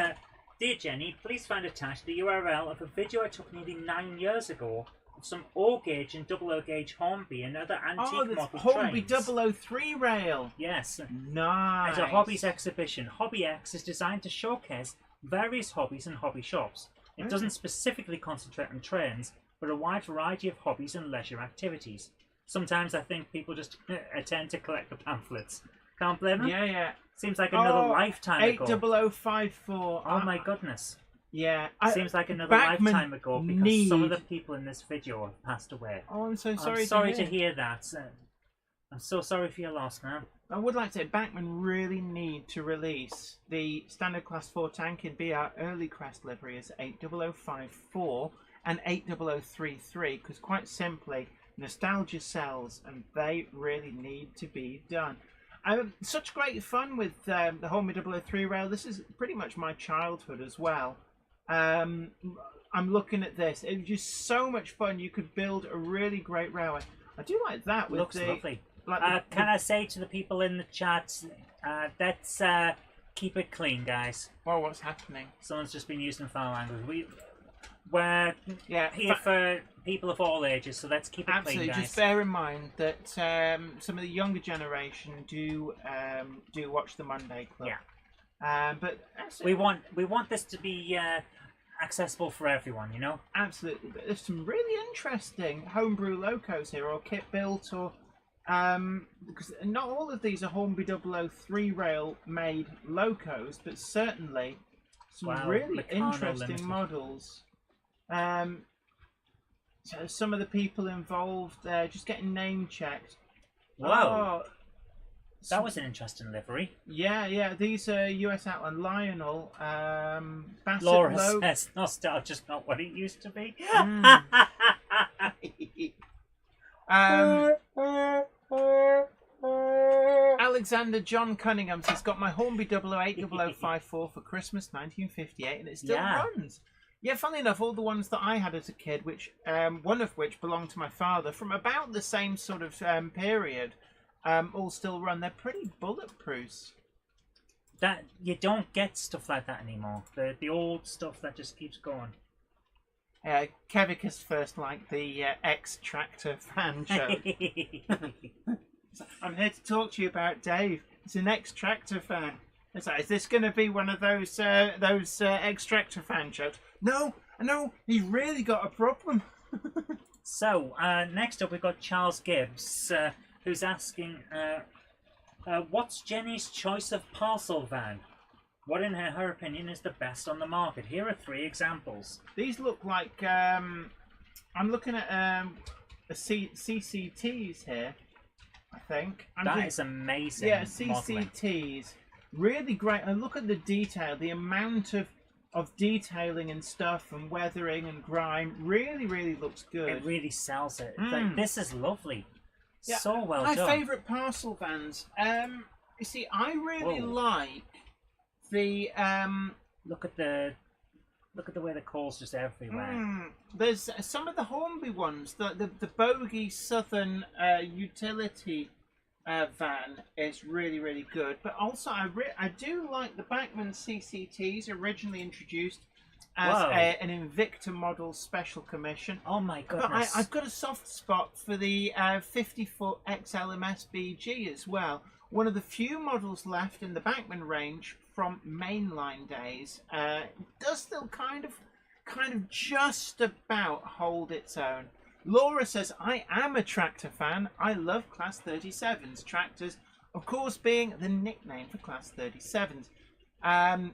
Dear Jenny, please find attached the URL of a video I took nearly 9 years ago of some O-gauge and double O-gauge Hornby and other antique model Hornby trains. 003 rail. Yes. Nice. At a hobbies exhibition, Hobby X is designed to showcase various hobbies and hobby shops. It doesn't specifically concentrate on trains, but a wide variety of hobbies and leisure activities. Sometimes I think people just attend to collect the pamphlets. Can't blame them. Yeah. Seems like another lifetime ago. 80054. Oh my goodness. Yeah. Seems like another Backman lifetime ago because some of the people in this video have passed away. Oh, I'm so I'm sorry. sorry to hear that. I'm so sorry for your loss, man. I would like to say Backman really need to release the standard class 4 tank in BR early crest livery as 80054 and 80033 because quite simply nostalgia sells and they really need to be done. Such great fun with the Hornby 003 rail. This is pretty much my childhood as well. I'm looking at this. It was just so much fun. You could build a really great railway. I do like that. With Looks lovely. Like Can I say to the people in the chat, let's keep it clean, guys. Well, what's happening? Someone's just been using foul language. We're Yeah, here for people of all ages, so let's keep it absolutely. clean, guys. Just bear in mind that some of the younger generation do watch the Monday Club. Yeah. But we want this to be accessible for everyone, you know. Absolutely. But there's some really interesting homebrew locos here, or kit built, or because not all of these are Hornby 003 rail made locos, but certainly some really Meccano interesting Limited. models. So some of the people involved just getting name checked. Wow, Oh, that was an interesting livery. yeah. These are US Outland Lionel. Bassett Laura Low. says nostalgia's not what it used to be. Alexander John Cunningham says, got my Hornby 008 0054 for Christmas 1958 and it still runs. Yeah, funnily enough, all the ones that I had as a kid, which one of which belonged to my father from about the same sort of period, all still run. They're pretty bulletproof. That you don't get stuff like that anymore. The old stuff that just keeps going. Kevicus first liked the X-Tractor fan show. I'm here to talk to you about Dave. He's an X-Tractor fan. It's like, is this going to be one of those X-Tractor fan shows? No, he's really got a problem. So, next up we've got Charles Gibbs, who's asking, what's Jenny's choice of parcel van? What, in her opinion, is the best on the market? Here are 3 examples. These look like, I'm looking at CCTs here, I think. That is amazing. Yeah, modelling. CCTs. Really great. And look at the detail, the amount of detailing and stuff and weathering and grime really looks good. It really sells it. It's like, this is lovely. Yeah, so well my done. favourite parcel vans. You see, I really like the look at the way the coal's just everywhere. There's some of the Hornby ones. The Bogey Southern utility van is really good. But also, I do like the Backman CCTs, originally introduced as an Invicta model special commission. Oh my goodness! But I've got a soft spot for the 50-foot XLMS BG as well. One of the few models left in the Backman range from mainline days. Does still kind of just about hold its own. Laura says, I am a tractor fan. I love Class 37s. Tractors, of course, being the nickname for Class 37s.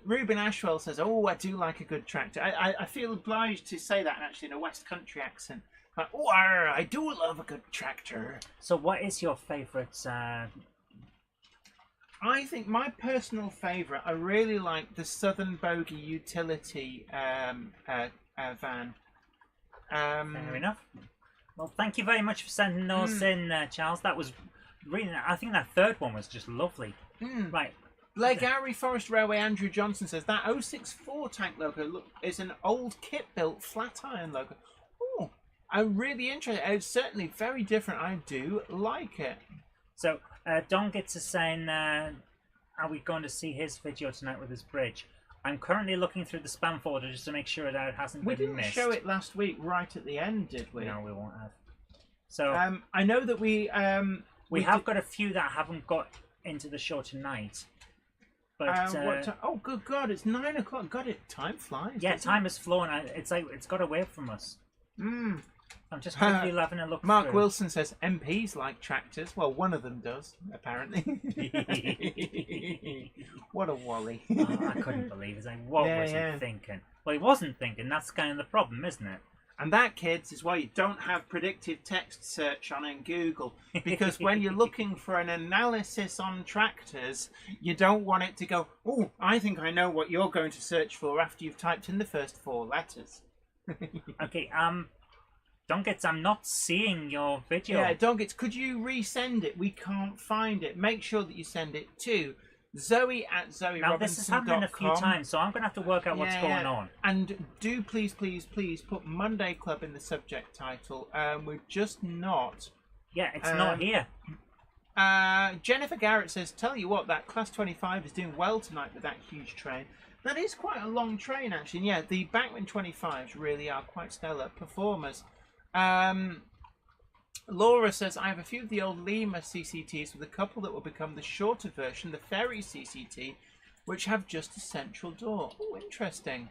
Ruben Ashwell says, oh, I do like a good tractor. I feel obliged to say that actually in a West Country accent. Like, oh, I do love a good tractor. So what is your favourite? I think my personal favourite, I really like the Southern Bogey utility van. Fair enough. Well, thank you very much for sending those in, Charles. That was really. I think that third one was just lovely. Right. Gary Forest Railway Andrew Johnson says that 064 tank loco is an old kit built flat iron loco. Oh, I'm really interested. It's certainly very different. I do like it. So, Don gets us saying, are we going to see his video tonight with his bridge? I'm currently looking through the spam folder just to make sure that it hasn't We been didn't missed. show it last week right at the end, did we? No, we won't have. So, I know that we have got a few that haven't got into the show tonight. But, oh, good God, it's 9 o'clock. God, time flies. Yeah, time has flown. It's like it's got away from us. I'm just quickly having a look. Mark through. Wilson says MPs like tractors. Well, one of them does, apparently. What a wally. I couldn't believe it. It's like, what was he thinking? Well, he wasn't thinking. That's kind of the problem, isn't it? And that, kids, is why you don't have predictive text search on in Google. Because when you're looking for an analysis on tractors, you don't want it to go, oh, I think I know what you're going to search for after you've typed in the first 4 letters. Okay, Dunkets, I'm not seeing your video. Yeah, Dunkets, could you resend it? We can't find it. Make sure that you send it to Zoe@ZoeRobinson.com. Now, this has happened a few times, so I'm going to have to work out what's going on. And do please put Monday Club in the subject title. We're just not. Yeah, it's not here. Jennifer Garrett says, tell you what, that Class 25 is doing well tonight with that huge train. That is quite a long train, actually. And yeah, the Backman 25s really are quite stellar performers. Laura says, I have a few of the old Lima CCTs with a couple that will become the shorter version, the Ferry CCT, which have just a central door. Oh, interesting.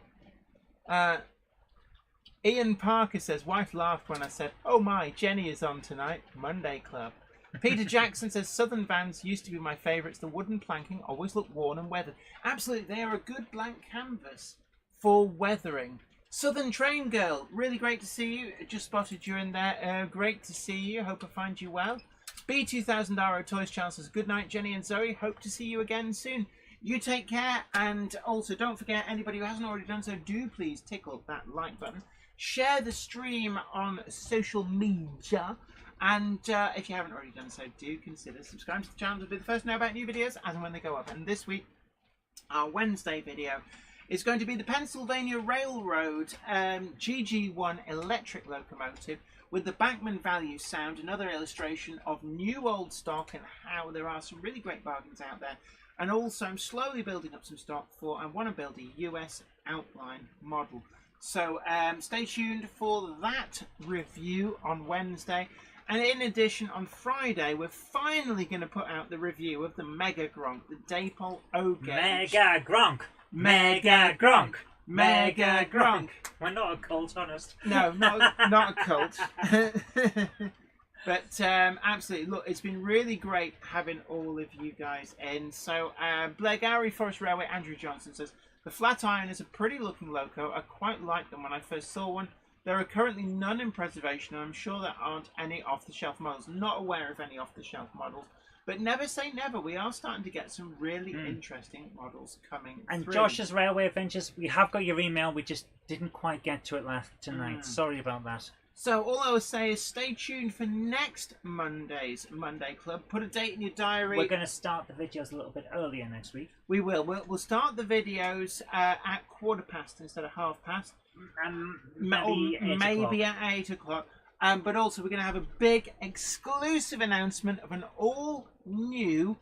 Ian Parker says, wife laughed when I said, oh my, Jenny is on tonight. Monday Club. Peter Jackson says, Southern vans used to be my favourites. The wooden planking always look worn and weathered. Absolutely, they are a good blank canvas for weathering. Southern Train Girl, really great to see you. Just spotted you in there. Great to see you. Hope I find you well. B2000 Toys Channel says, good night, Jenny and Zoe. Hope to see you again soon. You take care. And also, don't forget, anybody who hasn't already done so, do please tickle that like button. Share the stream on social media. And if you haven't already done so, do consider subscribing to the channel to be the first to know about new videos as and when they go up. And this week, our Wednesday video is going to be the Pennsylvania Railroad GG1 electric locomotive with the Backman value sound, another illustration of new old stock and how there are some really great bargains out there. And also I'm slowly building up some stock for, I want to build a US outline model. So stay tuned for that review on Wednesday. And in addition, on Friday, we're finally going to put out the review of the Mega Gronk, the Dapol O-Gauge. Mega Gronk! Mega Gronk! Mega Gronk! We're not a cult, honest. No, not a cult. But absolutely, look, it's been really great having all of you guys in. So Blair Gowrie, Forest Railway, Andrew Johnson says, the Flatiron is a pretty looking loco. I quite like them when I first saw one. There are currently none in preservation, and I'm sure there aren't any off-the-shelf models. Not aware of any off-the-shelf models. But never say never. We are starting to get some really interesting models coming and through. Josh's Railway Adventures, we have got your email. We just didn't quite get to it tonight. Sorry about that. So all I will say is stay tuned for next Monday's Monday Club. Put a date in your diary. We're going to start the videos a little bit earlier next week. We will. We'll start the videos at 1:15 instead of 1:30. Maybe at 8 o'clock. But also we're going to have a big exclusive announcement of an all-new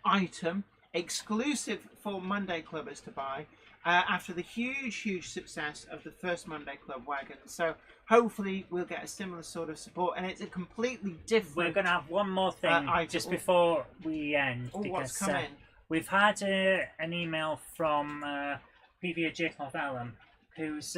item, exclusive for Monday Clubbers to buy, after the huge success of the first Monday Club wagon. So hopefully we'll get a similar sort of support, and it's a completely different... We're going to have one more thing just before we end. Oh, because, what's coming? We've had an email from PV Jacob Allen, who's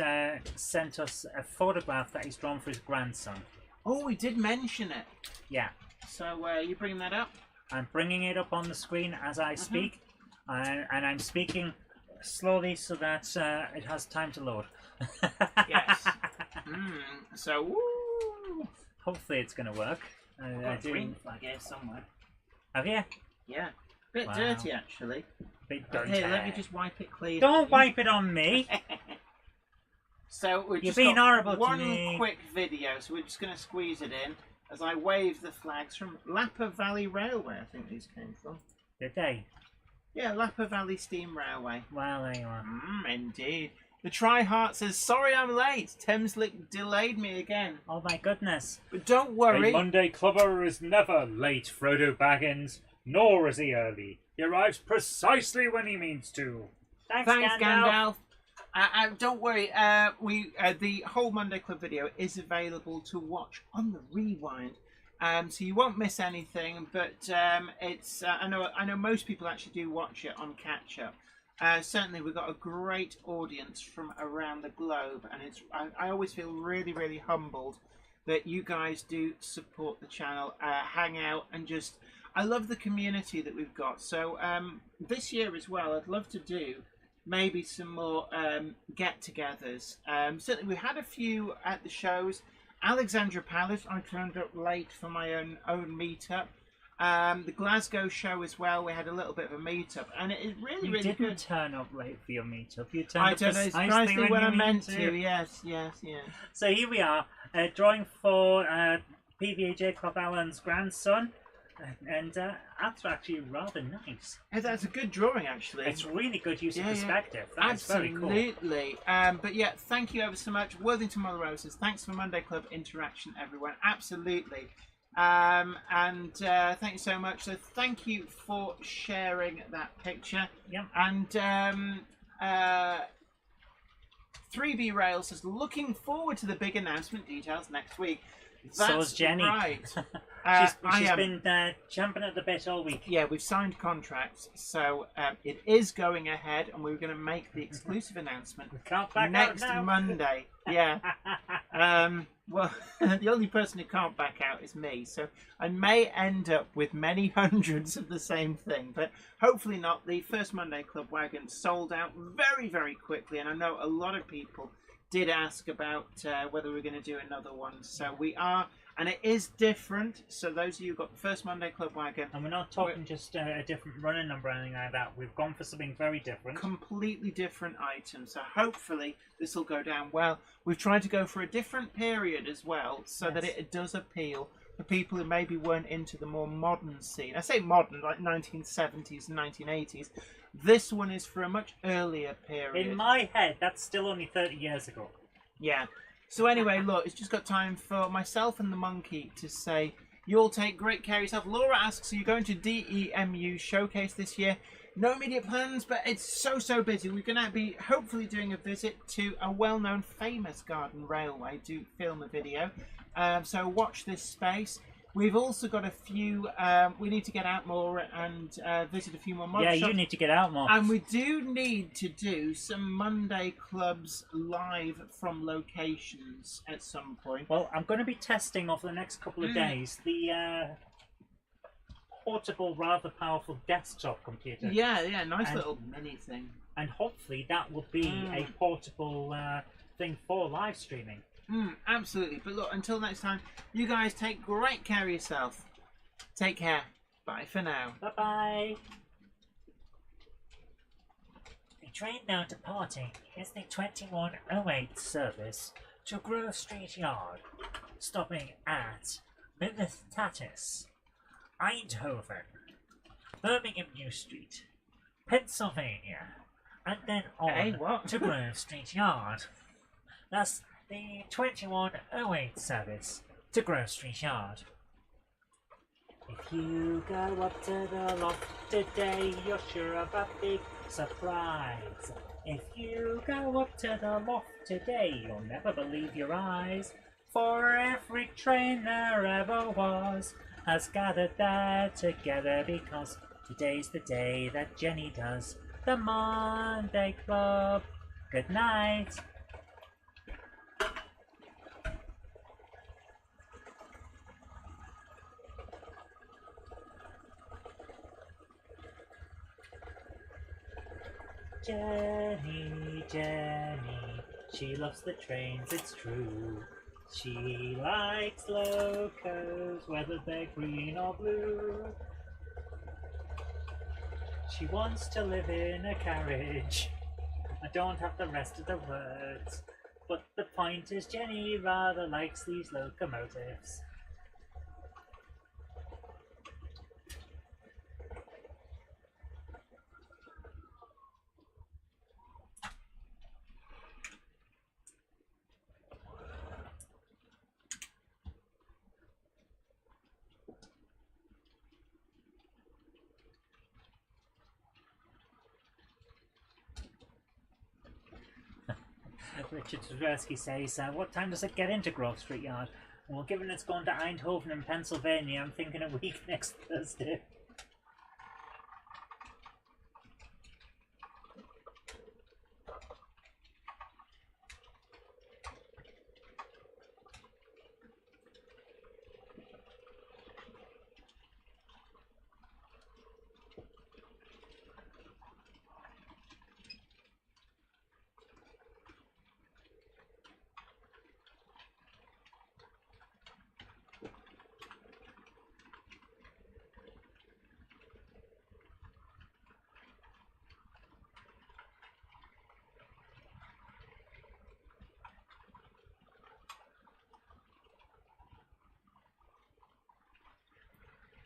sent us a photograph that he's drawn for his grandson. Oh, we did mention it. Yeah. So you bringing that up? I'm bringing it up on the screen as I speak, and I'm speaking slowly so that it has time to load. Yes. So, woo. Hopefully it's going to work. I've got a green flag here somewhere. Have you? Yeah. Bit dirty, actually. Bit dirty. Here, let me just wipe it clean. Don't wipe it on me. So we're You're just being horrible to one me. quick video, so we're just going to squeeze it in as I wave the flags from Lapa Valley Railway. I think these came from. Did they? Yeah, Lapa Valley Steam Railway. Well, there you are. Indeed. The Tryheart says, sorry I'm late. Thameslick delayed me again. Oh my goodness. But don't A worry. Monday clubber is never late, Frodo Baggins, nor is he early. He arrives precisely when he means to. Thanks, Thanks, Gandalf. Gandalf. Don't worry. The whole Monday Club video is available to watch on the rewind. So you won't miss anything. But it's I know most people actually do watch it on catch up. Certainly, we've got a great audience from around the globe, and I always feel really, really humbled that you guys do support the channel, hang out, and just I love the community that we've got. So this year as well, I'd love to do maybe some more get-togethers. Certainly, we had a few at the shows. Alexandra Palace, I turned up late for my own meetup. The Glasgow show as well, we had a little bit of a meetup, and it is really, really good. You didn't turn up late for your meetup. You turned I up don't know, precisely when I you meant to. Yes. So here we are, drawing for PVAJ Club Allen's grandson, and that's actually rather nice. Hey, that's a good drawing, actually. It's really good use of perspective. That Absolutely. is very cool. But yeah, thank you ever so much. Worthington Monorail says, thanks for Monday Club interaction, everyone. Absolutely. Thank you so much. So thank you for sharing that picture. Yep. And 3B Rail says, looking forward to the big announcement details next week. That's so is Jenny. Right. She's been jumping at the bit all week. Yeah, we've signed contracts, so it is going ahead, and we're going to make the exclusive announcement next Monday. Yeah. Well, the only person who can't back out is me, so I may end up with many hundreds of the same thing, but hopefully not. The first Monday Club wagon sold out very, very quickly, and I know a lot of people did ask about whether we're going to do another one, so we are. And it is different, so those of you who got the first Monday Club wagon... And we're not talking just a different running number or anything like that. We've gone for something very different. Completely different items, so hopefully this will go down well. We've tried to go for a different period as well, so that it does appeal for people who maybe weren't into the more modern scene. I say modern, like 1970s and 1980s. This one is for a much earlier period. In my head, that's still only 30 years ago. Yeah. So anyway, look, it's just got time for myself and the monkey to say, you all take great care of yourself. Laura asks, are you going to DEMU Showcase this year? No immediate plans, but it's so busy. We're going to be hopefully doing a visit to a well-known famous garden railway to film a video. So watch this space. We've also got a few, we need to get out more and visit a few more mod shops. Yeah, you need to get out more. And we do need to do some Monday Clubs live from locations at some point. Well, I'm going to be testing over the next couple of days the portable, rather powerful desktop computer. Yeah, nice little mini thing. And hopefully that will be a portable thing for live streaming. Absolutely. But look, until next time, you guys take great care of yourself. Take care. Bye for now. Bye-bye. The train now departing is the 2108 service to Grove Street Yard, stopping at Plymouth Tatus, Eindhoven, Birmingham New Street, Pennsylvania, and then on to Grove Street Yard. That's the 2108 service to Grove Street Yard. If you go up to the loft today, you're sure of a big surprise. If you go up to the loft today, you'll never believe your eyes. For every train there ever was has gathered there together, because today's the day that Jenny does the Monday Club. Good night. Jenny, she loves the trains, it's true. She likes locos, whether they're green or blue. She wants to live in a carriage. I don't have the rest of the words, but the point is Jenny rather likes these locomotives. Richard Tversky says, what time does it get into Grove Street Yard? Well, given it's gone to Eindhoven in Pennsylvania, I'm thinking a week next Thursday.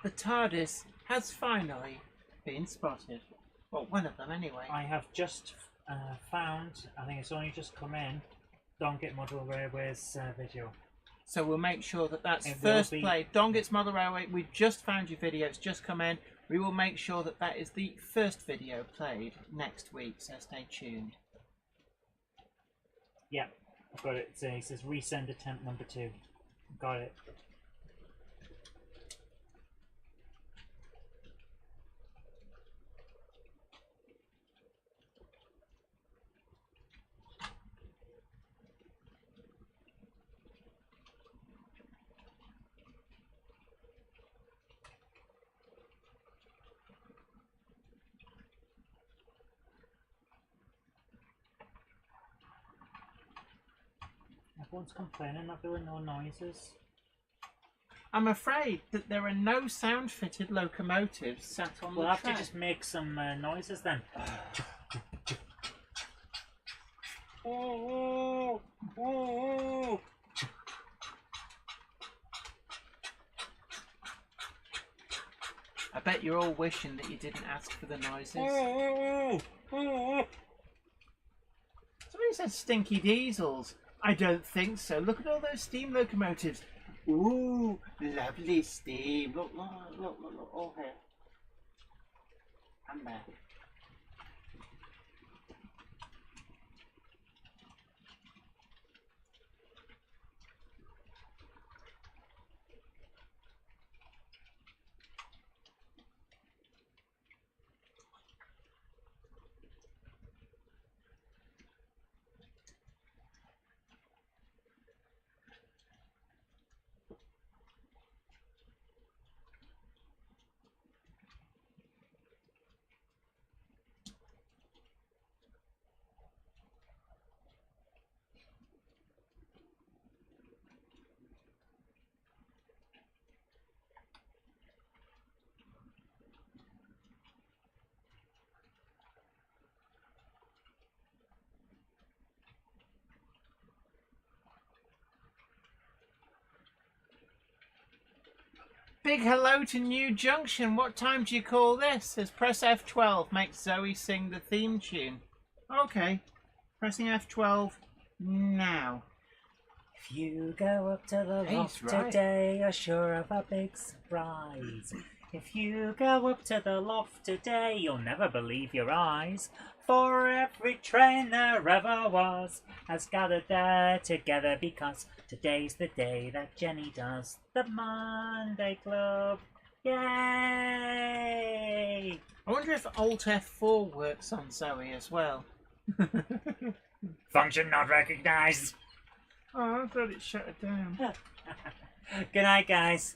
The TARDIS has finally been spotted. Well, one of them anyway. I have just found, I think it's only just come in, Dongit Model Railway's video. So we'll make sure that that's It first will be- played. Dongit's Model Railway, we've just found your video, it's just come in. We will make sure that that is the first video played next week, so stay tuned. Yeah, I've got it. It says resend attempt number 2. Got it. Everyone's complaining not doing no noises. I'm afraid that there are no sound-fitted locomotives sat on We'll the have track. to just make some noises then. Oh, oh, oh. I bet you're all wishing that you didn't ask for the noises. Oh. Somebody said stinky diesels. I don't think so. Look at all those steam locomotives. Ooh, lovely steam. Look, all here. And there. Big hello to New Junction. What time do you call this? Says press F12 makes Zoe sing the theme tune. Okay, pressing F12 now. If you go up to the He's loft right. today, you're sure of a big surprise. If you go up to the loft today, you'll never believe your eyes. For every train there ever was has gathered there together because today's the day that Jenny does the Monday Club. Yay! I wonder if Alt F4 works on Zoe as well. Function not recognized. Oh, I thought it shut it down. Good night, guys.